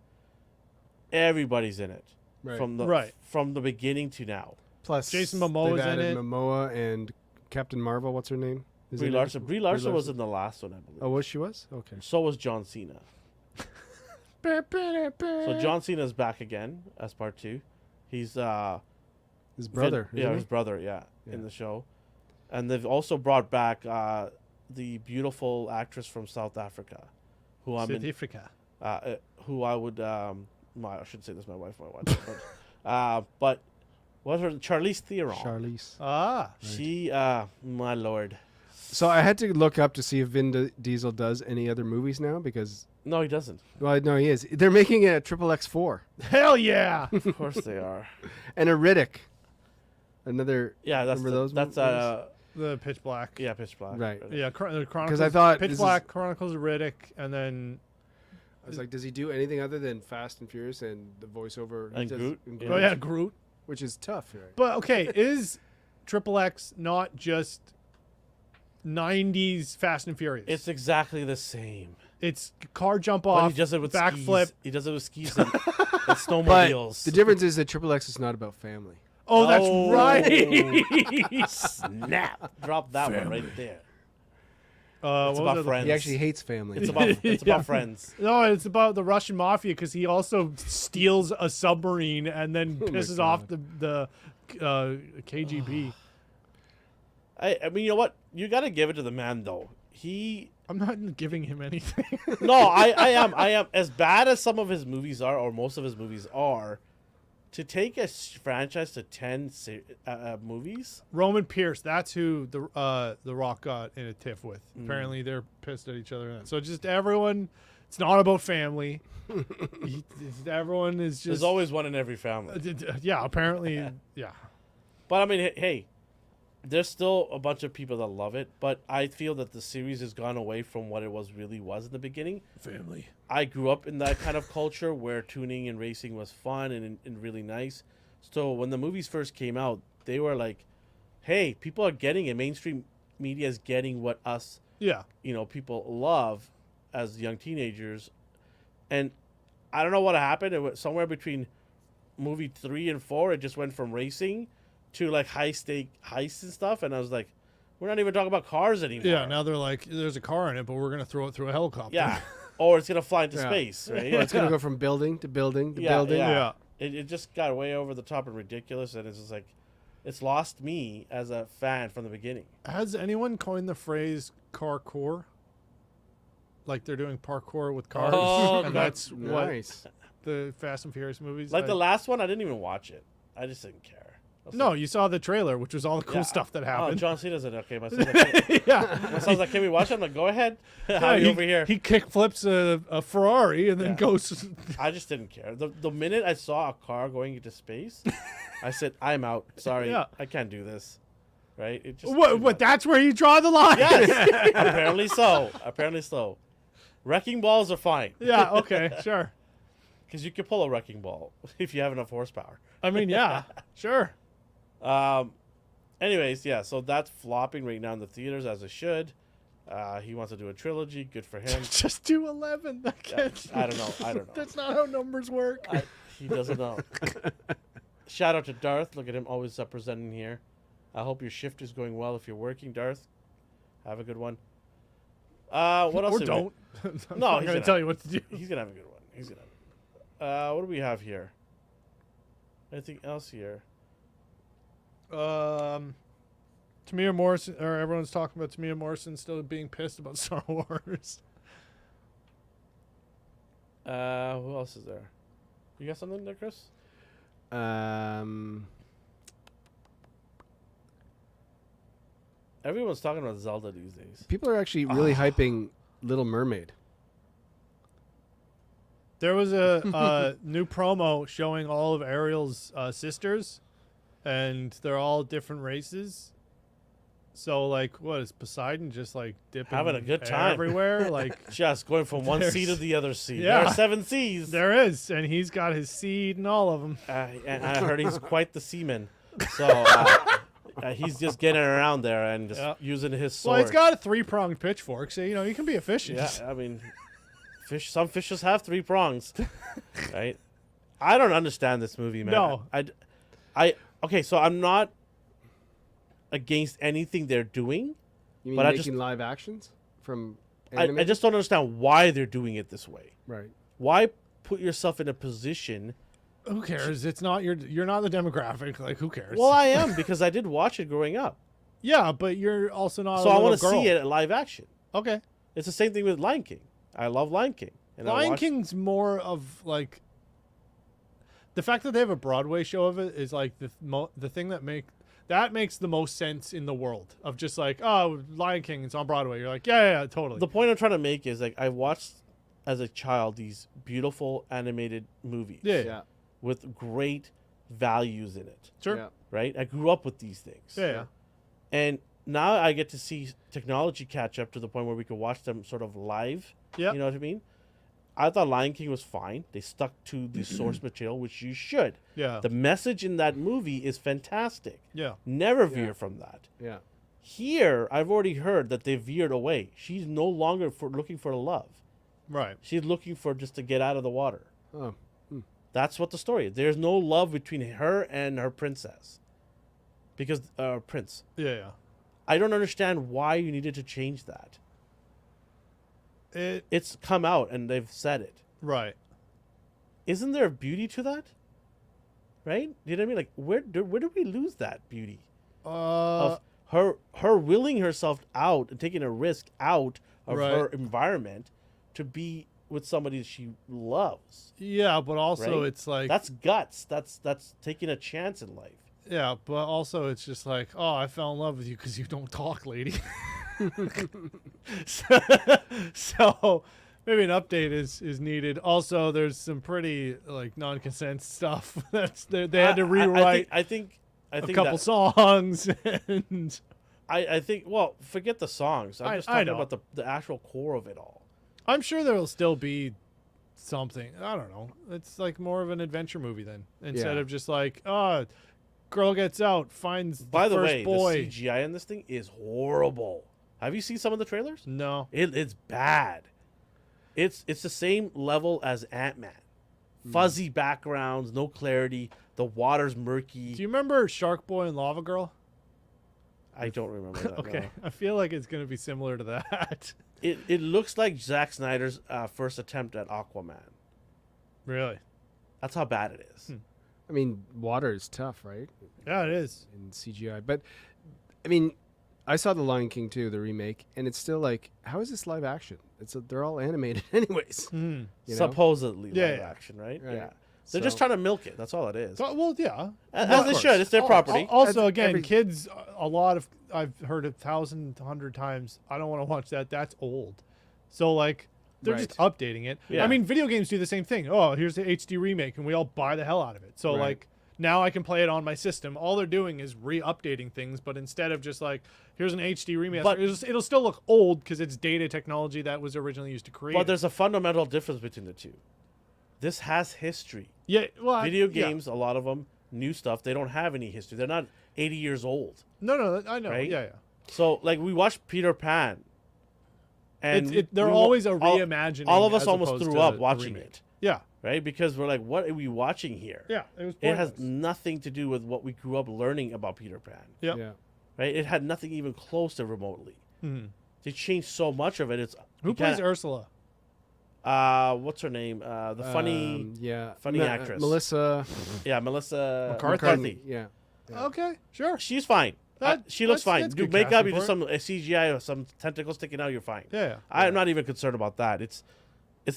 Speaker 1: everybody's in it.
Speaker 2: Right.
Speaker 1: From the beginning to now.
Speaker 2: Plus,
Speaker 3: Jason Momoa's
Speaker 2: they've
Speaker 3: in
Speaker 2: added
Speaker 3: it.
Speaker 2: Momoa and Captain Marvel. What's her name? Is
Speaker 1: Brie
Speaker 2: it-
Speaker 1: Larson. Brie Larson was in the last one, I believe.
Speaker 2: Oh, was she was? Okay.
Speaker 1: So was John Cena. So John Cena's back again as part 2. He's
Speaker 2: His brother.
Speaker 1: yeah,
Speaker 2: isn't
Speaker 1: his
Speaker 2: he?
Speaker 1: brother, yeah,
Speaker 2: Yeah.
Speaker 1: in the show. And they've also brought back the beautiful actress from South Africa, who I'm
Speaker 3: South
Speaker 1: in,
Speaker 3: Africa.
Speaker 1: who I would I should say this my wife, but what's her Charlize Theron.
Speaker 2: Charlize.
Speaker 3: Ah,
Speaker 1: She my lord.
Speaker 2: So I had to look up to see if Vin Diesel does any other movies now because,
Speaker 1: No, he doesn't.
Speaker 2: well, no, he is. They're making a Triple X4
Speaker 3: hell yeah!
Speaker 1: Of course they are.
Speaker 2: and a Riddick. Another.
Speaker 1: Yeah, that's
Speaker 2: Remember those
Speaker 1: that's
Speaker 2: movies?
Speaker 3: The Pitch Black.
Speaker 1: yeah, Pitch Black.
Speaker 2: Right.
Speaker 3: Yeah, Chronicles.
Speaker 2: I thought
Speaker 3: Pitch
Speaker 2: this
Speaker 3: Black, Chronicles of Riddick, and then
Speaker 2: I was like, does he do anything other than Fast and Furious and the voiceover? He
Speaker 1: And
Speaker 2: does-
Speaker 1: Groot?
Speaker 3: oh yeah, Groot.
Speaker 2: which is tough, right?
Speaker 3: But okay, is Triple X, not just 90s Fast and Furious.
Speaker 1: It's exactly the same.
Speaker 3: It's car jump
Speaker 1: But
Speaker 3: off,
Speaker 1: he does it with
Speaker 3: backflip.
Speaker 1: skis. He does it with skis and
Speaker 2: But
Speaker 1: snowmobiles.
Speaker 2: the difference is that Triple X is not about family.
Speaker 3: Oh, that's
Speaker 1: Oh.
Speaker 3: right.
Speaker 1: Snap! Drop that one right there. It's
Speaker 3: What was
Speaker 1: about
Speaker 3: it?
Speaker 1: friends.
Speaker 2: He actually hates family.
Speaker 1: It's about
Speaker 3: Yeah.
Speaker 1: about friends.
Speaker 3: No, it's about the Russian mafia because he also steals a submarine and then
Speaker 2: Oh my
Speaker 3: pisses off the KGB.
Speaker 1: I mean, you know what? You got to give it to the man, though. He
Speaker 3: I'm not giving him anything.
Speaker 1: no, I am as bad as some of his movies are, or most of his movies are. To take a franchise to 10 movies,
Speaker 3: Roman Pierce, that's who the Rock got in a tiff with.
Speaker 1: Mm.
Speaker 3: Apparently, they're pissed at each other. So just everyone, it's not about family. Everyone is
Speaker 1: there's
Speaker 3: just
Speaker 1: always one in every family.
Speaker 3: yeah. Apparently, yeah.
Speaker 1: But I mean, hey, there's still a bunch of people that love it. But I feel that the series has gone away from what it really was in the beginning.
Speaker 3: Family.
Speaker 1: I grew up in that kind of culture where tuning and racing was fun and really nice. So when the movies first came out, they were like, hey, people are getting it. Mainstream media is getting what us,
Speaker 3: Yeah.
Speaker 1: people love as young teenagers. And I don't know what happened. It was somewhere between movie 3 and 4. It just went from racing to like high stake heists and stuff. And I was like, we're not even talking about cars anymore.
Speaker 3: Yeah. Now they're like, there's a car in it, but we're gonna throw it through a helicopter.
Speaker 1: Yeah. Or it's going to fly into
Speaker 2: Yeah.
Speaker 1: space, right?
Speaker 2: It's going to go from building to building to
Speaker 1: Yeah,
Speaker 2: building.
Speaker 1: yeah.
Speaker 3: Yeah.
Speaker 1: It just got way over the top and ridiculous, and it's just like, it's lost me as a fan from the beginning.
Speaker 3: Has anyone coined the phrase "carcore"? Like they're doing parkour with cars,
Speaker 1: Oh,
Speaker 3: and
Speaker 1: God.
Speaker 3: that's what
Speaker 2: Nice.
Speaker 3: the Fast and Furious movies.
Speaker 1: Like the last one, I didn't even watch it. I just didn't care. I was
Speaker 3: No,
Speaker 1: like,
Speaker 3: you saw the trailer, which was all the cool
Speaker 1: yeah.
Speaker 3: stuff that
Speaker 1: Oh,
Speaker 3: happened.
Speaker 1: John Cena's in it. Okay, my son's like,
Speaker 3: Yeah.
Speaker 1: can we watch it? I'm like, go ahead. How are
Speaker 3: he,
Speaker 1: you over here?
Speaker 3: He kick flips a Ferrari and then
Speaker 1: Yeah.
Speaker 3: goes.
Speaker 1: I just didn't care. The minute I saw a car going into space, I said, I'm out. Sorry,
Speaker 3: Yeah.
Speaker 1: I can't do this. Right? It just
Speaker 3: What? That's where you draw the line.
Speaker 1: Yes. Apparently so. Apparently so. Wrecking balls are fine.
Speaker 3: Yeah. Okay. Sure.
Speaker 1: Because you can pull a wrecking ball if you have enough horsepower.
Speaker 3: I mean, yeah. Sure.
Speaker 1: Anyways, yeah, so that's flopping right now in the theaters as it should. He wants to do a trilogy. Good for him.
Speaker 3: Just do 11. That can't-
Speaker 1: I don't know.
Speaker 3: That's not how numbers work.
Speaker 1: He doesn't know. Shout out to Darth. Look at him always representing here. I hope your shift is going well. If you're working, Darth, have a good one. What else?
Speaker 3: Or
Speaker 1: did
Speaker 3: don't.
Speaker 1: We...
Speaker 3: I'm
Speaker 1: No,
Speaker 3: not
Speaker 1: he's
Speaker 3: gonna
Speaker 1: gonna-
Speaker 3: tell you what to do.
Speaker 1: He's gonna have a good one. He's gonna. What do we have here? Anything else here?
Speaker 3: Tamia Morrison, or everyone's talking about Tamia Morrison still being pissed about Star Wars.
Speaker 1: Who else is there? You got something there, Chris? Everyone's talking about Zelda these days.
Speaker 2: People are actually really hyping Little Mermaid.
Speaker 3: There was a new promo showing all of Ariel's sisters, and they're all different races. So, like, what is Poseidon just like dipping
Speaker 1: Having a good time.
Speaker 3: everywhere? Like,
Speaker 1: Just going from one sea to
Speaker 3: There's-
Speaker 1: the other sea.
Speaker 3: Yeah.
Speaker 1: There are 7 seas.
Speaker 3: there is, and he's got his seed and all of them.
Speaker 1: And I heard he's quite the seaman. So he's just getting around there and just
Speaker 3: Yeah.
Speaker 1: using his sword.
Speaker 3: Well, he's got a 3-pronged pitchfork, so you can be efficient.
Speaker 1: Yeah, I mean, some fishes have 3 prongs, right? I don't understand this movie, man.
Speaker 3: No.
Speaker 1: Okay, so I'm not against anything they're doing.
Speaker 2: You mean
Speaker 1: But I
Speaker 2: making
Speaker 1: just-
Speaker 2: live actions from
Speaker 1: I
Speaker 2: animated?
Speaker 1: just don't understand why they're doing it this way.
Speaker 2: Right.
Speaker 1: Why put yourself in a position?
Speaker 3: Who cares? It's not you're not the demographic. Like, who cares?
Speaker 1: Well, I am because I did watch it growing up,
Speaker 3: yeah, but you're also not.
Speaker 1: so
Speaker 3: a
Speaker 1: I
Speaker 3: want
Speaker 1: to see it at live action.
Speaker 3: Okay.
Speaker 1: It's the same thing with Lion King. I love Lion King. And I
Speaker 3: Lion
Speaker 1: watched-
Speaker 3: King's more of like the fact that they have a Broadway show of it is like the thing that makes the most sense in the world of just like, oh, Lion King, it's on Broadway. You're like, yeah, totally.
Speaker 1: The point I'm trying to make is like I watched as a child these beautiful animated movies
Speaker 3: yeah,
Speaker 2: Yeah.
Speaker 1: with great values in it,
Speaker 3: sure.
Speaker 2: Yeah.
Speaker 1: right? I grew up with these things.
Speaker 3: Yeah.
Speaker 1: And now I get to see technology catch up to the point where we can watch them sort of live.
Speaker 3: Yeah.
Speaker 1: You know what I mean? I thought Lion King was fine. They stuck to the source material, which you should.
Speaker 3: Yeah.
Speaker 1: The message in that movie is fantastic.
Speaker 3: Yeah.
Speaker 1: Never veer from that.
Speaker 2: Yeah.
Speaker 1: Here, I've already heard that they veered away. She's no longer looking for love.
Speaker 3: Right.
Speaker 1: She's looking for just to get out of the water.
Speaker 2: Oh.
Speaker 1: That's what the story is. There's no love between her and her princess. Because, prince.
Speaker 3: Yeah.
Speaker 1: I don't understand why you needed to change that. It's come out and they've said it.
Speaker 3: Right.
Speaker 1: Isn't there a beauty to that? Right? You know what I mean? Like, where do we lose that beauty? Of her willing herself out and taking a risk out of
Speaker 3: Right.
Speaker 1: her environment to be with somebody she loves.
Speaker 3: Yeah, but also
Speaker 1: Right?
Speaker 3: it's like
Speaker 1: That's guts. That's taking a chance in life.
Speaker 3: yeah, but also it's just like, oh, I fell in love with you because you don't talk, lady. so maybe an update is needed. Also, there's some pretty like non-consent stuff that's they had to rewrite
Speaker 1: I think
Speaker 3: a couple songs and
Speaker 1: I think well, forget the songs. I'm just
Speaker 3: I
Speaker 1: talking
Speaker 3: know.
Speaker 1: about the actual core of it all.
Speaker 3: I'm sure there'll still be something. I don't know. It's like more of an adventure movie then instead
Speaker 2: Yeah.
Speaker 3: of just like, oh, girl gets out, finds
Speaker 1: By the
Speaker 3: first
Speaker 1: way,
Speaker 3: boy.
Speaker 1: the CGI in this thing is horrible. Have you seen some of the trailers?
Speaker 3: No.
Speaker 1: It's bad. It's the same level as Ant-Man. Fuzzy backgrounds, no clarity. The water's murky.
Speaker 3: Do you remember Shark Boy and Lava Girl?
Speaker 1: I don't remember that.
Speaker 3: Okay,
Speaker 1: no.
Speaker 3: I feel like it's going to be similar to that.
Speaker 1: It looks like Zack Snyder's first attempt at Aquaman.
Speaker 3: Really?
Speaker 1: That's how bad it is.
Speaker 2: I mean, water is tough, right?
Speaker 3: Yeah, it is.
Speaker 2: In CGI. But, I mean, I saw The Lion King too, the remake, and it's still like, how is this live action? They're all animated anyways.
Speaker 3: Mm.
Speaker 2: You know?
Speaker 1: Supposedly
Speaker 3: Yeah,
Speaker 1: live
Speaker 3: yeah.
Speaker 1: action, right?
Speaker 2: Right.
Speaker 1: Yeah. They're
Speaker 2: So-
Speaker 1: just trying to milk it. That's all it is.
Speaker 3: Well, yeah.
Speaker 1: As
Speaker 3: Of
Speaker 1: they
Speaker 3: course.
Speaker 1: should. It's their property.
Speaker 3: Also,
Speaker 2: As
Speaker 3: again,
Speaker 2: every-
Speaker 3: kids, a lot of, I've heard 1,100 times, I don't want to watch that. That's old. So, like, they're just updating it.
Speaker 1: Yeah.
Speaker 3: I mean, video games do the same thing. Oh, here's the HD remake, and we all buy the hell out of it. So,
Speaker 2: Right.
Speaker 3: like, now I can play it on my system. All they're doing is re-updating things, but instead of just like, here's an HD remake,
Speaker 1: But-
Speaker 3: it'll still look old because it's data technology that was originally used to create
Speaker 1: But
Speaker 3: it.
Speaker 1: there's a fundamental difference between the two. This has history.
Speaker 3: Yeah, well,
Speaker 1: Video
Speaker 3: yeah.
Speaker 1: games, a lot of them, new stuff, they don't have any history. They're not 80 years old.
Speaker 3: No, I know.
Speaker 1: Right?
Speaker 3: Yeah.
Speaker 1: So, like, we watched Peter Pan. And
Speaker 3: They're
Speaker 1: we
Speaker 3: always a
Speaker 1: all-
Speaker 3: reimagining.
Speaker 1: All of us
Speaker 3: as
Speaker 1: almost
Speaker 3: opposed
Speaker 1: threw
Speaker 3: to
Speaker 1: up
Speaker 3: a
Speaker 1: watching
Speaker 3: remake.
Speaker 1: it,
Speaker 3: Yeah,
Speaker 1: right? Because we're like, what are we watching here?
Speaker 3: yeah. It was.
Speaker 1: It has
Speaker 3: pointless.
Speaker 1: nothing to do with what we grew up learning about Peter Pan,
Speaker 3: Yep.
Speaker 2: Yeah.
Speaker 1: right? It had nothing even close to remotely.
Speaker 3: Mhm.
Speaker 1: They changed so much of it. It's
Speaker 3: Who
Speaker 1: you
Speaker 3: plays
Speaker 1: can't-
Speaker 3: Ursula?
Speaker 1: What's her name? The funny, funny actress.
Speaker 2: Melissa
Speaker 1: Melissa
Speaker 3: McCarthy.
Speaker 2: Yeah. Yeah.
Speaker 3: Okay, sure.
Speaker 1: She's fine. She looks fine.
Speaker 3: that's
Speaker 1: Do
Speaker 3: good
Speaker 1: makeup, you
Speaker 3: casting
Speaker 1: do
Speaker 3: for
Speaker 1: some CGI or some tentacles sticking out, you're fine.
Speaker 3: Yeah.
Speaker 1: I'm not even concerned about that. It's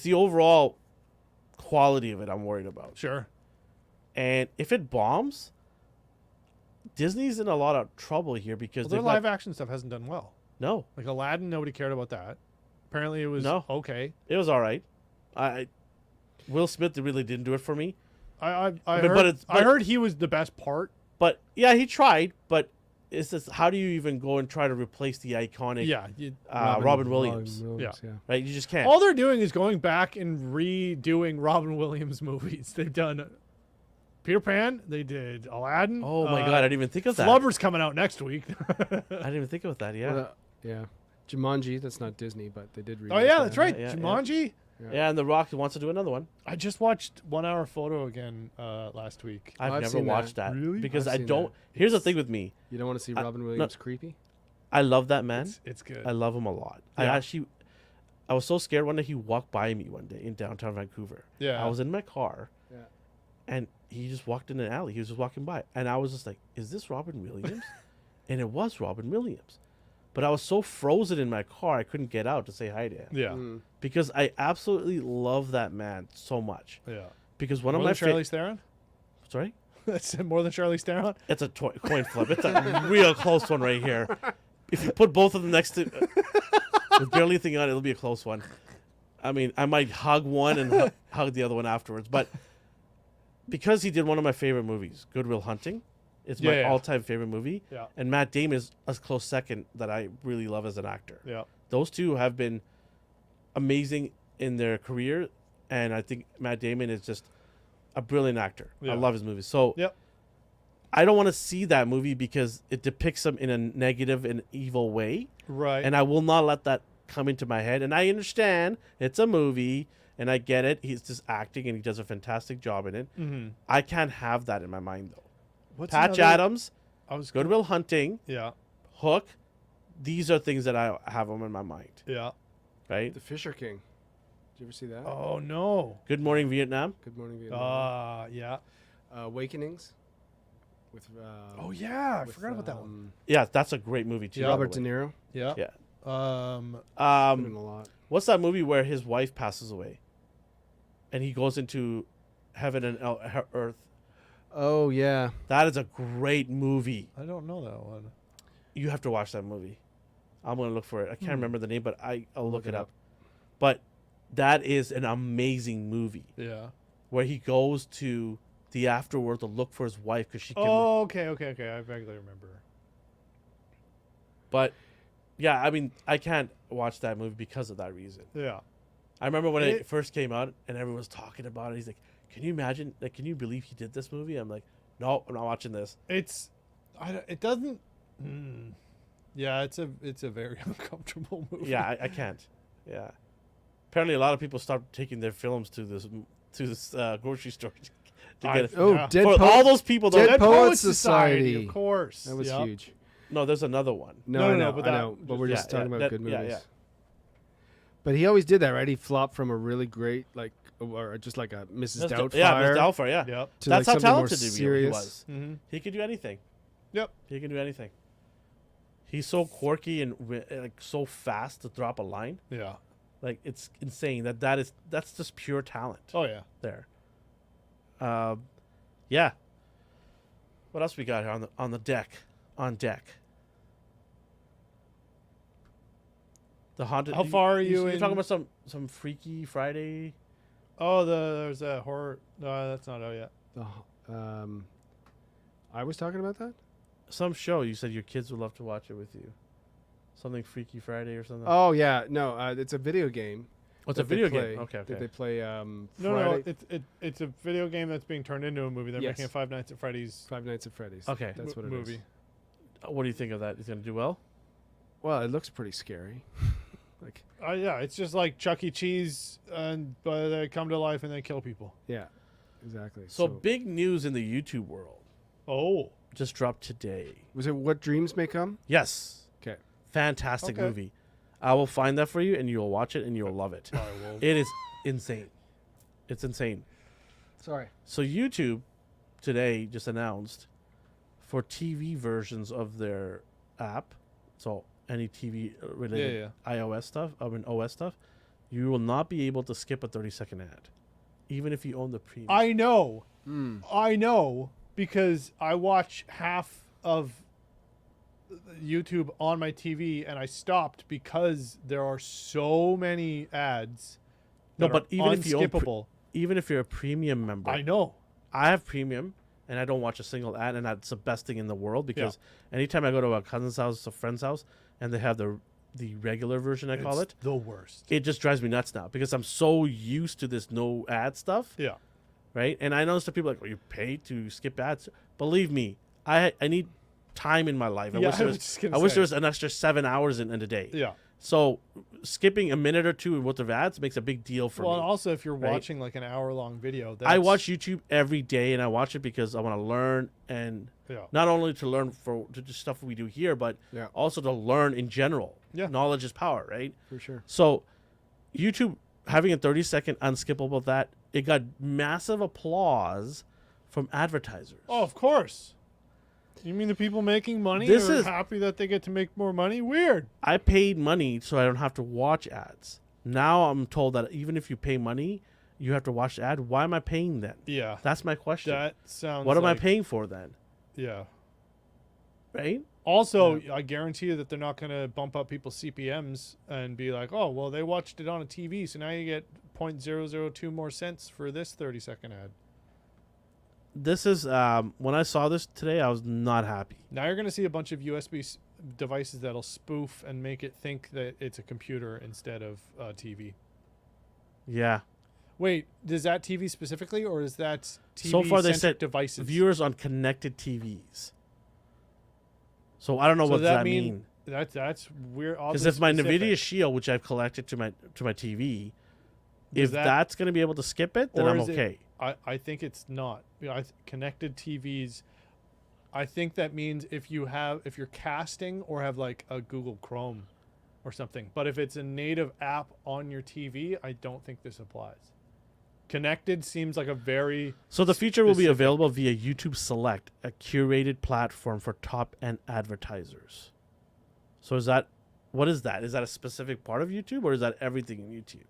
Speaker 1: the overall quality of it I'm worried about.
Speaker 3: Sure.
Speaker 1: And if it bombs, Disney's in a lot of trouble here because
Speaker 3: Well, their
Speaker 1: they've
Speaker 3: live
Speaker 1: got,
Speaker 3: action stuff hasn't done well.
Speaker 1: no,
Speaker 3: Like Aladdin, nobody cared about that. Apparently, it was
Speaker 1: No.
Speaker 3: okay.
Speaker 1: it was all right. Will Smith really didn't do it for me.
Speaker 3: I
Speaker 1: But-
Speaker 3: heard,
Speaker 1: but it's-
Speaker 3: I
Speaker 1: but-
Speaker 3: heard he was the best part.
Speaker 1: But yeah, he tried. But it's just, how do you even go and try to replace the iconic
Speaker 3: Yeah.
Speaker 1: Robin Williams?
Speaker 3: Yeah.
Speaker 1: Right? You just can't.
Speaker 3: All they're doing is going back and redoing Robin Williams movies. They've done Peter Pan. They did Aladdin.
Speaker 1: Oh my god, I didn't even think of that.
Speaker 3: Flubber's coming out next week.
Speaker 1: I didn't even think of that. Yeah.
Speaker 2: Yeah. Jumanji, that's not Disney, but they did
Speaker 3: Oh
Speaker 2: remake
Speaker 3: yeah,
Speaker 2: that.
Speaker 3: that's right.
Speaker 1: Yeah, yeah.
Speaker 3: Jumanji.
Speaker 1: Yeah, and The Rock wants to do another one.
Speaker 3: I just watched 1 Hour Photo again last week.
Speaker 1: I've
Speaker 2: I've
Speaker 1: never
Speaker 2: seen that.
Speaker 1: watched that,
Speaker 3: Really?
Speaker 1: because
Speaker 2: I've
Speaker 1: I
Speaker 2: seen
Speaker 1: don't.
Speaker 2: that.
Speaker 1: Here's the thing with me.
Speaker 2: You don't want to see Robin Williams creepy?
Speaker 1: I love that man.
Speaker 3: It's good.
Speaker 1: I love him a lot.
Speaker 3: Yeah.
Speaker 1: I was so scared one day he walked by me one day in downtown Vancouver.
Speaker 3: Yeah.
Speaker 1: I was in my car,
Speaker 2: Yeah.
Speaker 1: and he just walked in an alley. He was just walking by, and I was just like, "Is this Robin Williams?" And it was Robin Williams, but I was so frozen in my car I couldn't get out to say hi to him
Speaker 3: Yeah.
Speaker 2: Mm.
Speaker 1: because I absolutely love that man so much.
Speaker 3: Yeah.
Speaker 1: Because one
Speaker 3: More
Speaker 1: of my
Speaker 3: than Charlize Theron?
Speaker 1: sorry,
Speaker 3: That's more than Charlize Theron?
Speaker 1: it's a coin flip. It's a real close one right here. If you put both of them next to with barely anything on it, it'll be a close one. I mean, I might hug one and hug the other one afterwards, but because he did one of my favorite movies, Good Will Hunting, it's my
Speaker 3: Yeah, yeah.
Speaker 1: all-time favorite movie,
Speaker 3: Yeah.
Speaker 1: and Matt Damon is a close second that I really love as an actor.
Speaker 3: Yeah.
Speaker 1: Those two have been amazing in their career. and I think Matt Damon is just a brilliant actor.
Speaker 3: Yeah.
Speaker 1: I love his movies. So
Speaker 3: Yep.
Speaker 1: I don't want to see that movie because it depicts him in a negative and evil way,
Speaker 3: Right.
Speaker 1: and I will not let that come into my head. And I understand it's a movie, and I get it. He's just acting, and he does a fantastic job in it.
Speaker 3: mm-hmm.
Speaker 1: I can't have that in my mind though.
Speaker 3: What's
Speaker 1: Patch
Speaker 3: another-
Speaker 1: Adams,
Speaker 3: I was
Speaker 1: Goodwill Hunting,
Speaker 3: Yeah.
Speaker 1: Hook. These are things that I have them in my mind,
Speaker 3: Yeah.
Speaker 1: right?
Speaker 2: The Fisher King. Did you ever see that?
Speaker 3: Oh no.
Speaker 1: Good Morning Vietnam.
Speaker 2: Good Morning Vietnam.
Speaker 3: Yeah.
Speaker 2: Awakenings. With
Speaker 3: Oh yeah, I
Speaker 2: with,
Speaker 3: forgot about that one.
Speaker 1: Yeah, that's a great movie too. by the
Speaker 2: Robert
Speaker 1: way.
Speaker 2: De Niro.
Speaker 3: Yeah.
Speaker 1: Yeah.
Speaker 3: Um.
Speaker 2: Been in a lot.
Speaker 1: What's that movie where his wife passes away, and he goes into heaven and earth?
Speaker 2: Oh yeah.
Speaker 1: That is a great movie.
Speaker 3: I don't know that one.
Speaker 1: You have to watch that movie. I'm gonna look for it. I can't remember the name, but I'll look it up.
Speaker 2: up.
Speaker 1: But that is an amazing movie
Speaker 3: Yeah.
Speaker 1: where he goes to the afterworld to look for his wife because she can.
Speaker 3: Oh, okay. I vaguely remember.
Speaker 1: But yeah, I mean, I can't watch that movie because of that reason.
Speaker 3: Yeah.
Speaker 1: I remember when it
Speaker 3: It-
Speaker 1: first came out and everyone was talking about it. He's like, "Can you imagine? Like, can you believe he did this movie?" I'm like, "No, I'm not watching this."
Speaker 3: It doesn't. Yeah, it's a very uncomfortable movie.
Speaker 1: Yeah, I can't. Yeah. Apparently, a lot of people stopped taking their films to this grocery store to get it.
Speaker 2: Oh,
Speaker 3: Yeah.
Speaker 2: Dead
Speaker 1: For
Speaker 2: Poet.
Speaker 1: all those people,
Speaker 2: Dead
Speaker 1: that
Speaker 2: Poets Society.
Speaker 3: of course.
Speaker 2: That was
Speaker 3: Yep.
Speaker 2: huge.
Speaker 1: no, there's another one.
Speaker 2: No,
Speaker 3: No,
Speaker 2: I
Speaker 3: no,
Speaker 2: know,
Speaker 3: but
Speaker 2: I
Speaker 3: that-
Speaker 2: know. But we're
Speaker 1: Yeah,
Speaker 2: just talking about
Speaker 1: that-
Speaker 2: good
Speaker 1: yeah,
Speaker 2: movies.
Speaker 1: yeah.
Speaker 2: But he always did that, right? He flopped from a really great, like, or just like a Mrs. Doubtfire.
Speaker 1: Yeah, Mr. Doubtfire. Yeah,
Speaker 3: Yep.
Speaker 2: to
Speaker 1: that's
Speaker 2: like
Speaker 1: how
Speaker 2: something more
Speaker 1: talented he
Speaker 2: serious.
Speaker 1: was.
Speaker 3: Mm-hmm.
Speaker 1: He could do anything.
Speaker 3: Yep.
Speaker 1: He can do anything. He's so quirky and like so fast to drop a line.
Speaker 3: Yeah.
Speaker 1: Like it's insane. That's just pure talent
Speaker 3: Oh yeah.
Speaker 1: there. Yeah. What else we got here on the deck? On deck. The haunted.
Speaker 3: How far are you
Speaker 1: You're
Speaker 3: in-
Speaker 1: talking about some Freaky Friday?
Speaker 3: Oh, there's a horror. No, that's not out yet.
Speaker 2: I was talking about that.
Speaker 1: Some show you said your kids would love to watch it with you. Something Freaky Friday or something.
Speaker 2: Oh yeah, no, it's a video game.
Speaker 1: Oh, it's a
Speaker 2: that they
Speaker 1: video
Speaker 2: play-
Speaker 1: game. Okay, okay.
Speaker 2: That they play.
Speaker 3: No,
Speaker 2: Friday,
Speaker 3: it's a video game that's being turned into a movie. They're
Speaker 2: Yes.
Speaker 3: making a Five Nights at Freddy's
Speaker 2: Five Nights at Freddy's.
Speaker 1: Okay.
Speaker 2: that's what it is.
Speaker 3: movie.
Speaker 1: What do you think of that? Is it gonna do well?
Speaker 2: Well, it looks pretty scary. Like,
Speaker 3: Yeah, it's just like Chuck E. Cheese, but they come to life and they kill people.
Speaker 2: yeah, exactly.
Speaker 1: So big news in the YouTube world
Speaker 3: Oh,
Speaker 1: just dropped today.
Speaker 2: was it What Dreams May Come?
Speaker 1: Yes,
Speaker 2: Okay.
Speaker 1: fantastic
Speaker 3: Okay.
Speaker 1: movie. I will find that for you, and you'll watch it, and you'll love it.
Speaker 3: I will.
Speaker 1: It is insane. It's insane.
Speaker 2: Sorry.
Speaker 1: So YouTube today just announced for TV versions of their app, so any TV related iOS stuff, OS stuff, you will not be able to skip a 30-second ad, even if you own the premium.
Speaker 3: I know.
Speaker 2: Mm.
Speaker 3: I know because I watch half of YouTube on my TV and I stopped because there are so many ads.
Speaker 1: No,
Speaker 3: that
Speaker 1: but
Speaker 3: are
Speaker 1: even if you own
Speaker 3: unskippable.
Speaker 1: Even if you're a premium member,
Speaker 3: I know.
Speaker 1: I have premium, and I don't watch a single ad, and that's the best thing in the world because anytime I go to a cousin's house, a friend's house, and they have the regular version, I call
Speaker 3: It's
Speaker 1: it,
Speaker 3: the worst.
Speaker 1: it just drives me nuts now because I'm so used to this no ad stuff,
Speaker 3: Yeah.
Speaker 1: right? And I notice that people are like, "Well, you pay to skip ads." Believe me, I need time in my life. I
Speaker 3: Yeah,
Speaker 1: wish
Speaker 3: I
Speaker 1: there
Speaker 3: was
Speaker 1: was,
Speaker 3: just gonna
Speaker 1: I wish
Speaker 3: say.
Speaker 1: there was an extra 7 hours in a day.
Speaker 3: Yeah.
Speaker 1: So skipping a minute or two worth of ads makes a big deal for
Speaker 3: Well,
Speaker 1: me.
Speaker 3: and also if you're
Speaker 1: right?
Speaker 3: watching like an hour-long video,
Speaker 1: I watch YouTube every day, and I watch it because I want to learn, and
Speaker 3: Yeah.
Speaker 1: not only to learn for to the stuff we do here, but
Speaker 2: Yeah.
Speaker 1: also to learn in general.
Speaker 3: Yeah.
Speaker 1: Knowledge is power, right?
Speaker 2: For sure.
Speaker 1: So YouTube having a 30-second unskippable that, it got massive applause from advertisers.
Speaker 3: Oh, of course. You mean the people making money
Speaker 1: This
Speaker 3: are
Speaker 1: is-
Speaker 3: happy that they get to make more money? Weird.
Speaker 1: I paid money so I don't have to watch ads. Now I'm told that even if you pay money, you have to watch the ad. Why am I paying then?
Speaker 3: Yeah.
Speaker 1: That's my question.
Speaker 3: That sounds
Speaker 1: What am I
Speaker 3: like-
Speaker 1: paying for then?
Speaker 3: Yeah.
Speaker 1: Right?
Speaker 3: Also, I guarantee you that they're not going to bump up people's CPMs and be like, oh, well, they watched it on a TV, so now you get 0.002 more cents for this 30-second ad.
Speaker 1: This is when I saw this today, I was not happy.
Speaker 3: Now you're going to see a bunch of USB devices that'll spoof and make it think that it's a computer instead of TV.
Speaker 1: Yeah.
Speaker 3: Wait, is that TV specifically, or is that TV
Speaker 1: So far, they said
Speaker 3: devices?
Speaker 1: viewers on connected TVs. So I don't know
Speaker 3: So
Speaker 1: what that mean.
Speaker 3: That's weird.
Speaker 1: Because if my Nvidia Shield, which I've collected to my TV, if that's going to be able to skip it, then I'm okay.
Speaker 3: I think it's not. Connected TVs. I think that means if you're casting or have like a Google Chrome or something. But if it's a native app on your TV, I don't think this applies. Connected seems like a very
Speaker 1: So the feature will be available via YouTube Select, a curated platform for top-end advertisers. So what is that? Is that a specific part of YouTube, or is that everything in YouTube?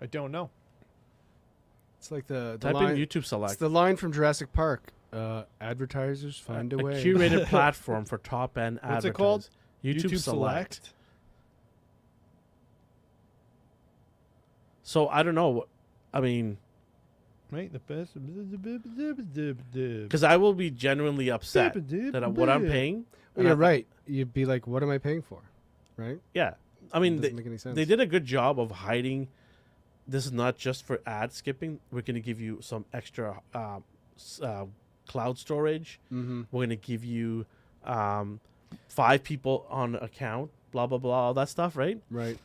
Speaker 3: I don't know.
Speaker 2: It's like the
Speaker 1: Type
Speaker 2: line,
Speaker 1: in YouTube Select.
Speaker 2: It's the line from Jurassic Park. Advertisers find a way.
Speaker 1: A curated platform for top-end advertisers.
Speaker 3: What's it called?
Speaker 1: YouTube Select. So I don't know. I mean,
Speaker 3: right, the best.
Speaker 1: because I will be genuinely upset that what I'm paying.
Speaker 2: Well, you're right. You'd be like, "What am I paying for?" Right?
Speaker 1: Yeah, I mean,
Speaker 2: doesn't make any sense.
Speaker 1: they did a good job of hiding. This is not just for ad skipping. We're going to give you some extra cloud storage.
Speaker 2: Mm-hmm.
Speaker 1: We're going to give you 5 people on account. Blah blah blah. All that stuff, right?
Speaker 2: Right.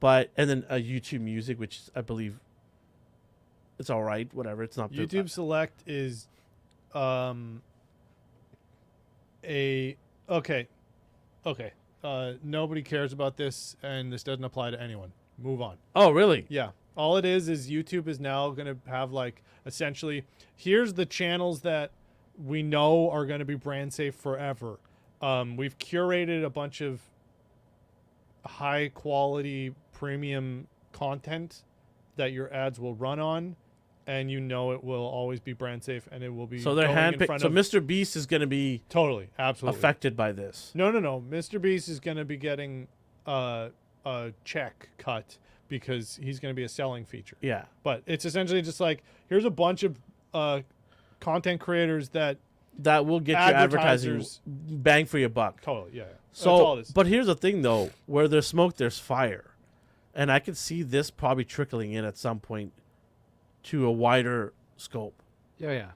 Speaker 1: But and then YouTube Music, which I believe it's all right. Whatever. It's not
Speaker 3: YouTube Select is okay. Nobody cares about this, and this doesn't apply to anyone. Move on.
Speaker 1: Oh, really?
Speaker 3: Yeah. All it is YouTube is now going to have like essentially here's the channels that we know are going to be brand safe forever. We've curated a bunch of high quality premium content that your ads will run on, and you know it will always be brand safe, and it will be
Speaker 1: so they're handpicked. So Mr. Beast is going to be
Speaker 3: totally absolutely
Speaker 1: affected by this.
Speaker 3: No. Mr. Beast is going to be getting a check cut because he's going to be a selling feature.
Speaker 1: Yeah,
Speaker 3: but it's essentially just like here's a bunch of content creators that
Speaker 1: will get your advertising bang for your buck.
Speaker 3: Totally, yeah.
Speaker 1: So, but here's the thing, though: where there's smoke, there's fire, and I could see this probably trickling in at some point to a wider scope.
Speaker 2: Yeah.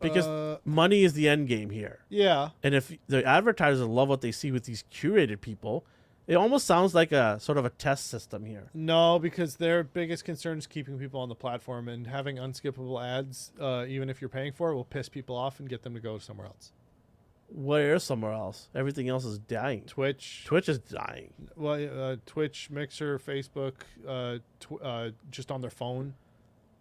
Speaker 1: Because money is the end game here.
Speaker 3: Yeah.
Speaker 1: And if the advertisers love what they see with these curated people, it almost sounds like a sort of a test system here.
Speaker 3: No, because their biggest concern is keeping people on the platform, and having unskippable ads, even if you're paying for it, will piss people off and get them to go somewhere else.
Speaker 1: Where somewhere else? Everything else is dying.
Speaker 3: Twitch
Speaker 1: is dying.
Speaker 3: Well, Twitch, Mixer, Facebook, just on their phone,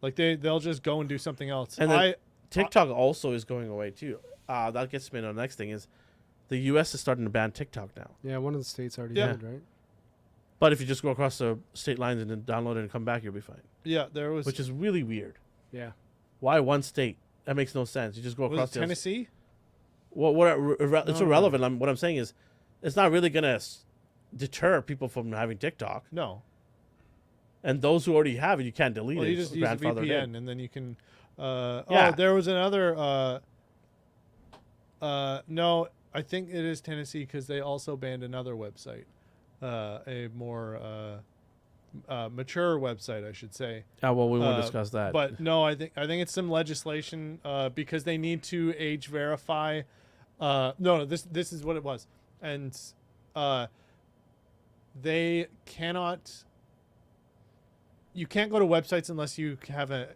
Speaker 3: like they'll just go and do something else.
Speaker 1: And then TikTok also is going away too. That gets me to the next thing is, the U.S. is starting to ban TikTok now.
Speaker 2: Yeah, one of the states already did, right?
Speaker 1: But if you just go across the state lines and then download it and come back, you'll be fine.
Speaker 3: Yeah, there was,
Speaker 1: which is really weird.
Speaker 2: Yeah.
Speaker 1: Why one state? That makes no sense. You just go across
Speaker 3: Tennessee.
Speaker 1: Well, it's irrelevant. What I'm saying is, it's not really going to deter people from having TikTok.
Speaker 3: No.
Speaker 1: And those who already have it, you can't delete it.
Speaker 3: You just use a VPN, and then you can.
Speaker 1: Yeah.
Speaker 3: Oh, there was another. No, I think it is Tennessee because they also banned another website, a more mature website, I should say.
Speaker 1: Oh, well, we won't discuss that.
Speaker 3: But no, I think it's some legislation because they need to age verify. No, this is what it was, and they cannot. You can't go to websites unless you have a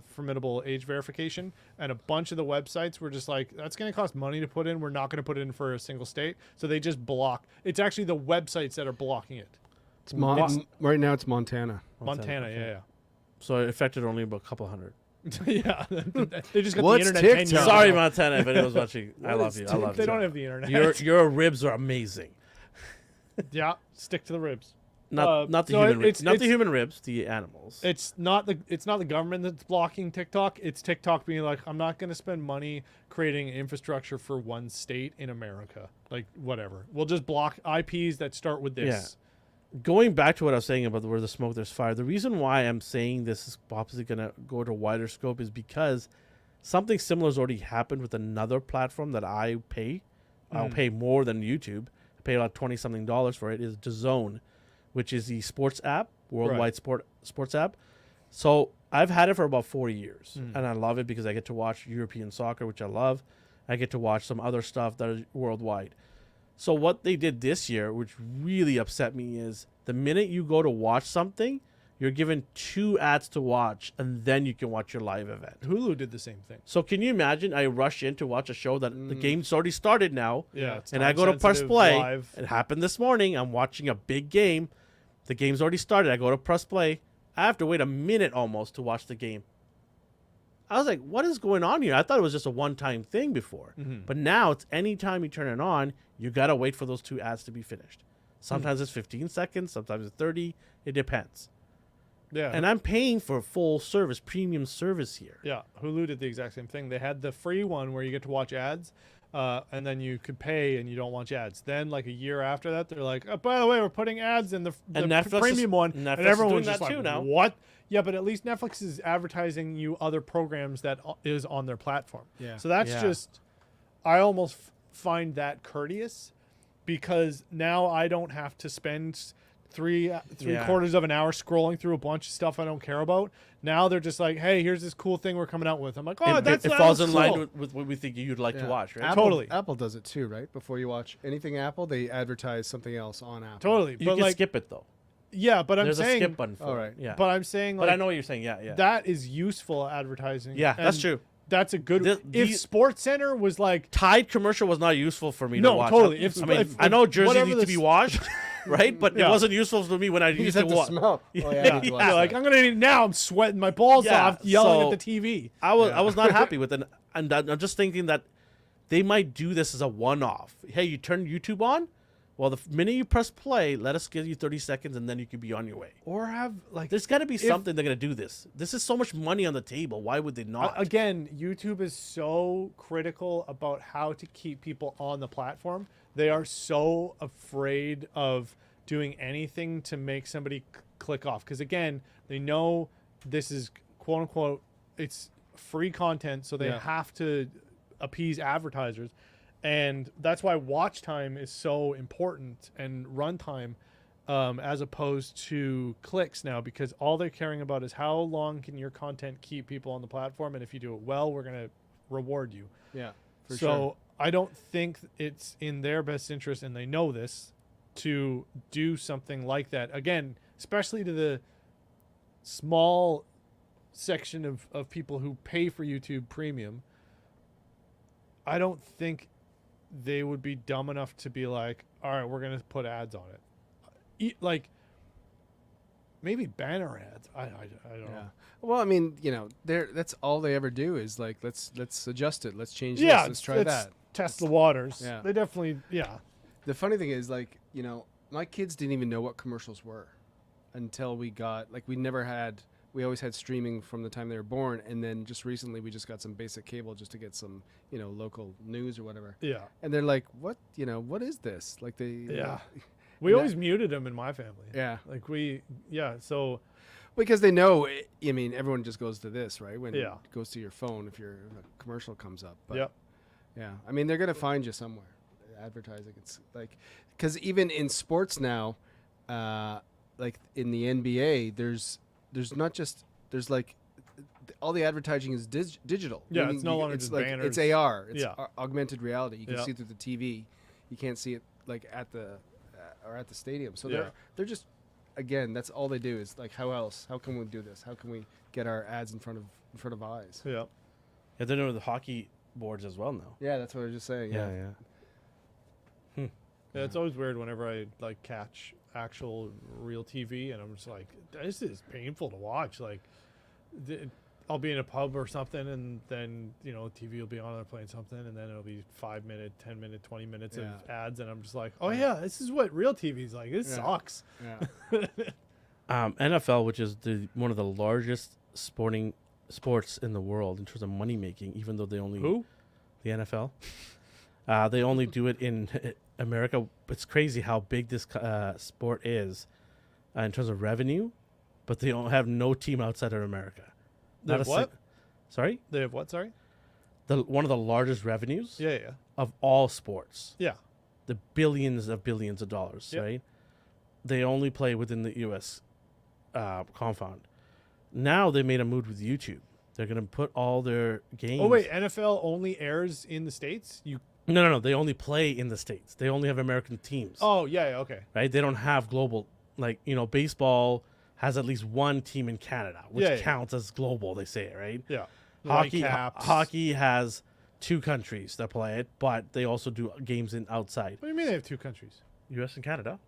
Speaker 3: formidable age verification, and a bunch of the websites were just like, that's going to cost money to put in. We're not going to put it in for a single state, so they just block. It's actually the websites that are blocking it.
Speaker 2: It's right now. It's Montana.
Speaker 3: Montana,
Speaker 1: okay.
Speaker 3: yeah.
Speaker 1: So it affected only about a couple hundred.
Speaker 3: Yeah, they just got
Speaker 2: What's
Speaker 3: the internet.
Speaker 2: TikTok?
Speaker 3: 10 years
Speaker 1: Sorry,
Speaker 3: ago.
Speaker 1: Montana, if anyone's watching, I love you. I love you.
Speaker 3: They don't have the internet.
Speaker 1: Your ribs are amazing.
Speaker 3: Yeah, stick to the ribs.
Speaker 1: Not the human ribs. Not the human ribs. The animals.
Speaker 3: It's not the government that's blocking TikTok. It's TikTok being like, I'm not going to spend money creating infrastructure for one state in America. Like, whatever. We'll just block IPs that start with this.
Speaker 1: Yeah. Going back to what I was saying about where the smoke, there's fire. The reason why I'm saying this is possibly going to go to a wider scope is because something similar has already happened with another platform that I pay. I'll pay more than YouTube. I pay like $20-something for it. Is DAZN, which is the sports app, worldwide
Speaker 3: Right.
Speaker 1: sports app. So I've had it for about 4 years,
Speaker 3: Mm.
Speaker 1: and I love it because I get to watch European soccer, which I love. I get to watch some other stuff that is worldwide. So what they did this year, which really upset me, is the minute you go to watch something, you're given 2 ads to watch, and then you can watch your live event.
Speaker 3: Hulu did the same thing.
Speaker 1: So can you imagine? I rush in to watch a show that the game's already started now,
Speaker 3: Yeah, it's
Speaker 1: and I go to press
Speaker 3: time-sensitive,
Speaker 1: play.
Speaker 3: live.
Speaker 1: It happened this morning. I'm watching a big game. The game's already started. I go to press play. I have to wait a minute almost to watch the game. I was like, what is going on here? I thought it was just a one-time thing before.
Speaker 3: Mhm.
Speaker 1: But now it's anytime you turn it on, you got to wait for those 2 ads to be finished. Sometimes it's 15 seconds, sometimes it's 30. It depends.
Speaker 3: Yeah,
Speaker 1: And I'm paying for full service, premium service here.
Speaker 3: yeah. Hulu did the exact same thing. They had the free one where you get to watch ads, and then you could pay and you don't watch ads. Then, like a year after that, they're like, "Oh, by the way, we're putting ads in the
Speaker 1: And Netflix
Speaker 3: premium
Speaker 1: is-
Speaker 3: one,"
Speaker 1: Netflix
Speaker 3: and
Speaker 1: is
Speaker 3: everyone
Speaker 1: doing
Speaker 3: was just
Speaker 1: that
Speaker 3: like,
Speaker 1: too now.
Speaker 3: "What?" Yeah, but at least Netflix is advertising you other programs that is on their platform.
Speaker 2: Yeah.
Speaker 3: So that's
Speaker 1: Yeah.
Speaker 3: just, I almost find that courteous, because now I don't have to spend three
Speaker 1: Yeah.
Speaker 3: quarters of an hour scrolling through a bunch of stuff I don't care about. Now they're just like, "Hey, here's this cool thing we're coming out with." I'm like, "Oh,
Speaker 1: It
Speaker 3: that
Speaker 1: falls in
Speaker 3: looks
Speaker 1: line
Speaker 3: cool."
Speaker 1: with what we think you'd like to
Speaker 2: Yeah.
Speaker 1: watch, right?
Speaker 2: Apple,
Speaker 3: Totally.
Speaker 2: Apple does it too, right? Before you watch anything Apple, they advertise something else on Apple.
Speaker 3: Totally,
Speaker 1: You
Speaker 3: but
Speaker 1: can
Speaker 3: like,
Speaker 1: skip it though.
Speaker 3: yeah, but I'm
Speaker 1: There's a
Speaker 3: saying,
Speaker 1: skip button for
Speaker 2: All
Speaker 1: it.
Speaker 2: right.
Speaker 1: Yeah.
Speaker 3: but I'm saying,
Speaker 1: But
Speaker 3: like,
Speaker 1: I know what you're saying. Yeah, yeah.
Speaker 3: that is useful advertising.
Speaker 1: Yeah, that's
Speaker 3: and
Speaker 1: true.
Speaker 3: That's a good.
Speaker 1: This-
Speaker 3: if
Speaker 1: these-
Speaker 3: Sports Center was like,
Speaker 1: Tide commercial was not useful for me
Speaker 3: No,
Speaker 1: to watch.
Speaker 3: totally.
Speaker 1: I
Speaker 3: If-
Speaker 1: mean,
Speaker 3: if-
Speaker 1: I know
Speaker 3: if
Speaker 1: jerseys
Speaker 3: whatever
Speaker 1: need to be
Speaker 3: this-
Speaker 1: washed, right? But it
Speaker 3: Yeah.
Speaker 1: wasn't useful for me when I
Speaker 2: You
Speaker 1: used
Speaker 2: just
Speaker 1: to
Speaker 2: have to
Speaker 1: watch.
Speaker 2: smell. Oh, yeah,
Speaker 1: Yeah.
Speaker 2: I need to watch
Speaker 3: yeah, like
Speaker 2: that.
Speaker 3: I'm gonna eat now. I'm sweating my balls
Speaker 1: Yeah,
Speaker 3: off yelling
Speaker 1: so-
Speaker 3: at the TV.
Speaker 1: I was
Speaker 2: Yeah.
Speaker 1: I was not happy with it, and I'm just thinking that they might do this as a one-off. Hey, you turn YouTube on. Well, the minute you press play, let us give you 30 seconds, and then you can be on your way.
Speaker 3: Or have like
Speaker 1: There's got to be something they're going to do this. This is so much money on the table. Why would they not?
Speaker 3: Again, YouTube is so critical about how to keep people on the platform. They are so afraid of doing anything to make somebody click off, because again, they know this is quote unquote it's free content, so they
Speaker 2: Yeah.
Speaker 3: have to appease advertisers. And that's why watch time is so important, and runtime, as opposed to clicks now, because all they're caring about is how long can your content keep people on the platform, and if you do it well, we're going to reward you.
Speaker 2: Yeah, for
Speaker 3: So
Speaker 2: sure.
Speaker 3: I don't think it's in their best interest, and they know this, to do something like that. Again, especially to the small section of people who pay for YouTube Premium, I don't think they would be dumb enough to be like, all right, we're going to put ads on it. Like, maybe banner ads. I don't
Speaker 2: Yeah.
Speaker 3: know.
Speaker 2: Well, I mean, that's all they ever do is like, let's adjust it, let's change
Speaker 3: Yeah,
Speaker 2: this, let's try
Speaker 3: it's
Speaker 2: that.
Speaker 3: test the waters.
Speaker 2: Yeah.
Speaker 3: They definitely, yeah.
Speaker 2: The funny thing is, like, my kids didn't even know what commercials were until we always had streaming from the time they were born, and then just recently we just got some basic cable just to get some, local news or whatever.
Speaker 3: Yeah.
Speaker 2: And they're like, what is this? Like
Speaker 3: Yeah. We
Speaker 2: And
Speaker 3: always muted them in my family.
Speaker 2: yeah.
Speaker 3: Like so
Speaker 2: Because they know, everyone just goes to this, right? When
Speaker 3: Yeah.
Speaker 2: it goes to your phone if a commercial comes up. But
Speaker 3: Yep.
Speaker 2: yeah, they're gonna find you somewhere. Advertising, it's like, because even in sports now, like in the NBA, there's not just like all the advertising is digital.
Speaker 3: Yeah,
Speaker 2: Meaning
Speaker 3: it's no longer just
Speaker 2: like
Speaker 3: banners.
Speaker 2: it's AR, it's
Speaker 3: Yeah.
Speaker 2: augmented reality. You can
Speaker 3: Yeah.
Speaker 2: see through the TV. You can't see it like at the or at the stadium. So
Speaker 3: Yeah.
Speaker 2: they're just, again, that's all they do is like, how can we do this? How can we get our ads in front of eyes?
Speaker 3: yeah.
Speaker 1: Yeah, they're doing the hockey boards as well now.
Speaker 2: Yeah, that's what I was just saying.
Speaker 1: Yeah.
Speaker 3: Yeah, it's always weird whenever I like catch actual real TV, and I'm just like, this is painful to watch. Like, I'll be in a pub or something, and then TV will be on, they're playing something, and then it'll be 5 minute, 10 minute, 20 minutes of
Speaker 2: Yeah.
Speaker 3: ads, and I'm just like, oh yeah, this is what real TV's like. This
Speaker 2: Yeah.
Speaker 3: sucks.
Speaker 2: Yeah.
Speaker 1: NFL, which is one of the largest sports in the world in terms of money making, even though they only
Speaker 3: Who?
Speaker 1: the NFL, they only do it in America. It's crazy how big this sport is in terms of revenue, but they don't have no team outside of America.
Speaker 3: They
Speaker 1: Not
Speaker 3: have
Speaker 1: a
Speaker 3: what?
Speaker 1: Sorry,
Speaker 3: They have what? Sorry.
Speaker 1: one of the largest revenues
Speaker 3: Yeah.
Speaker 1: of all sports.
Speaker 3: Yeah.
Speaker 1: The billions of dollars,
Speaker 3: Yep.
Speaker 1: right? they only play within the U.S. Confound. Now they made a move with YouTube. They're going to put all their games.
Speaker 3: Oh wait, NFL only airs in the States?
Speaker 1: No. They only play in the States. They only have American teams.
Speaker 3: Oh, yeah, okay.
Speaker 1: Right? They don't have global. Like, baseball has at least one team in Canada, which counts as global, they say it, right?
Speaker 3: Yeah.
Speaker 1: Hockey has 2 countries that play it, but they also do games in outside.
Speaker 3: What do you mean they have 2 countries?
Speaker 1: U.S. and Canada.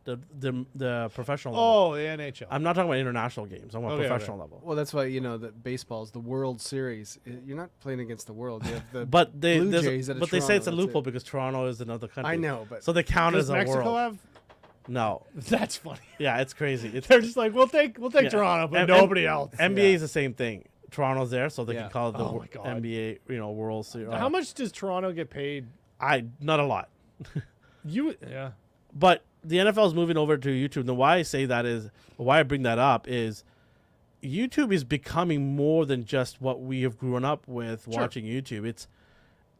Speaker 1: The professional level.
Speaker 3: Oh, the NHL.
Speaker 1: I'm not talking about international games. I'm talking about
Speaker 3: Okay,
Speaker 1: professional level.
Speaker 2: Well, that's why that baseball's the World Series. You're not playing against the world. You have the
Speaker 1: But they
Speaker 2: Blue Jays out of
Speaker 1: but they say it's a
Speaker 2: Toronto, that's
Speaker 1: loophole
Speaker 2: it.
Speaker 1: because Toronto is another country.
Speaker 2: I know, but
Speaker 1: So they count
Speaker 3: Does
Speaker 1: as a
Speaker 3: Mexico
Speaker 1: world.
Speaker 3: have?
Speaker 1: No.
Speaker 3: That's funny.
Speaker 1: Yeah, it's crazy. It's
Speaker 3: They're just like, we'll take
Speaker 1: Yeah.
Speaker 3: Toronto, but
Speaker 1: And-
Speaker 3: nobody else.
Speaker 1: NBA is the same thing. Toronto's there, so they
Speaker 2: Yeah.
Speaker 1: can call it the
Speaker 3: Oh my God.
Speaker 1: NBA, World Series.
Speaker 3: How much does Toronto get paid?
Speaker 1: Not a lot.
Speaker 3: Yeah.
Speaker 1: But the NFL is moving over to YouTube. And why I say that is, why I bring that up is, YouTube is becoming more than just what we have grown up with watching YouTube.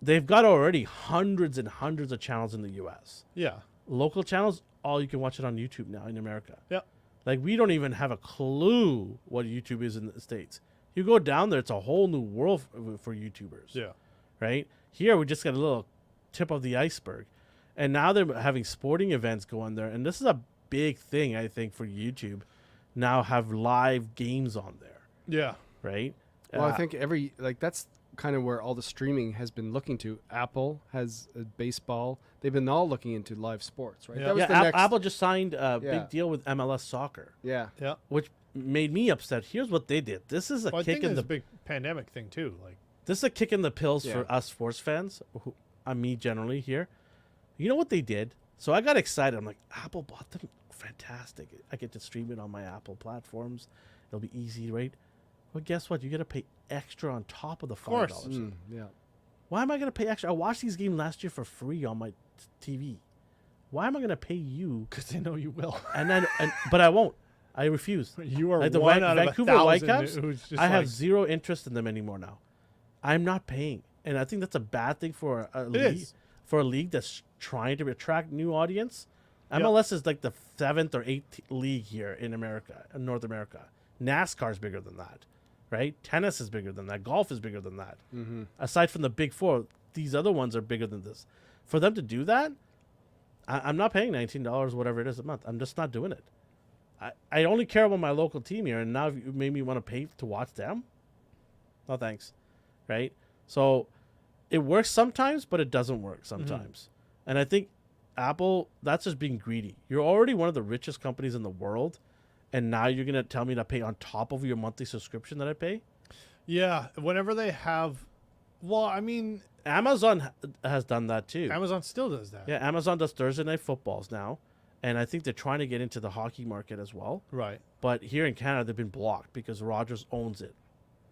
Speaker 1: They've got already hundreds and hundreds of channels in the U.S.
Speaker 3: Yeah.
Speaker 1: Local channels, all you can watch it on YouTube now in America.
Speaker 3: Yeah.
Speaker 1: Like, we don't even have a clue what YouTube is in the States. You go down there, it's a whole new world for YouTubers.
Speaker 3: Yeah.
Speaker 1: Right? Here, we just got a little tip of the iceberg. And now they're having sporting events going there. And this is a big thing, I think, for YouTube. Now have live games on there.
Speaker 3: Yeah.
Speaker 1: Right?
Speaker 2: well, I think that's kind of where all the streaming has been looking to. Apple has baseball. They've been all looking into live sports, right?
Speaker 3: Yeah.
Speaker 2: That was
Speaker 1: yeah,
Speaker 2: the next.
Speaker 1: Apple just signed a
Speaker 2: Yeah.
Speaker 1: big deal with MLS Soccer,
Speaker 2: Yeah.
Speaker 3: Yeah.
Speaker 1: which made me upset. Here's what they did. This is a
Speaker 3: Well, I
Speaker 1: kick
Speaker 3: think
Speaker 1: in
Speaker 3: it's
Speaker 1: the
Speaker 3: a big pandemic thing too. Like,
Speaker 1: This is a kick in the pills
Speaker 2: Yeah.
Speaker 1: for us sports fans, me generally here. You know what they did? So I got excited. I'm like, Apple bought them. Fantastic. I get to stream it on my Apple platforms. It'll be easy, right? Well, guess what? You got to pay extra on top of the $5.
Speaker 3: course.
Speaker 2: Yeah.
Speaker 1: Why am I going to pay extra? I watched these games last year for free on my TV. Why am I going to pay you?
Speaker 3: because they know you will.
Speaker 1: But I won't. I refuse.
Speaker 3: You are
Speaker 1: Like the
Speaker 3: one out
Speaker 1: Vancouver
Speaker 3: of a
Speaker 1: White
Speaker 3: thousand
Speaker 1: Caps,
Speaker 3: who's just
Speaker 1: I have
Speaker 3: like,
Speaker 1: zero interest in them anymore now. I'm not paying, and I think that's a bad thing for a league.
Speaker 3: is.
Speaker 1: For a league that's trying to attract new audience.
Speaker 3: Yep.
Speaker 1: MLS is like the 7th or 8th league here in America, in North America. NASCAR is bigger than that, right? Tennis is bigger than that. Golf is bigger than that.
Speaker 2: Mm-hmm.
Speaker 1: Aside from the big 4, these other ones are bigger than this. For them to do that, I'm not paying $19, whatever it is a month. I'm just not doing it. I only care about my local team here, and now you made me want to pay to watch them? No thanks, right? So it works sometimes, but it doesn't work sometimes. And I think Apple, that's just being greedy. You're already one of the richest companies in the world, and now you're going to tell me to pay on top of your monthly subscription that I pay?
Speaker 3: yeah. Whenever they have, well, I mean,
Speaker 1: Amazon has done that too.
Speaker 3: Amazon still does that.
Speaker 1: Yeah, Amazon does Thursday night footballs now, and I think they're trying to get into the hockey market as well.
Speaker 3: Right.
Speaker 1: But here in Canada, they've been blocked because Rogers owns it.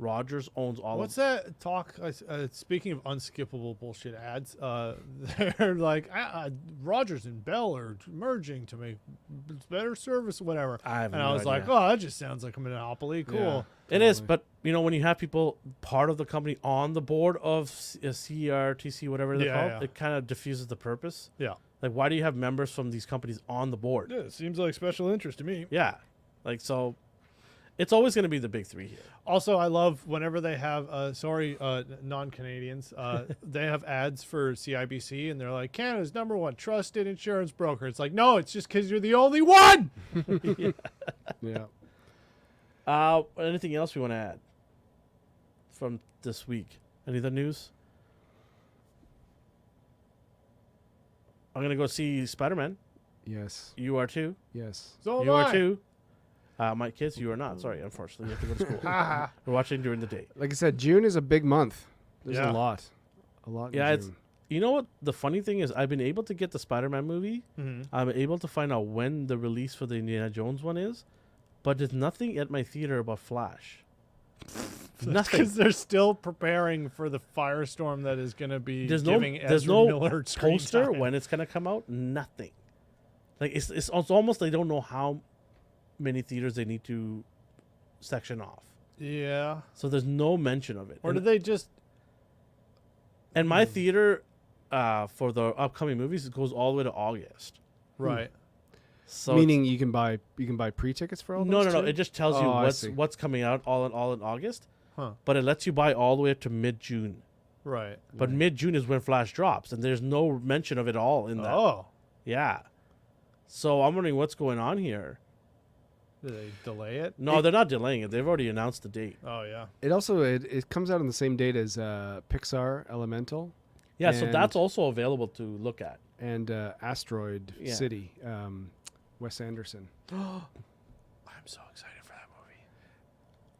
Speaker 1: Rogers owns all
Speaker 3: What's
Speaker 1: of
Speaker 3: that talk? Speaking of unskippable bullshit ads, they're like Rogers and Bell are merging to make better service, whatever.
Speaker 1: I have
Speaker 3: And
Speaker 1: no
Speaker 3: I was like,
Speaker 1: idea.
Speaker 3: oh, that just sounds like a monopoly. Cool.
Speaker 1: It is, but when you have people part of the company on the board of CRTC, whatever they're
Speaker 3: Yeah,
Speaker 1: called,
Speaker 3: yeah.
Speaker 1: it kind of diffuses the purpose.
Speaker 3: Yeah.
Speaker 1: Like, why do you have members from these companies on the board?
Speaker 3: Yeah, it seems like special interest to me.
Speaker 1: Yeah. Like, so it's always going to be the big 3 here.
Speaker 3: Also, I love whenever they have, non-Canadians, they have ads for CIBC, and they're like, Canada's #1 trusted insurance broker. It's like, no, it's just because you're the only one.
Speaker 2: Yeah.
Speaker 1: Anything else we want to add from this week? Any other news? I'm going to go see Spider-Man.
Speaker 2: Yes.
Speaker 1: You are too.
Speaker 2: Yes.
Speaker 3: So
Speaker 1: You
Speaker 3: am
Speaker 1: are
Speaker 3: I.
Speaker 1: too. My kids, you are not. Sorry, unfortunately. You have to go to school. We're watching during the day.
Speaker 2: Like I said, June is a big month. There's
Speaker 3: Yeah.
Speaker 2: a lot. A lot.
Speaker 1: Yeah,
Speaker 2: in
Speaker 1: it's
Speaker 2: June.
Speaker 1: You know what? The funny thing is, I've been able to get the Spider-Man movie.
Speaker 3: Mhm.
Speaker 1: I'm able to find out when the release for the Indiana Jones one is, but there's nothing at my theater about Flash. Nothing.
Speaker 3: Because they're still preparing for the firestorm that is going to be
Speaker 1: There's
Speaker 3: giving
Speaker 1: there's
Speaker 3: Ezra
Speaker 1: no
Speaker 3: Miller screen
Speaker 1: poster
Speaker 3: time.
Speaker 1: when it's gonna come out. Nothing. Like it's almost they don't know how many theaters they need to section off.
Speaker 3: Yeah.
Speaker 1: So there's no mention of it.
Speaker 3: Or
Speaker 1: and,
Speaker 3: did they just...
Speaker 1: and my theater for the upcoming movies, it goes all the way to August.
Speaker 3: Right.
Speaker 1: So
Speaker 2: Meaning you can buy pre-tickets for all
Speaker 1: no,
Speaker 2: those
Speaker 1: no.
Speaker 2: too?
Speaker 1: It just tells you
Speaker 2: Oh, I see.
Speaker 1: what's coming out all in August,
Speaker 3: Huh.
Speaker 1: but it lets you buy all the way up to mid-June.
Speaker 3: Right.
Speaker 1: But mid-June is when Flash drops, and there's no mention of it all in that.
Speaker 3: Oh.
Speaker 1: Yeah. So I'm wondering what's going on here.
Speaker 3: Did they delay it?
Speaker 1: No, they're not delaying it. They've already announced the date.
Speaker 3: Oh yeah.
Speaker 2: It also it comes out on the same date as Pixar Elemental
Speaker 1: Yeah, so
Speaker 2: And-
Speaker 1: that's also available to look at.
Speaker 2: and Asteroid
Speaker 1: Yeah.
Speaker 2: City, Wes Anderson.
Speaker 3: I'm so excited for that movie.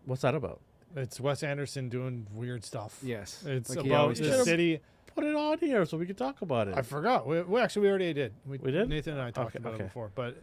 Speaker 1: What's that about?
Speaker 3: It's Wes Anderson doing weird stuff.
Speaker 2: Yes,
Speaker 3: It's
Speaker 2: like he
Speaker 3: about
Speaker 2: always
Speaker 3: the
Speaker 2: does.
Speaker 3: city.
Speaker 1: Put it on here so we can talk about it.
Speaker 3: I forgot. We already did.
Speaker 1: We did?
Speaker 3: Nathan and I talked
Speaker 1: Okay,
Speaker 3: about
Speaker 1: okay.
Speaker 3: it before. But,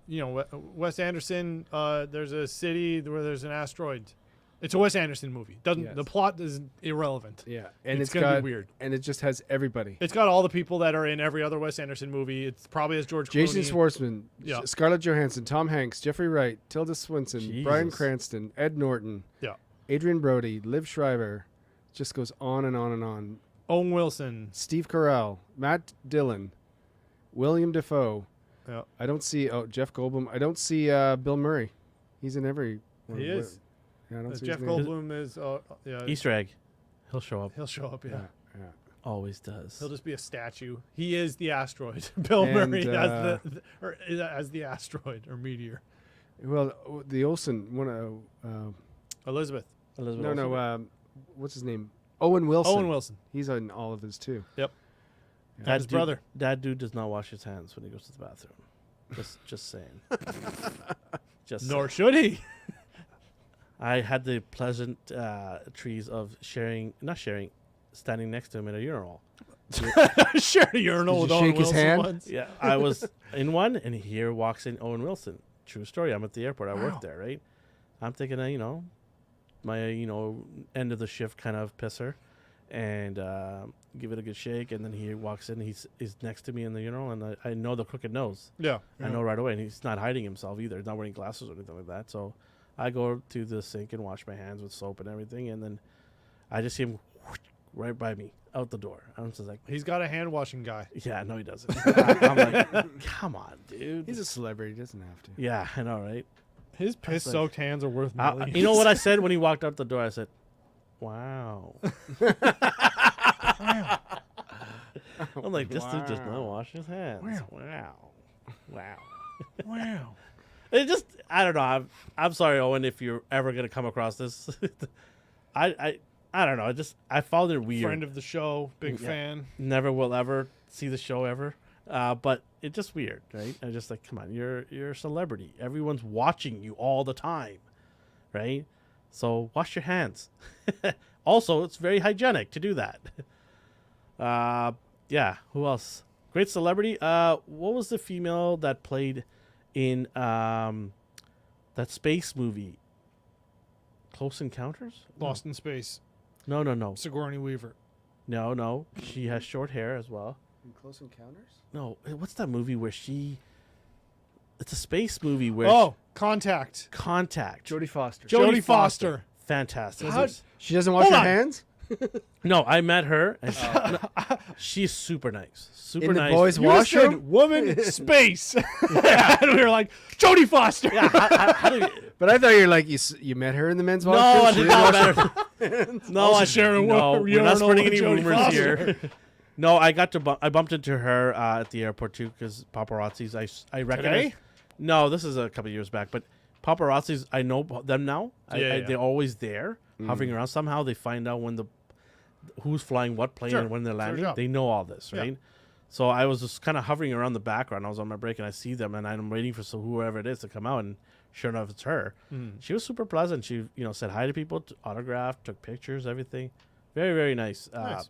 Speaker 3: Wes Anderson, there's a city where there's an asteroid. It's a Wes Anderson movie.
Speaker 2: Yes.
Speaker 3: The plot is irrelevant.
Speaker 2: Yeah, and
Speaker 3: It's
Speaker 2: it's
Speaker 3: gonna be
Speaker 2: got
Speaker 3: weird.
Speaker 2: and it just has everybody.
Speaker 3: It's got all the people that are in every other Wes Anderson movie. It's probably has George
Speaker 2: Jason
Speaker 3: Clooney.
Speaker 2: Schwartzman,
Speaker 3: Yeah.
Speaker 2: Scarlett Johansson, Tom Hanks, Jeffrey Wright, Tilda Swinton, Bryan
Speaker 1: Jesus.
Speaker 2: Cranston, Ed Norton,
Speaker 3: Yeah.
Speaker 2: Adrian Brody, Liv Schreiber. Just goes on and on and on.
Speaker 3: Owen Wilson.
Speaker 2: Steve Carell, Matt Dillon, William Defoe.
Speaker 3: Yeah.
Speaker 2: I don't see Jeff Goldblum. I don't see Bill Murray. He's in every.
Speaker 3: He is.
Speaker 2: Yeah, I don't see
Speaker 3: Jeff
Speaker 2: his name.
Speaker 3: Goldblum is. Yeah.
Speaker 1: Easter egg. He'll show up.
Speaker 3: He'll show up. Yeah.
Speaker 2: Yeah, yeah.
Speaker 1: Always does.
Speaker 3: He'll just be a statue. He is the asteroid. Bill
Speaker 2: And,
Speaker 3: Murray as the asteroid or meteor.
Speaker 2: Well, the Olsen one.
Speaker 3: Elizabeth.
Speaker 1: Elizabeth
Speaker 2: No,
Speaker 1: Olsen.
Speaker 2: what's his name? Owen Wilson.
Speaker 3: Owen Wilson.
Speaker 2: He's in all of his too.
Speaker 3: Yep.
Speaker 2: Yeah.
Speaker 3: That his brother.
Speaker 1: That dude does not wash his hands when he goes to the bathroom. Just saying. Just
Speaker 3: Nor should he.
Speaker 1: I had the pleasant trees of standing next to him in a urinal.
Speaker 3: Shared a urinal
Speaker 2: Did
Speaker 3: with
Speaker 2: you
Speaker 3: Owen
Speaker 2: shake his
Speaker 3: Wilson
Speaker 2: hand?
Speaker 3: once.
Speaker 1: Yeah, I was in one, and here walks in Owen Wilson. True story. I'm at the airport. I
Speaker 3: Wow.
Speaker 1: work there, right? I'm thinking, my end of the shift kind of pisser, and give it a good shake. And then he walks in. He's next to me in the urinal, and I know the crooked nose.
Speaker 3: Yeah.
Speaker 1: I know right away, and he's not hiding himself either. He's not wearing glasses or anything like that. So I go to the sink and wash my hands with soap and everything, and then I just see him right by me out the door. I'm just like,
Speaker 3: He's got a hand washing guy.
Speaker 1: yeah, no, he doesn't. I'm like, come on, dude.
Speaker 2: He's a celebrity. He doesn't have to.
Speaker 1: Yeah, I know, right?
Speaker 3: His piss soaked hands are worth millions.
Speaker 1: You know what I said when he walked out the door? I said, wow. I'm like, this dude does not wash his hands. Wow. Wow.
Speaker 3: Wow.
Speaker 1: It just, I don't know. I'm sorry, Owen, if you're ever going to come across this. I don't know. I found it weird.
Speaker 3: Friend of the show, big
Speaker 1: Yeah.
Speaker 3: fan.
Speaker 1: Never will ever see the show ever. But it's just weird, right? I just like, come on, you're a celebrity. Everyone's watching you all the time, right? So wash your hands. Also, it's very hygienic to do that. Yeah. Who else? Great celebrity. What was the female that played in that space movie? Close Encounters?
Speaker 3: Lost in Space.
Speaker 1: No.
Speaker 3: Sigourney Weaver.
Speaker 1: No. She has short hair as well.
Speaker 2: In Close Encounters?
Speaker 1: No, what's that movie where she? It's a space movie where
Speaker 3: Oh, Contact.
Speaker 1: Contact.
Speaker 2: Jodie Foster.
Speaker 3: Jodie Foster.
Speaker 1: Fantastic.
Speaker 3: How-
Speaker 2: She doesn't wash
Speaker 3: Hold
Speaker 2: her
Speaker 3: on.
Speaker 2: hands
Speaker 1: No, I met her, and she's super nice. Super
Speaker 2: in the
Speaker 1: nice.
Speaker 2: boys'
Speaker 3: You just said
Speaker 2: washroom.
Speaker 3: woman, space. And we were like, Jodie Foster.
Speaker 1: Yeah, how do you,
Speaker 2: But I thought you were like you met her in the men's
Speaker 1: no,
Speaker 2: washroom.
Speaker 1: I
Speaker 2: She
Speaker 1: did
Speaker 2: didn't
Speaker 1: not
Speaker 2: wash
Speaker 1: met
Speaker 2: her-
Speaker 1: her. No,
Speaker 3: Also
Speaker 1: I
Speaker 3: sharing
Speaker 1: no,
Speaker 3: one
Speaker 1: we're not
Speaker 3: urinal
Speaker 1: spreading
Speaker 3: with
Speaker 1: any
Speaker 3: Jodie
Speaker 1: rumors
Speaker 3: Foster.
Speaker 1: here. No, I bumped into her at the airport too because paparazzis. I recognize.
Speaker 3: Today?
Speaker 1: No, this is a couple of years back, but paparazzis. I know them now.
Speaker 3: Yeah.
Speaker 1: They're always there, hovering around. Somehow they find out who's flying what plane
Speaker 3: Sure.
Speaker 1: and when they're
Speaker 3: It's their
Speaker 1: landing.
Speaker 3: job.
Speaker 1: They know all this,
Speaker 3: Yeah.
Speaker 1: right? So I was just kind of hovering around the background. I was on my break and I see them and I'm waiting for whoever it is to come out. And sure enough, it's her. She was super pleasant. She said hi to people, autographed, took pictures, everything. Very, very nice.
Speaker 3: Nice.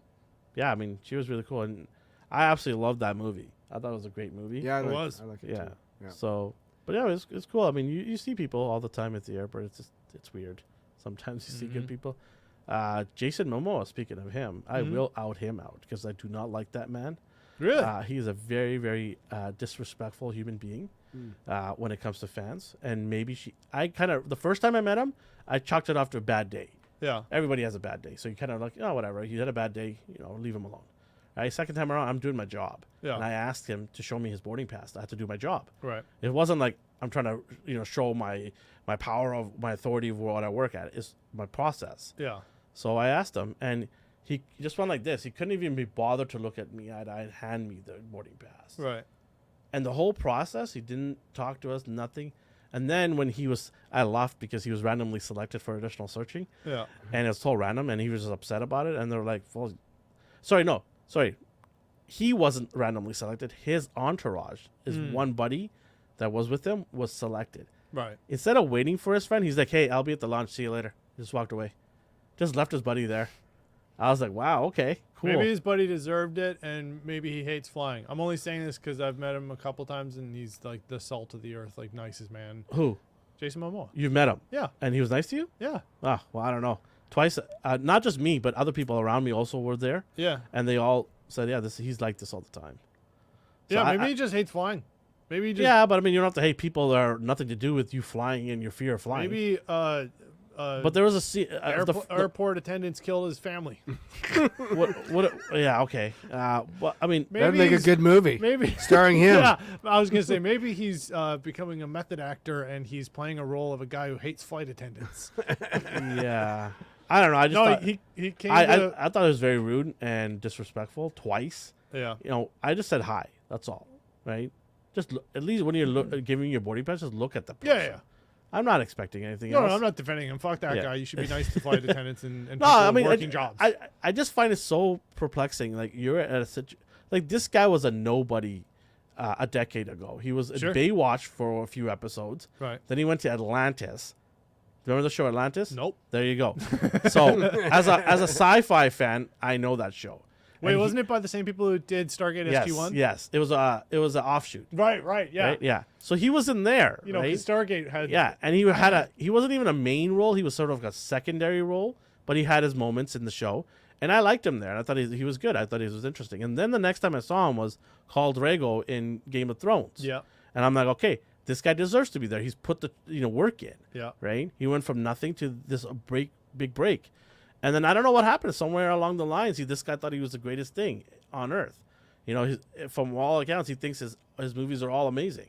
Speaker 1: Yeah, I mean, she was really cool, and I absolutely loved that movie. I thought it was a great movie.
Speaker 2: Yeah,
Speaker 3: It was.
Speaker 2: I like it
Speaker 1: Yeah.
Speaker 2: too. Yeah.
Speaker 1: So, but yeah, it's cool. I mean, you see people all the time at the airport. It's weird. Sometimes you see good people. Jason Momoa. Speaking of him, I will out him out because I do not like that man.
Speaker 3: Really?
Speaker 1: He is a very, very disrespectful human being when it comes to fans. And maybe the first time I met him, I chalked it off to a bad day.
Speaker 3: Yeah.
Speaker 1: Everybody has a bad day, so you kind of like, oh, whatever. He had a bad day, leave him alone. Right? Second time around, I'm doing my job.
Speaker 3: Yeah.
Speaker 1: And I asked him to show me his boarding pass. I had to do my job.
Speaker 3: Right.
Speaker 1: It wasn't like I'm trying to, show my power of my authority of what I work at. It's my process.
Speaker 3: Yeah.
Speaker 1: So I asked him, and he just went like this. He couldn't even be bothered to look at me eye to eye and hand me the boarding pass.
Speaker 3: Right.
Speaker 1: And the whole process, he didn't talk to us, nothing. And then when I left because he was randomly selected for additional searching.
Speaker 3: Yeah.
Speaker 1: And it was so random, and he was just upset about it. And they're like, well, sorry. He wasn't randomly selected. His entourage, his one buddy that was with him, was selected.
Speaker 3: Right.
Speaker 1: Instead of waiting for his friend, he's like, hey, I'll be at the launch. See you later. Just walked away. Just left his buddy there. I was like, wow, okay, cool.
Speaker 3: Maybe his buddy deserved it, and maybe he hates flying. I'm only saying this because I've met him a couple times, and he's like the salt of the earth, like nicest man.
Speaker 1: Who?
Speaker 3: Jason Momoa.
Speaker 1: You've met him?
Speaker 3: Yeah.
Speaker 1: And he was nice to you?
Speaker 3: Yeah.
Speaker 1: Oh, well, I don't know. Twice, not just me, but other people around me also were there.
Speaker 3: Yeah.
Speaker 1: And they all said, yeah, he's like this all the time. So
Speaker 3: Yeah, maybe he just hates flying. Maybe he just...
Speaker 1: Yeah, but I mean, you don't have to hate people that are nothing to do with you flying and your fear of flying.
Speaker 3: Maybe...
Speaker 1: but there was a scene...
Speaker 3: airport attendants killed his family.
Speaker 1: Yeah, okay. Well, I mean...
Speaker 2: That'd make a good movie.
Speaker 3: Maybe
Speaker 2: starring him.
Speaker 3: Yeah, I was going to say, maybe he's becoming a method actor, and he's playing a role of a guy who hates flight attendants.
Speaker 1: Yeah. I don't know. I just
Speaker 3: No,
Speaker 1: thought...
Speaker 3: he came
Speaker 1: I thought it was very rude and disrespectful twice.
Speaker 3: Yeah.
Speaker 1: I just said hi. That's all, right? Just at least when you're giving your boarding pass, just look at the person.
Speaker 3: Yeah.
Speaker 1: I'm not expecting anything
Speaker 3: No,
Speaker 1: else.
Speaker 3: I'm not defending him. Fuck that guy. You should be nice to flight attendants and
Speaker 1: No,
Speaker 3: people
Speaker 1: I mean,
Speaker 3: working jobs.
Speaker 1: I just find it so perplexing. Like, you're at a like, this guy was a nobody a decade ago. He was
Speaker 3: Sure.
Speaker 1: at Baywatch for a few episodes.
Speaker 3: Right.
Speaker 1: Then he went to Atlantis. Remember the show Atlantis?
Speaker 3: Nope.
Speaker 1: There you go. So as a sci-fi fan, I know that show.
Speaker 3: Wait,
Speaker 1: And
Speaker 3: wasn't it by the same people who did Stargate SG-1?
Speaker 1: Yes. It was an offshoot.
Speaker 3: Right, yeah.
Speaker 1: Right? Yeah. So he was in there.
Speaker 3: You know,
Speaker 1: right?
Speaker 3: 'cause Stargate had...
Speaker 1: Yeah, and he wasn't even a main role. He was sort of like a secondary role, but he had his moments in the show. And I liked him there. And I thought he was good. I thought he was interesting. And then the next time I saw him was Khal Drogo in Game of Thrones.
Speaker 3: Yeah.
Speaker 1: And I'm like, okay, this guy deserves to be there. He's put the work in.
Speaker 3: Yeah.
Speaker 1: Right? He went from nothing to this big break. And then I don't know what happened. Somewhere along the lines, this guy thought he was the greatest thing on earth. From all accounts, he thinks his movies are all amazing.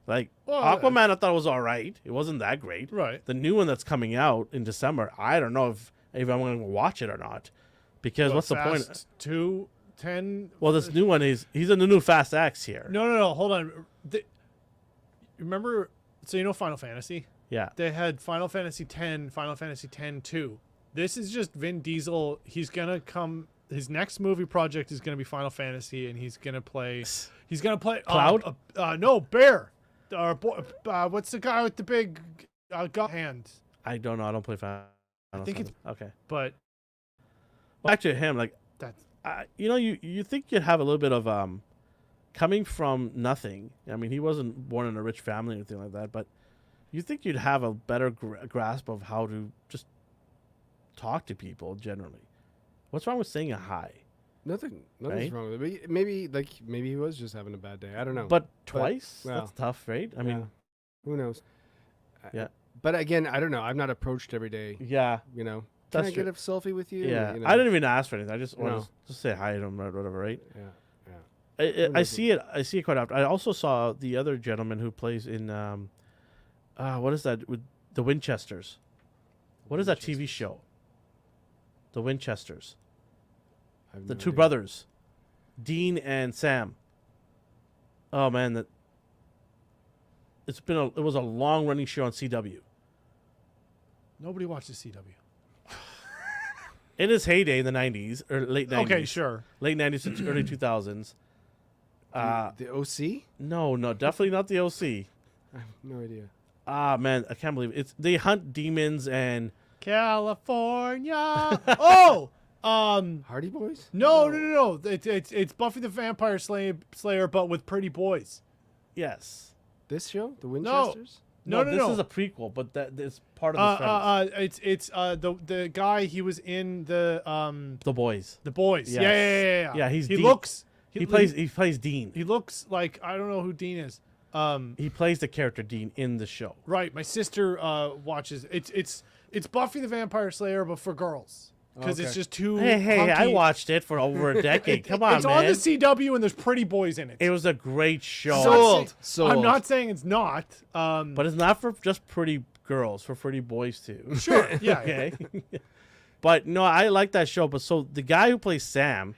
Speaker 1: Like, Aquaman, I thought was all right. It wasn't that great.
Speaker 3: Right.
Speaker 1: The new one that's coming out in December, I don't know if I'm going to watch it or not. Because what's the point?
Speaker 3: Fast 2:10.
Speaker 1: Well, this new one he's in the new Fast X here.
Speaker 3: No. Hold on. Remember? So Final Fantasy?
Speaker 1: Yeah.
Speaker 3: They had Final Fantasy X, Final Fantasy X-2. This is just Vin Diesel. He's gonna come. His next movie project is gonna be Final Fantasy, and he's gonna play.
Speaker 1: Cloud?
Speaker 3: No, Bear. What's the guy with the big gun hand?
Speaker 1: I don't know. I don't play Final
Speaker 3: think
Speaker 1: Fantasy. Okay.
Speaker 3: But
Speaker 1: Back to him, like,
Speaker 3: that's
Speaker 1: you think you'd have a little bit of coming from nothing. I mean, he wasn't born in a rich family or anything like that, but you think you'd have a better grasp of how to just talk to people generally. What's wrong with saying a hi?
Speaker 2: Nothing's
Speaker 1: Right?
Speaker 2: wrong with it. Maybe he was just having a bad day. I don't know.
Speaker 1: But twice?
Speaker 2: well,
Speaker 1: That's tough, right? I mean,
Speaker 2: who knows?
Speaker 1: Yeah.
Speaker 2: But again, I don't know. I'm not approached every day.
Speaker 1: yeah.
Speaker 2: Can
Speaker 1: That's
Speaker 2: I get
Speaker 1: true.
Speaker 2: a selfie with you?
Speaker 1: Yeah. I didn't even ask for anything. I just wanted
Speaker 2: No.
Speaker 1: to just say hi to him or whatever, right?
Speaker 2: Yeah.
Speaker 1: I see it. I see it quite often. I also saw the other gentleman who plays in what is that with the Winchesters? What is that TV show? The Winchesters.
Speaker 2: I have
Speaker 1: The
Speaker 2: no
Speaker 1: two
Speaker 2: idea.
Speaker 1: brothers, Dean and Sam. Oh man, it was a long running show on CW.
Speaker 3: nobody watches CW.
Speaker 1: In its heyday in the 90s or late 90s.
Speaker 3: Okay, sure.
Speaker 1: Late 90s to early 2000s.
Speaker 2: The OC?
Speaker 1: No, definitely not the OC.
Speaker 2: I have no idea.
Speaker 1: Ah man, I can't believe it. They hunt demons and
Speaker 3: California. Oh,
Speaker 2: Hardy Boys?
Speaker 3: no. It's Buffy the Vampire Slayer, but with pretty boys.
Speaker 1: yes.
Speaker 2: This show? The Winchesters?
Speaker 3: No.
Speaker 1: This is a prequel, but that is part of the premise.
Speaker 3: It's the guy. He was in the
Speaker 1: The Boys.
Speaker 3: The Boys.
Speaker 1: Yes.
Speaker 3: Yeah.
Speaker 1: Yeah,
Speaker 3: he
Speaker 1: Dean.
Speaker 3: looks.
Speaker 1: He plays Dean.
Speaker 3: He looks like, I don't know who Dean is.
Speaker 1: He plays the character Dean in the show.
Speaker 3: Right. My sister watches. It's Buffy the Vampire Slayer, but for girls. because it's
Speaker 2: Okay.
Speaker 3: just too.
Speaker 1: Hey, I
Speaker 3: hunky.
Speaker 1: watched it for over a decade. Come on,
Speaker 3: It's
Speaker 1: man.
Speaker 3: on the CW and there's pretty boys in it.
Speaker 1: It was a great show.
Speaker 2: Sold.
Speaker 3: I'm
Speaker 2: Sold.
Speaker 3: not saying it's not.
Speaker 1: But it's not for just pretty girls, for pretty boys too.
Speaker 3: Sure. Yeah.
Speaker 1: Okay. But no, I like that show. But so the guy who plays Sam,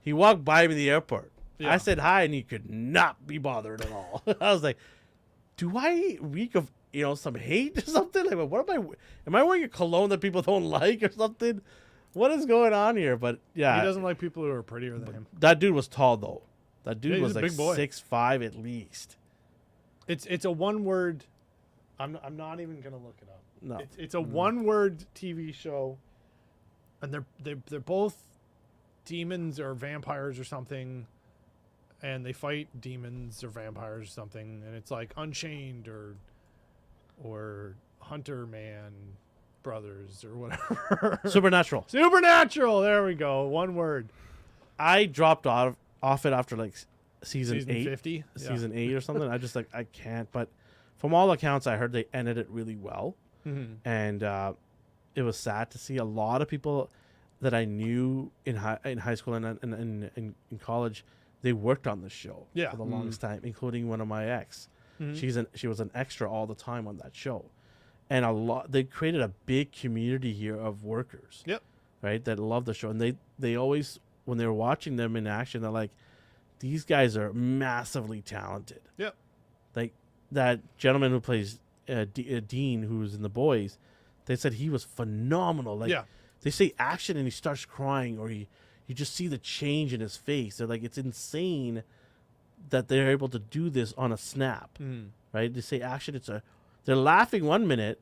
Speaker 1: he walked by me in the airport.
Speaker 3: Yeah.
Speaker 1: I said hi, and he could not be bothered at all. I was like, "Do I reek of some hate or something? Like, what am I? Am I wearing a cologne that people don't like or something? What is going on here?" But yeah,
Speaker 3: He doesn't like people who are prettier than him.
Speaker 1: that dude was tall though. That dude
Speaker 3: Yeah, he's
Speaker 1: was
Speaker 3: a
Speaker 1: like
Speaker 3: big boy.
Speaker 1: 6'5" at least.
Speaker 3: It's a one word. I'm not even gonna look it up.
Speaker 1: No,
Speaker 3: It's a one word TV show, and they're both demons or vampires or something, and they fight demons or vampires or something, and it's like Unchained or Hunter Man Brothers or whatever.
Speaker 1: Supernatural.
Speaker 3: Supernatural. There we go. One word.
Speaker 1: I dropped off it after like season 8.
Speaker 3: 50.
Speaker 1: Season 8 or something. I just I can't. But from all accounts, I heard they ended it really well, and it was sad to see a lot of people that I knew in high school and in college. They worked on the show for the longest time, including one of my ex. She was an extra all the time on that show, and they created a big community here of workers.
Speaker 3: Yep.
Speaker 1: Right, that love the show, and they always, when they were watching them in action, they're like, these guys are massively talented.
Speaker 3: Yep.
Speaker 1: Like that gentleman who plays Dean, who's in The Boys, they said he was phenomenal. Like they say action and he starts crying, or you just see the change in his face. They're like, it's insane that they're able to do this on a snap. Right? They say action, they're laughing one minute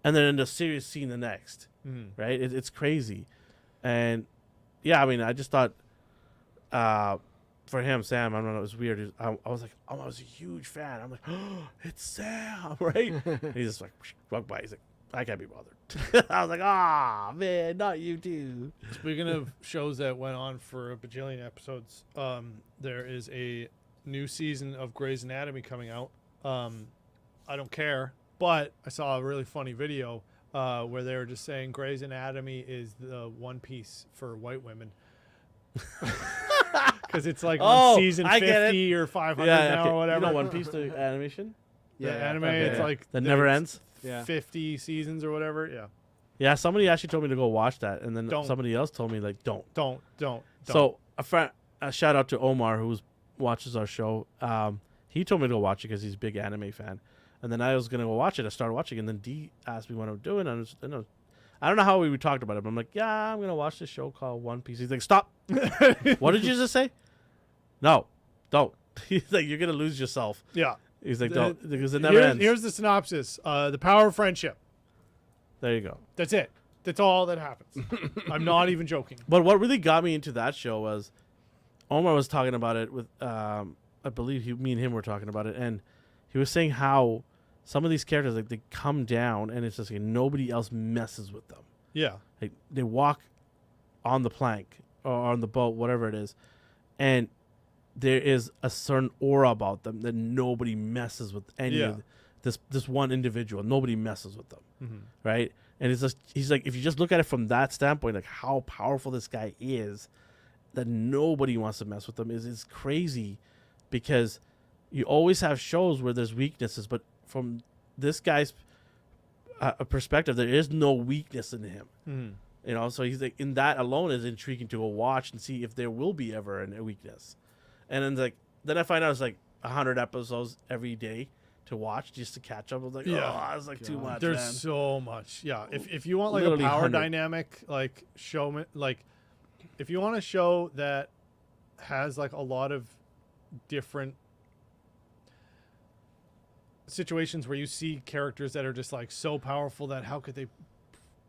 Speaker 1: and then in a serious scene the next. Right? It's crazy. And yeah, I mean, I just thought for him, Sam, I don't know, it was weird. I was like, I was a huge fan. I'm like, oh, it's Sam, right? And he's just like, walked by. He's like, I can't be bothered. I was like, man, not you too.
Speaker 3: Speaking of shows that went on for a bajillion episodes, there is a new season of Grey's Anatomy coming out. I don't care, but I saw a really funny video where they were just saying Grey's Anatomy is the One Piece for white women. Because it's like on season
Speaker 1: I get
Speaker 3: 50 or 500 now or whatever.
Speaker 1: You know One Piece, the animation?
Speaker 3: The anime,
Speaker 1: okay.
Speaker 3: it's like
Speaker 1: That never ends?
Speaker 2: Yeah.
Speaker 3: 50 seasons or whatever. Yeah.
Speaker 1: Yeah, somebody actually told me to go watch that, and then
Speaker 3: Don't.
Speaker 1: somebody else told me, like, don't.
Speaker 3: So
Speaker 1: So a shout out to Omar, who watches our show. He told me to go watch it because he's a big anime fan. And then I was going to go watch it. I started watching, and then Dee asked me what I'm doing. I don't know how we talked about it, but I'm like, yeah, I'm going to watch this show called One Piece. He's like, stop. What did you just say? No, don't. He's like, you're going to lose yourself.
Speaker 3: yeah.
Speaker 1: He's like, don't, because it never ends.
Speaker 3: Here's the synopsis. The power of friendship.
Speaker 1: There you go.
Speaker 3: That's it. That's all that happens. I'm not even joking.
Speaker 1: But what really got me into that show was Omar was talking about it with, I believe me and him were talking about it, and he was saying how some of these characters, like, they come down and it's just like nobody else messes with them.
Speaker 3: Yeah.
Speaker 1: Like, they walk on the plank or on the boat, whatever it is, and there is a certain aura about them that nobody messes with any of this one individual. Nobody messes with them, right? And it's just, he's like, if you just look at it from that standpoint, like how powerful this guy is, that nobody wants to mess with them is crazy, because you always have shows where there's weaknesses, but from this guy's perspective, there is no weakness in him. You know, so he's like, in that alone is intriguing to go watch and see if there will be ever a weakness. And then I find out it's like 100 episodes every day to watch just to catch up. I was like, oh, it's like too much.
Speaker 3: There's
Speaker 1: man.
Speaker 3: so much. Yeah. If you want like
Speaker 1: Literally
Speaker 3: a power
Speaker 1: 100.
Speaker 3: dynamic, like show, like if you want a show that has like a lot of different situations where you see characters that are just like so powerful that how could they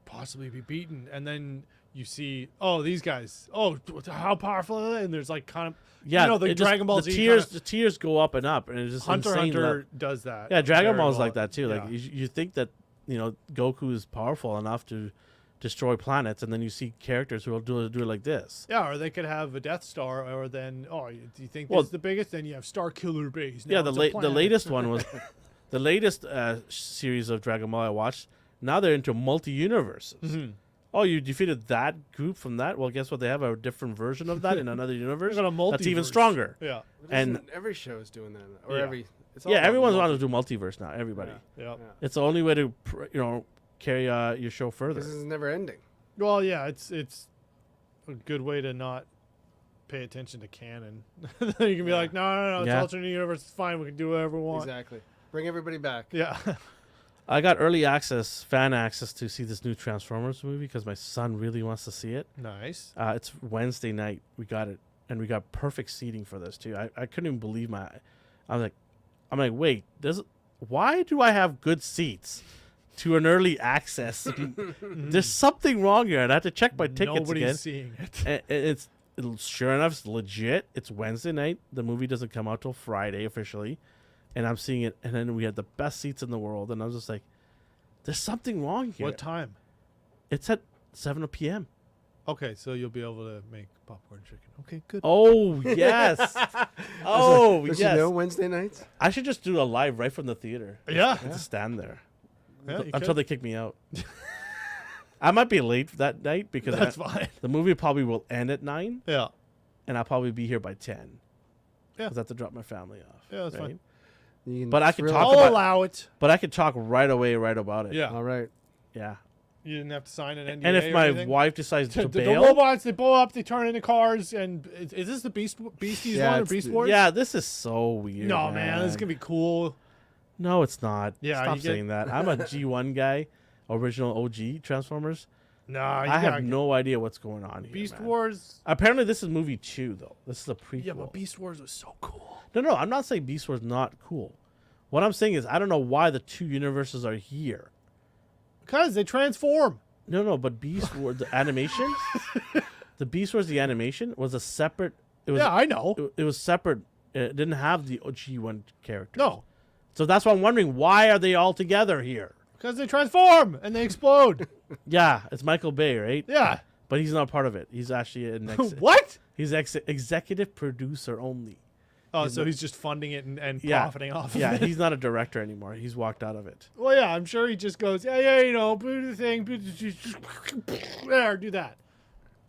Speaker 3: possibly be beaten, and then you see, oh, these guys, oh, how powerful are they? And there's like kind of,
Speaker 1: Yeah,
Speaker 3: you know, the Dragon Ball Z
Speaker 1: the tiers go up and up, and it's just
Speaker 3: Hunter
Speaker 1: insane.
Speaker 3: Hunter does that.
Speaker 1: Yeah, Dragon
Speaker 3: very
Speaker 1: Ball's
Speaker 3: well.
Speaker 1: like that too. Like
Speaker 3: Yeah.
Speaker 1: you think that, you know, Goku is powerful enough to destroy planets, and then you see characters who will do it like this.
Speaker 3: Yeah, or they could have a Death Star, or then, oh, do you think this
Speaker 1: Well,
Speaker 3: is the biggest? Then you have Star Killer Base.
Speaker 1: Yeah,
Speaker 3: Now
Speaker 1: the
Speaker 3: it's a planet.
Speaker 1: latest one was the latest series of Dragon Ball I watched. Now they're into multi-universes. Oh, you defeated that group from that? Well, guess what? They have a different version of that in another universe.
Speaker 3: They got a
Speaker 1: That's even
Speaker 3: multiverse.
Speaker 1: stronger.
Speaker 3: Yeah.
Speaker 2: And
Speaker 1: And
Speaker 2: every show is doing that, or
Speaker 3: Yeah.
Speaker 2: every. It's all
Speaker 1: yeah,
Speaker 2: about
Speaker 1: everyone's
Speaker 2: multi-
Speaker 1: wanting to do multiverse now. Everybody.
Speaker 2: Yeah.
Speaker 3: Yeah.
Speaker 2: Yeah.
Speaker 1: It's the only way to carry your show further.
Speaker 2: This is never ending.
Speaker 3: Well, yeah, it's a good way to not pay attention to canon. You can be
Speaker 2: Yeah.
Speaker 3: like, no, it's
Speaker 1: Yeah.
Speaker 3: alternate universe. It's fine. We can do whatever we want.
Speaker 2: Exactly. Bring everybody back.
Speaker 3: Yeah.
Speaker 1: I got early access, fan access to see this new Transformers movie because my son really wants to see it.
Speaker 3: Nice.
Speaker 1: It's Wednesday night. We got it, and we got perfect seating for this too. I couldn't even believe I'm like, wait, why do I have good seats to an early access? There's something wrong here, and I had to check my tickets
Speaker 3: Nobody's
Speaker 1: again.
Speaker 3: seeing it.
Speaker 1: And it's sure enough, it's legit. It's Wednesday night. The movie doesn't come out till Friday officially, and I'm seeing it. And then we had the best seats in the world, and I was just like, "There's something wrong here."
Speaker 3: What time?
Speaker 1: It's at 7 p.m.
Speaker 3: Okay, so you'll be able to make popcorn chicken. Okay, good.
Speaker 1: Oh yes. Oh
Speaker 2: Don't
Speaker 1: yes.
Speaker 2: you know Wednesday nights?
Speaker 1: I should just do a live right from the theater.
Speaker 3: Yeah.
Speaker 1: And just stand there
Speaker 3: Yeah, you
Speaker 1: until
Speaker 3: could.
Speaker 1: they kick me out. I might be late that night because
Speaker 3: That's fine.
Speaker 1: the movie probably will end at 9,
Speaker 3: Yeah.
Speaker 1: and I'll probably be here by 10.
Speaker 3: Yeah.
Speaker 1: Because I have to drop my family off.
Speaker 3: Yeah, that's fine.
Speaker 2: You can
Speaker 1: But I can
Speaker 2: thrill-
Speaker 1: talk
Speaker 3: I'll
Speaker 1: about-
Speaker 3: allow it.
Speaker 1: But I could talk right away, right about it.
Speaker 3: Yeah.
Speaker 2: All right.
Speaker 1: Yeah.
Speaker 3: You didn't have to sign an NDA.
Speaker 1: And if
Speaker 3: or
Speaker 1: my
Speaker 3: anything?
Speaker 1: wife decides to
Speaker 3: The
Speaker 1: bail,
Speaker 3: robots, they blow up, they turn into cars, and is this the Beasties
Speaker 2: Yeah,
Speaker 3: one or
Speaker 2: it's
Speaker 3: Beast
Speaker 2: the-
Speaker 3: Wars?
Speaker 1: yeah, this is so weird.
Speaker 3: No, man, this is gonna be cool.
Speaker 1: No, it's not.
Speaker 3: Yeah,
Speaker 1: Stop
Speaker 3: you get-
Speaker 1: saying that. I'm a G1 guy, original OG Transformers.
Speaker 3: Nah,
Speaker 1: I have no idea what's going on here.
Speaker 3: Beast
Speaker 1: man.
Speaker 3: Wars.
Speaker 1: Apparently, this is movie 2, though. This is a prequel.
Speaker 3: Yeah, but Beast Wars was so cool.
Speaker 1: No, I'm not saying Beast Wars not cool. What I'm saying is I don't know why the two universes are here.
Speaker 3: Because they transform.
Speaker 1: No, but Beast Wars, the animation, the Beast Wars, the animation was a separate. It was,
Speaker 3: Yeah, I know.
Speaker 1: It was separate. It didn't have the G1 characters.
Speaker 3: No,
Speaker 1: So that's why I'm wondering, why are they all together here?
Speaker 3: because they transform and they explode.
Speaker 1: Yeah, it's Michael Bay, right?
Speaker 3: Yeah.
Speaker 1: But he's not part of it. He's actually an
Speaker 3: What?
Speaker 1: He's executive producer only.
Speaker 3: Oh, so he's just funding it and
Speaker 1: Yeah.
Speaker 3: profiting off of
Speaker 1: Yeah,
Speaker 3: it.
Speaker 1: he's not a director anymore. He's walked out of it.
Speaker 3: Well, yeah, I'm sure he just goes, yeah, you know, do the thing, there, do that.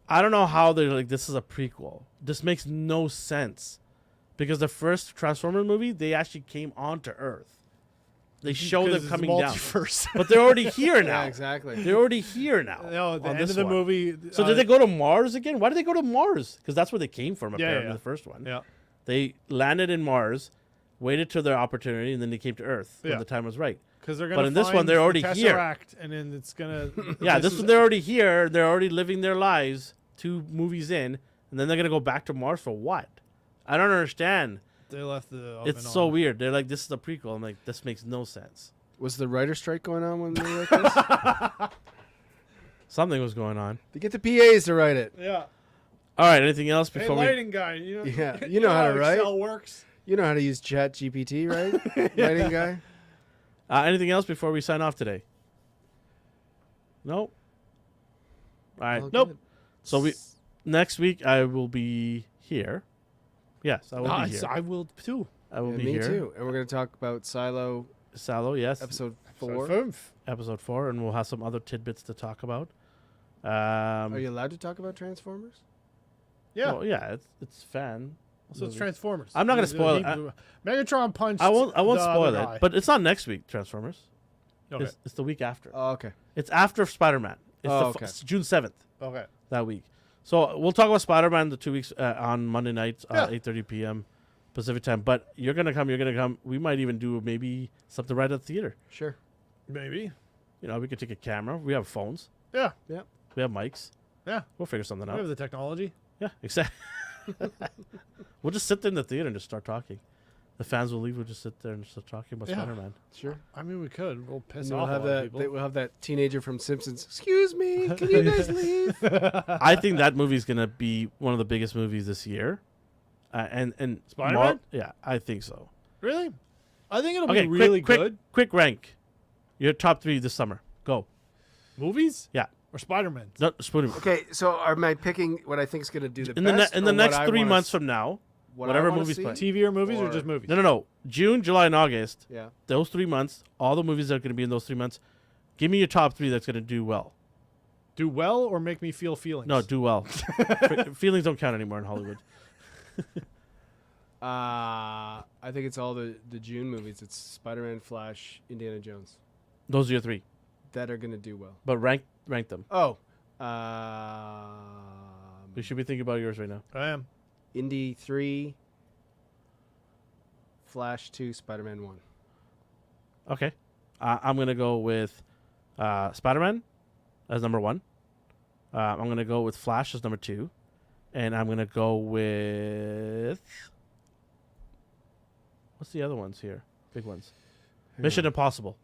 Speaker 1: I don't know how they're like, this is a prequel. This makes no sense. Because the first Transformers movie, they actually came onto Earth. They show them
Speaker 3: Because it's
Speaker 1: coming down.
Speaker 3: multiverse.
Speaker 1: But they're already here now.
Speaker 2: Yeah, exactly.
Speaker 1: They're already here now.
Speaker 3: No, at the
Speaker 1: on
Speaker 3: end
Speaker 1: this
Speaker 3: of the
Speaker 1: one.
Speaker 3: movie.
Speaker 1: So did they go to Mars again? Why did they go to Mars? Because that's where they came from, apparently,
Speaker 3: yeah.
Speaker 1: the first one.
Speaker 3: Yeah.
Speaker 1: They landed in Mars, waited till their opportunity, and then they came to Earth when
Speaker 3: Yeah.
Speaker 1: the time was right.
Speaker 3: Because they're
Speaker 1: But
Speaker 3: gonna.
Speaker 1: in this one,
Speaker 3: find
Speaker 1: they're
Speaker 3: the
Speaker 1: already here.
Speaker 3: Tesseract, and then it's gonna.
Speaker 1: Yeah, this
Speaker 3: is-
Speaker 1: one, they're already here. They're already living their lives, 2 movies in, and then they're going to go back to Mars for what? I don't understand.
Speaker 3: They left the. Oven
Speaker 1: It's so
Speaker 3: on.
Speaker 1: weird. They're like, this is a prequel. I'm like, this makes no sense.
Speaker 2: Was the writer strike going on when they wrote this?
Speaker 1: Something was going on.
Speaker 2: They get the PAs to write it.
Speaker 3: Yeah.
Speaker 1: All right, anything else
Speaker 3: Hey,
Speaker 1: before we...
Speaker 3: lighting guy. You know,
Speaker 2: Yeah, you know how to write.
Speaker 3: Excel works.
Speaker 2: You know how to use Chat GPT, right? Writing guy.
Speaker 1: Anything else before we sign off today? Nope. All right.
Speaker 2: All
Speaker 1: Nope.
Speaker 2: good.
Speaker 1: So next week I will be here. Yes, I will be here.
Speaker 3: I will too.
Speaker 1: I will
Speaker 2: Yeah,
Speaker 1: be
Speaker 2: me
Speaker 1: here.
Speaker 2: too. And we're going to talk about Silo
Speaker 1: Salo, yes.
Speaker 2: episode
Speaker 3: So
Speaker 2: 4.
Speaker 3: fünf.
Speaker 1: Episode 4, and we'll have some other tidbits to talk about.
Speaker 2: Are you allowed to talk about Transformers?
Speaker 3: Yeah.
Speaker 1: well, yeah, it's fan.
Speaker 3: So it's
Speaker 1: movie.
Speaker 3: Transformers.
Speaker 1: I'm not gonna spoil it.
Speaker 3: Megatron punched.
Speaker 1: I won't
Speaker 3: the
Speaker 1: spoil
Speaker 3: other
Speaker 1: it,
Speaker 3: guy.
Speaker 1: but it's not next week. Transformers.
Speaker 3: Okay.
Speaker 1: It's the week after.
Speaker 2: Oh, okay.
Speaker 1: It's after Spider-Man. It's
Speaker 2: Oh,
Speaker 1: the
Speaker 2: okay.
Speaker 1: it's June 7th
Speaker 3: Okay.
Speaker 1: that week. So we'll talk about Spider-Man the 2 weeks on Monday nights,
Speaker 3: Yeah.
Speaker 1: 8:30 p.m. Pacific time. But you're gonna come. We might even do maybe something right at the theater.
Speaker 2: Sure.
Speaker 3: Maybe.
Speaker 1: You know, we could take a camera. We have phones.
Speaker 3: Yeah.
Speaker 1: We have mics.
Speaker 3: Yeah.
Speaker 1: We'll figure something
Speaker 3: We
Speaker 1: out.
Speaker 3: have the technology.
Speaker 1: Yeah, exactly. We'll just sit there in the theater and just start talking. The fans will leave. We'll just sit there and start talking about
Speaker 3: Yeah.
Speaker 1: Spider-Man.
Speaker 2: Sure.
Speaker 3: I mean, we could. We'll piss
Speaker 2: And we'll
Speaker 3: off
Speaker 2: have
Speaker 3: a lot of
Speaker 2: that.
Speaker 3: people.
Speaker 2: We'll have that teenager from Simpsons. Excuse me, can you guys leave?
Speaker 1: I think that movie's gonna be one of the biggest movies this year. And
Speaker 3: Spider-Man?
Speaker 1: yeah, I think so.
Speaker 3: Really? I think it'll
Speaker 1: Okay,
Speaker 3: be really good.
Speaker 1: Quick rank. Your top 3 this summer. Go.
Speaker 3: Movies?
Speaker 1: Yeah.
Speaker 3: Or Spider-Man?
Speaker 1: No, Spoon.
Speaker 2: Okay, so am I picking what I think is going to do the
Speaker 1: In the
Speaker 2: best?
Speaker 1: in the
Speaker 2: or
Speaker 1: next
Speaker 2: what I
Speaker 1: 3
Speaker 2: wanna
Speaker 1: months
Speaker 2: s-
Speaker 1: from now,
Speaker 2: what I
Speaker 1: whatever
Speaker 2: wanna
Speaker 1: movies
Speaker 2: see?
Speaker 1: play.
Speaker 3: TV or movies or
Speaker 2: Or-
Speaker 3: just movies?
Speaker 1: No. June, July, and August.
Speaker 2: Yeah.
Speaker 1: Those 3 months, all the movies that are going to be in those 3 months. Give me your top 3 that's going to do well.
Speaker 3: Do well or make me feel feelings?
Speaker 1: No, do well. Feelings don't count anymore in Hollywood.
Speaker 2: I think it's all the June movies. It's Spider-Man, Flash, Indiana Jones
Speaker 1: Those are your three.
Speaker 2: that are gonna do well.
Speaker 1: But rank them.
Speaker 2: Oh,
Speaker 1: We should be thinking about yours right now.
Speaker 3: I am.
Speaker 2: Indy 3, Flash 2, Spider-Man 1.
Speaker 1: Okay. I'm going to go with Spider-Man as number 1. I'm going to go with Flash as number 2. And I'm going to go with... What's the other ones here? Big ones. Mission Impossible.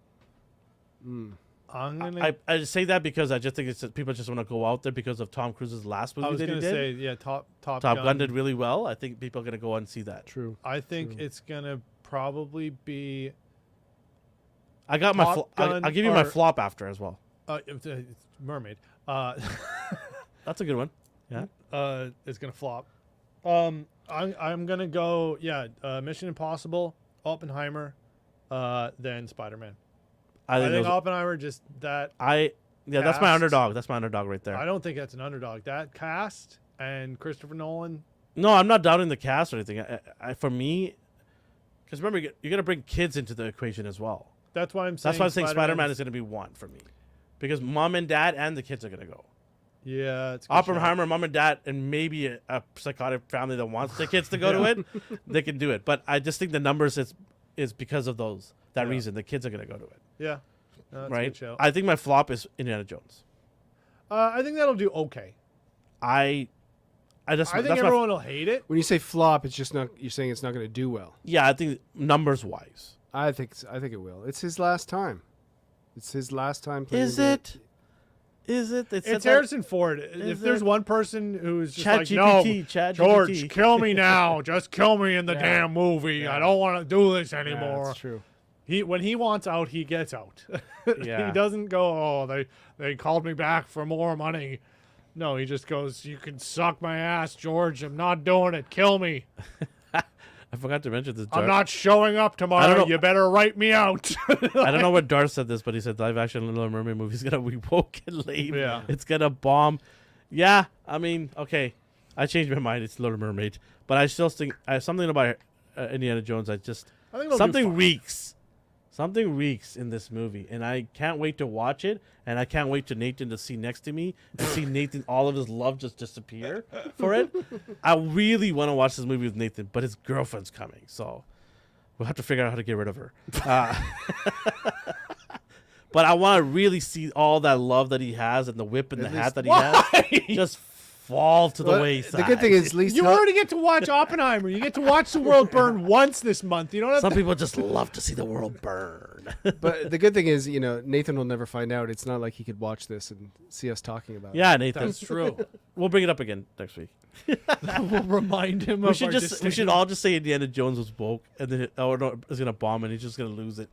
Speaker 3: I'm gonna.
Speaker 1: I just say that because I just think it's people just want to go out there because of Tom Cruise's last movie
Speaker 3: I was
Speaker 1: that he
Speaker 3: gonna
Speaker 1: did.
Speaker 3: say, yeah, Top
Speaker 1: Gun did really well. I think people are going to go and see that.
Speaker 2: True.
Speaker 3: I think it's gonna probably be.
Speaker 1: I got my.
Speaker 3: Top Gun
Speaker 1: I'll give you my
Speaker 3: or-
Speaker 1: flop after as well.
Speaker 3: It's Mermaid.
Speaker 1: That's a good one. Yeah.
Speaker 3: It's gonna flop. I'm gonna go. Yeah. Mission Impossible, Oppenheimer, then Spider-Man. I think
Speaker 1: those-
Speaker 3: Oppenheimer just that.
Speaker 1: that's my
Speaker 3: cast-
Speaker 1: underdog. That's my underdog right there.
Speaker 3: I don't think that's an underdog. That cast and Christopher Nolan.
Speaker 1: No, I'm not doubting the cast or anything. For me, because remember, you're going to bring kids into the equation as well.
Speaker 3: That's why I'm saying.
Speaker 1: That's why I'm saying Spider-Man
Speaker 3: Spider-Man's-
Speaker 1: is going to be 1 for me. Because mom and dad and the kids are going to go.
Speaker 3: Yeah, it's a good shot.
Speaker 1: Oppenheimer, mom and dad, and maybe a psychotic family that wants their kids to go to it, they can do it. But I just think the numbers is because of that reason. The kids are going to go to it.
Speaker 3: Yeah, that's a
Speaker 1: Right?
Speaker 3: good show.
Speaker 1: I think my flop is Indiana Jones.
Speaker 3: I think that'll do okay.
Speaker 1: I
Speaker 3: I think
Speaker 1: that's my-
Speaker 3: everyone will hate it.
Speaker 2: When you say flop, it's just not. You're saying it's not going to do well.
Speaker 1: yeah, I think numbers wise.
Speaker 2: I think it will. It's his last time. It's his last time playing.
Speaker 1: Is it? Is it? They said
Speaker 3: It's
Speaker 1: that-
Speaker 3: Harrison Ford. If
Speaker 1: Is
Speaker 3: there's
Speaker 1: it?
Speaker 3: one person who's just
Speaker 1: Chat
Speaker 3: like,
Speaker 1: GPT,
Speaker 3: no,
Speaker 1: Chat
Speaker 3: George,
Speaker 1: GPT.
Speaker 3: kill me now. Just kill me in the
Speaker 2: Yeah.
Speaker 3: damn movie.
Speaker 2: Yeah.
Speaker 3: I don't want to do this
Speaker 2: Yeah,
Speaker 3: anymore.
Speaker 2: that's true.
Speaker 3: When he wants out, he gets out.
Speaker 1: Yeah.
Speaker 3: He doesn't go, oh, they called me back for more money. No, he just goes, you can suck my ass, George. I'm not doing it. Kill me.
Speaker 1: I forgot to mention this.
Speaker 3: I'm not showing up
Speaker 1: I
Speaker 3: tomorrow.
Speaker 1: don't know.
Speaker 3: You better write me out.
Speaker 1: I don't know what Dar said this, but he said live action Little Mermaid movie is gonna be woke and lame.
Speaker 3: Yeah.
Speaker 1: It's gonna bomb. Yeah, I mean, okay, I changed my mind. It's Little Mermaid, but I still think something about Indiana Jones. I think
Speaker 3: it'll do
Speaker 1: something
Speaker 3: fine.
Speaker 1: reeks. Something reeks in this movie, and I can't wait to watch it. And I can't wait to Nathan to see next to me and see Nathan all of his love just disappear for it. I really want to watch this movie with Nathan, but his girlfriend's coming, so we'll have to figure out how to get rid of her. But I want to really see all that love that he has and the whip and the hat that he has just fall to the
Speaker 2: Well,
Speaker 1: wayside.
Speaker 2: the good thing is, at least
Speaker 3: You already get to watch Oppenheimer. You get to watch the world burn once this month. You don't have
Speaker 1: some
Speaker 3: to.
Speaker 1: people just love to see the world burn.
Speaker 2: But the good thing is, Nathan will never find out. It's not like he could watch this and see us talking about it.
Speaker 1: Yeah, Nathan.
Speaker 3: That's true.
Speaker 1: We'll bring it up again next week.
Speaker 3: We'll remind him
Speaker 1: We
Speaker 3: of
Speaker 1: should
Speaker 3: our
Speaker 1: just we
Speaker 3: distinct-
Speaker 1: should all just say Indiana Jones was woke, and then it's gonna bomb, and he's just gonna lose it.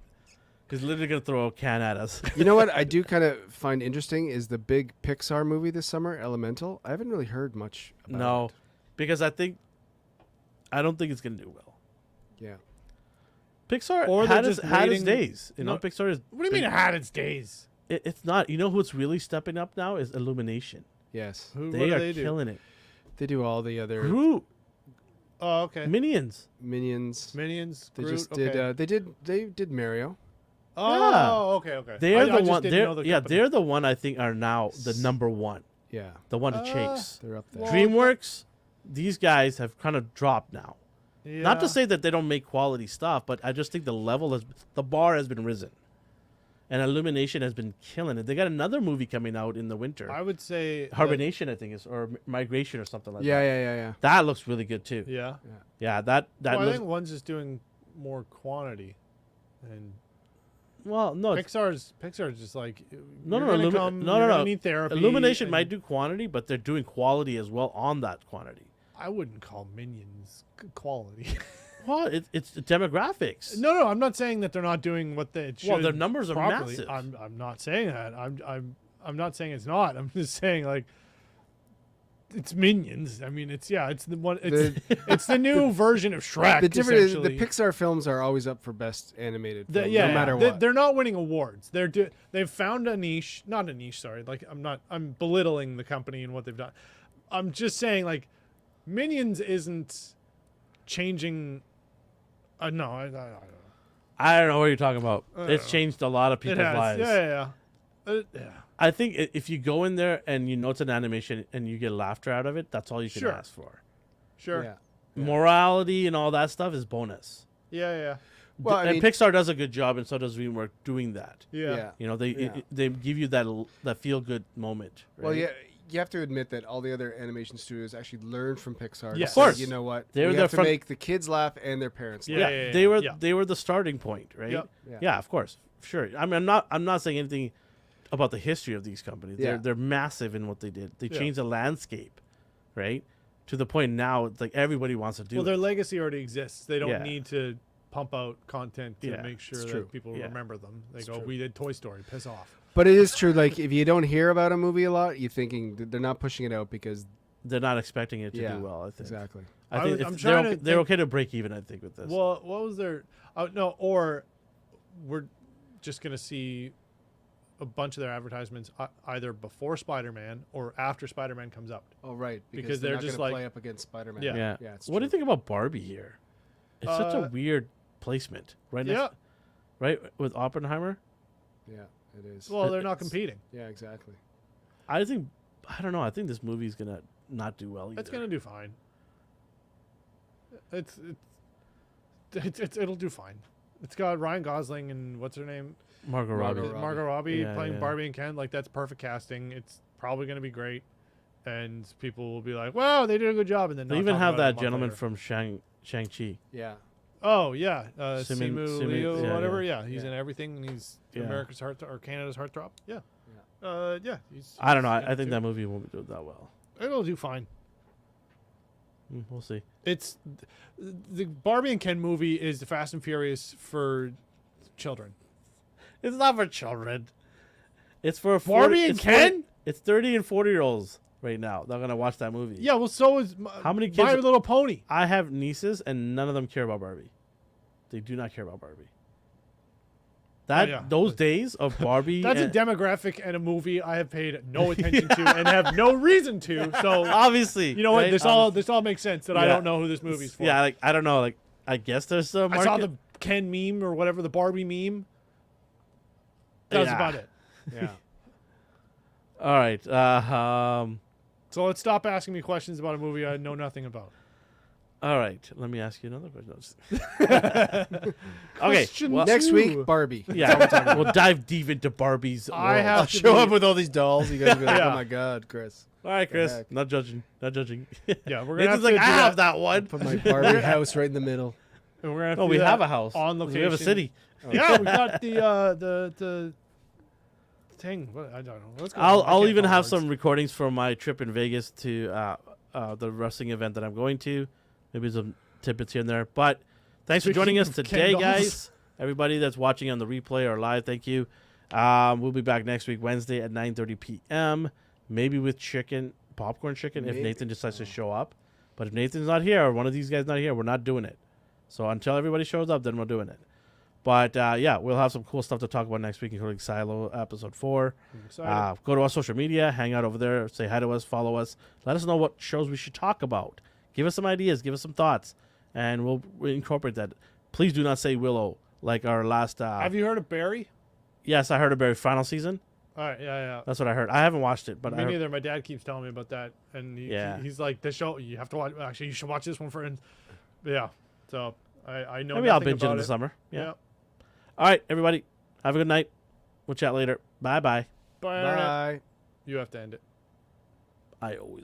Speaker 1: He's literally gonna throw a can at us.
Speaker 2: You know what I do kind of find interesting is the big Pixar movie this summer, Elemental. I haven't really heard much about
Speaker 1: No,
Speaker 2: it.
Speaker 1: because I don't think it's gonna do well.
Speaker 2: Yeah.
Speaker 1: Pixar
Speaker 3: Or they're
Speaker 1: had its
Speaker 3: just waiting-
Speaker 1: days. You know,
Speaker 3: No.
Speaker 1: Pixar is.
Speaker 3: What do you mean it had its days?
Speaker 1: It's not. You know who's really stepping up now is Illumination.
Speaker 2: Yes.
Speaker 3: What
Speaker 1: They
Speaker 3: do
Speaker 1: are
Speaker 3: they do?
Speaker 1: killing it.
Speaker 2: They do all the other
Speaker 1: Groot,
Speaker 3: Oh, okay.
Speaker 1: Minions.
Speaker 2: Minions.
Speaker 3: Minions.
Speaker 2: They
Speaker 3: Groot,
Speaker 2: just
Speaker 3: okay.
Speaker 2: did. They did Mario.
Speaker 3: Oh, okay, okay.
Speaker 1: They're
Speaker 3: I
Speaker 1: the
Speaker 3: just
Speaker 1: one.
Speaker 3: didn't know the company.
Speaker 1: They're the one. I think are now the number one,
Speaker 2: Yeah.
Speaker 1: the one to chase.
Speaker 2: They're up there.
Speaker 3: Well,
Speaker 1: DreamWorks. These guys have kind of dropped now. Not to
Speaker 3: Yeah.
Speaker 1: say that they don't make quality stuff, but I just think the bar has been risen, and Illumination has been killing it. They got another movie coming out in the winter.
Speaker 3: I would say that-
Speaker 1: Hibernation, I think, is or Migration or something like
Speaker 2: Yeah,
Speaker 1: that.
Speaker 2: yeah.
Speaker 1: That looks really good too.
Speaker 3: Yeah.
Speaker 1: Yeah, that
Speaker 3: Well, I
Speaker 1: looks.
Speaker 3: think one's just doing more quantity, and
Speaker 1: Well, no, it's,
Speaker 3: Pixar's just like
Speaker 1: no,
Speaker 3: you're
Speaker 1: no,
Speaker 3: gonna
Speaker 1: Illumi-
Speaker 3: come,
Speaker 1: no,
Speaker 3: you're
Speaker 1: no,
Speaker 3: gonna
Speaker 1: no.
Speaker 3: Need therapy.
Speaker 1: Illumination
Speaker 3: and
Speaker 1: might do quantity, but they're doing quality as well on that quantity.
Speaker 3: I wouldn't call Minions quality.
Speaker 1: Well, it's demographics.
Speaker 3: No, I'm not saying that they're not doing what they should.
Speaker 1: Well, their numbers are
Speaker 3: properly.
Speaker 1: massive.
Speaker 3: I'm not saying that. I'm not saying it's not. I'm just saying like it's Minions. I mean, it's the one. It's the new version of Shrek.
Speaker 2: The difference is the
Speaker 3: essentially.
Speaker 2: Pixar films are always up for best animated film,
Speaker 3: Yeah,
Speaker 2: no matter
Speaker 3: they-
Speaker 2: what.
Speaker 3: They're not winning awards. They've found a niche. Not a niche. Sorry. Like I'm belittling the company and what they've done. I'm just saying like, Minions isn't changing. No, I don't know.
Speaker 1: I don't know what you're talking about. It's
Speaker 3: know.
Speaker 1: changed a lot of
Speaker 3: It
Speaker 1: people's
Speaker 3: has.
Speaker 1: lives.
Speaker 3: Yeah. Yeah.
Speaker 1: I think if you go in there and you know it's an animation and you get laughter out of it, that's all you can
Speaker 3: Sure.
Speaker 1: ask for.
Speaker 3: Sure.
Speaker 2: Yeah.
Speaker 1: Morality and all that stuff is bonus.
Speaker 3: Yeah.
Speaker 2: Well, I
Speaker 1: and
Speaker 2: mean-
Speaker 1: Pixar does a good job, and so does DreamWorks doing that.
Speaker 3: Yeah.
Speaker 1: You know, they
Speaker 2: Yeah.
Speaker 1: they give you that feel good moment. Right?
Speaker 2: Well, yeah, you have to admit that all the other animation studios actually learned from Pixar. to
Speaker 3: Yes. Of
Speaker 2: say,
Speaker 1: course.
Speaker 2: You know what?
Speaker 1: They're
Speaker 2: we
Speaker 1: there
Speaker 2: have to
Speaker 1: from-
Speaker 2: make the kids laugh and their parents laugh.
Speaker 3: Yeah.
Speaker 1: they were the starting point, right?
Speaker 3: Yep.
Speaker 2: Yeah.
Speaker 1: Of course, sure. I mean, I'm not saying anything about the history of these companies.
Speaker 2: Yeah.
Speaker 1: They're massive in what they did. They
Speaker 3: Yeah.
Speaker 1: changed the landscape, right? To the point now, it's like everybody wants to do.
Speaker 3: Well, their
Speaker 1: it.
Speaker 3: legacy already exists. They don't
Speaker 1: Yeah.
Speaker 3: need to pump out content to
Speaker 1: Yeah,
Speaker 3: make sure
Speaker 2: it's
Speaker 3: that
Speaker 2: true.
Speaker 3: people
Speaker 1: Yeah.
Speaker 3: remember them. They
Speaker 2: It's
Speaker 3: go,
Speaker 2: true.
Speaker 3: "We did Toy Story. Piss off."
Speaker 2: But it is true. Like, if you don't hear about a movie a lot, you're thinking that they're not pushing it out because
Speaker 1: They're not expecting it to
Speaker 2: Yeah,
Speaker 1: do well. I think.
Speaker 2: exactly.
Speaker 1: I think
Speaker 3: I'm
Speaker 1: they're
Speaker 3: trying
Speaker 1: okay,
Speaker 3: to
Speaker 1: they're
Speaker 3: think-
Speaker 1: okay to break even. I think with this.
Speaker 3: Well, what was their? Oh no, or we're just gonna see a bunch of their advertisements either before Spider-Man or after Spider-Man comes out.
Speaker 2: Oh, right.
Speaker 3: Because
Speaker 2: they're
Speaker 3: they're
Speaker 2: not
Speaker 3: just
Speaker 2: gonna
Speaker 3: like-
Speaker 2: play up against Spider-Man.
Speaker 3: Yeah.
Speaker 1: yeah.
Speaker 2: Yeah. It's
Speaker 1: What do you
Speaker 2: true.
Speaker 1: think about Barbie here? It's such a
Speaker 3: Uh,
Speaker 1: weird placement, right?
Speaker 3: Yeah.
Speaker 1: Right with Oppenheimer.
Speaker 2: Yeah, it is.
Speaker 3: Well, they're not
Speaker 1: It's-
Speaker 3: competing.
Speaker 2: yeah, exactly.
Speaker 1: I don't know. I think this movie's gonna not do well either.
Speaker 3: It's gonna do fine. It'll do fine. It's got Ryan Gosling and what's her name?
Speaker 1: Margot
Speaker 2: Margot
Speaker 1: Robbie.
Speaker 2: Robbie.
Speaker 3: Margot Robbie
Speaker 1: Yeah,
Speaker 3: playing
Speaker 1: yeah.
Speaker 3: Barbie and Ken. Like, that's perfect casting. It's probably going to be great, and people will be like, "Wow, they did a good job." And then
Speaker 1: They
Speaker 3: not
Speaker 1: even
Speaker 3: talk
Speaker 1: have
Speaker 3: about it a
Speaker 1: that
Speaker 3: month
Speaker 1: gentleman
Speaker 3: later.
Speaker 1: from Shang-Chi.
Speaker 2: Yeah.
Speaker 3: Oh yeah,
Speaker 1: Simu-
Speaker 3: Simu
Speaker 1: Simu-
Speaker 3: Liu,
Speaker 1: yeah,
Speaker 3: whatever. Yeah, he's
Speaker 2: Yeah.
Speaker 3: in everything, and he's
Speaker 1: Yeah.
Speaker 3: America's heart or Canada's heartthrob. Yeah.
Speaker 2: Yeah.
Speaker 3: He's
Speaker 1: I don't know.
Speaker 3: in
Speaker 1: I
Speaker 3: it
Speaker 1: think
Speaker 3: too.
Speaker 1: that movie won't do that well.
Speaker 3: It'll do fine.
Speaker 1: We'll see.
Speaker 3: It's the Barbie and Ken movie is the Fast and Furious for children.
Speaker 1: It's not for children. It's for
Speaker 3: Barbie and Ken?
Speaker 1: It's 30 and 40-year-olds right now. They're gonna watch that movie.
Speaker 3: Yeah, well, so is
Speaker 1: How many
Speaker 3: My
Speaker 1: kids-
Speaker 3: Little Pony.
Speaker 1: I have nieces, and none of them care about Barbie. They do not care about Barbie. That
Speaker 3: yeah.
Speaker 1: those days of Barbie.
Speaker 3: That's a
Speaker 1: and-
Speaker 3: demographic and a movie I have paid no attention to and have no reason to. So
Speaker 1: obviously.
Speaker 3: you know what?
Speaker 1: right?
Speaker 3: This all makes sense that I
Speaker 1: Yeah.
Speaker 3: don't know who this movie's for.
Speaker 1: Yeah, like I don't know. Like I guess there's a market.
Speaker 3: I saw the Ken meme or whatever, the Barbie meme. That was
Speaker 1: Yeah.
Speaker 3: about it.
Speaker 2: Yeah.
Speaker 1: All right.
Speaker 3: So let's stop asking me questions about a movie I know nothing about.
Speaker 1: All right. Let me ask you another question. Okay.
Speaker 3: Question
Speaker 1: Well,
Speaker 2: Next
Speaker 3: two.
Speaker 2: week, Barbie.
Speaker 1: yeah, we'll dive deep into Barbie's.
Speaker 3: I
Speaker 1: world.
Speaker 3: have
Speaker 2: I'll
Speaker 3: to
Speaker 2: show
Speaker 3: be-
Speaker 2: up with all these dolls. You guys will be like,
Speaker 3: Yeah.
Speaker 2: oh my God, Chris.
Speaker 1: All right, Chris.
Speaker 2: heck?
Speaker 1: Not judging. Not judging.
Speaker 3: Yeah, we're gonna have
Speaker 1: Nathan's
Speaker 3: to
Speaker 1: like,
Speaker 3: do
Speaker 1: I have that one.
Speaker 2: Put my Barbie house right in the middle.
Speaker 3: And we're gonna have to
Speaker 1: Oh,
Speaker 3: do
Speaker 1: we
Speaker 3: that
Speaker 1: have a house
Speaker 3: on location.
Speaker 1: We have a city.
Speaker 3: Yeah, we got the thing. What, I don't know. Let's go. I
Speaker 1: I'll
Speaker 3: can't
Speaker 1: even
Speaker 3: find
Speaker 1: have
Speaker 3: words.
Speaker 1: some recordings from my trip in Vegas to the wrestling event that I'm going to. Maybe some tidbits here and there. But thanks for joining us
Speaker 3: Speaking of
Speaker 1: today,
Speaker 3: Ken dolls.
Speaker 1: guys. Everybody that's watching on the replay or live, thank you. We'll be back next week, Wednesday at 9:30 p.m. Maybe with popcorn chicken, if
Speaker 2: Maybe.
Speaker 1: Nathan decides to show up. But if Nathan's not here or one of these guys not here, we're not doing it. So until everybody shows up, then we're doing it. But yeah, we'll have some cool stuff to talk about next week, including Silo episode 4.
Speaker 3: I'm excited.
Speaker 1: Go to our social media, hang out over there, say hi to us, follow us. Let us know what shows we should talk about. Give us some ideas, give us some thoughts, and we'll incorporate that. Please do not say Willow like our last.
Speaker 3: Have you heard of Barry?
Speaker 1: Yes, I heard about final season.
Speaker 3: All right, yeah.
Speaker 1: That's what I heard. I haven't watched it, but
Speaker 3: Me
Speaker 1: I heard,
Speaker 3: neither. My dad keeps telling me about that, and
Speaker 1: Yeah.
Speaker 3: he's like, "The show you have to watch. Actually, you should watch this one for." Yeah, so I know.
Speaker 1: maybe I'll
Speaker 3: nothing
Speaker 1: binge it
Speaker 3: about
Speaker 1: in the summer. Yeah.
Speaker 3: Yeah.
Speaker 1: All right, everybody, have a good night. We'll chat later. Bye bye.
Speaker 3: Bye. Internet.
Speaker 2: Bye.
Speaker 3: You have to end it.
Speaker 1: I always.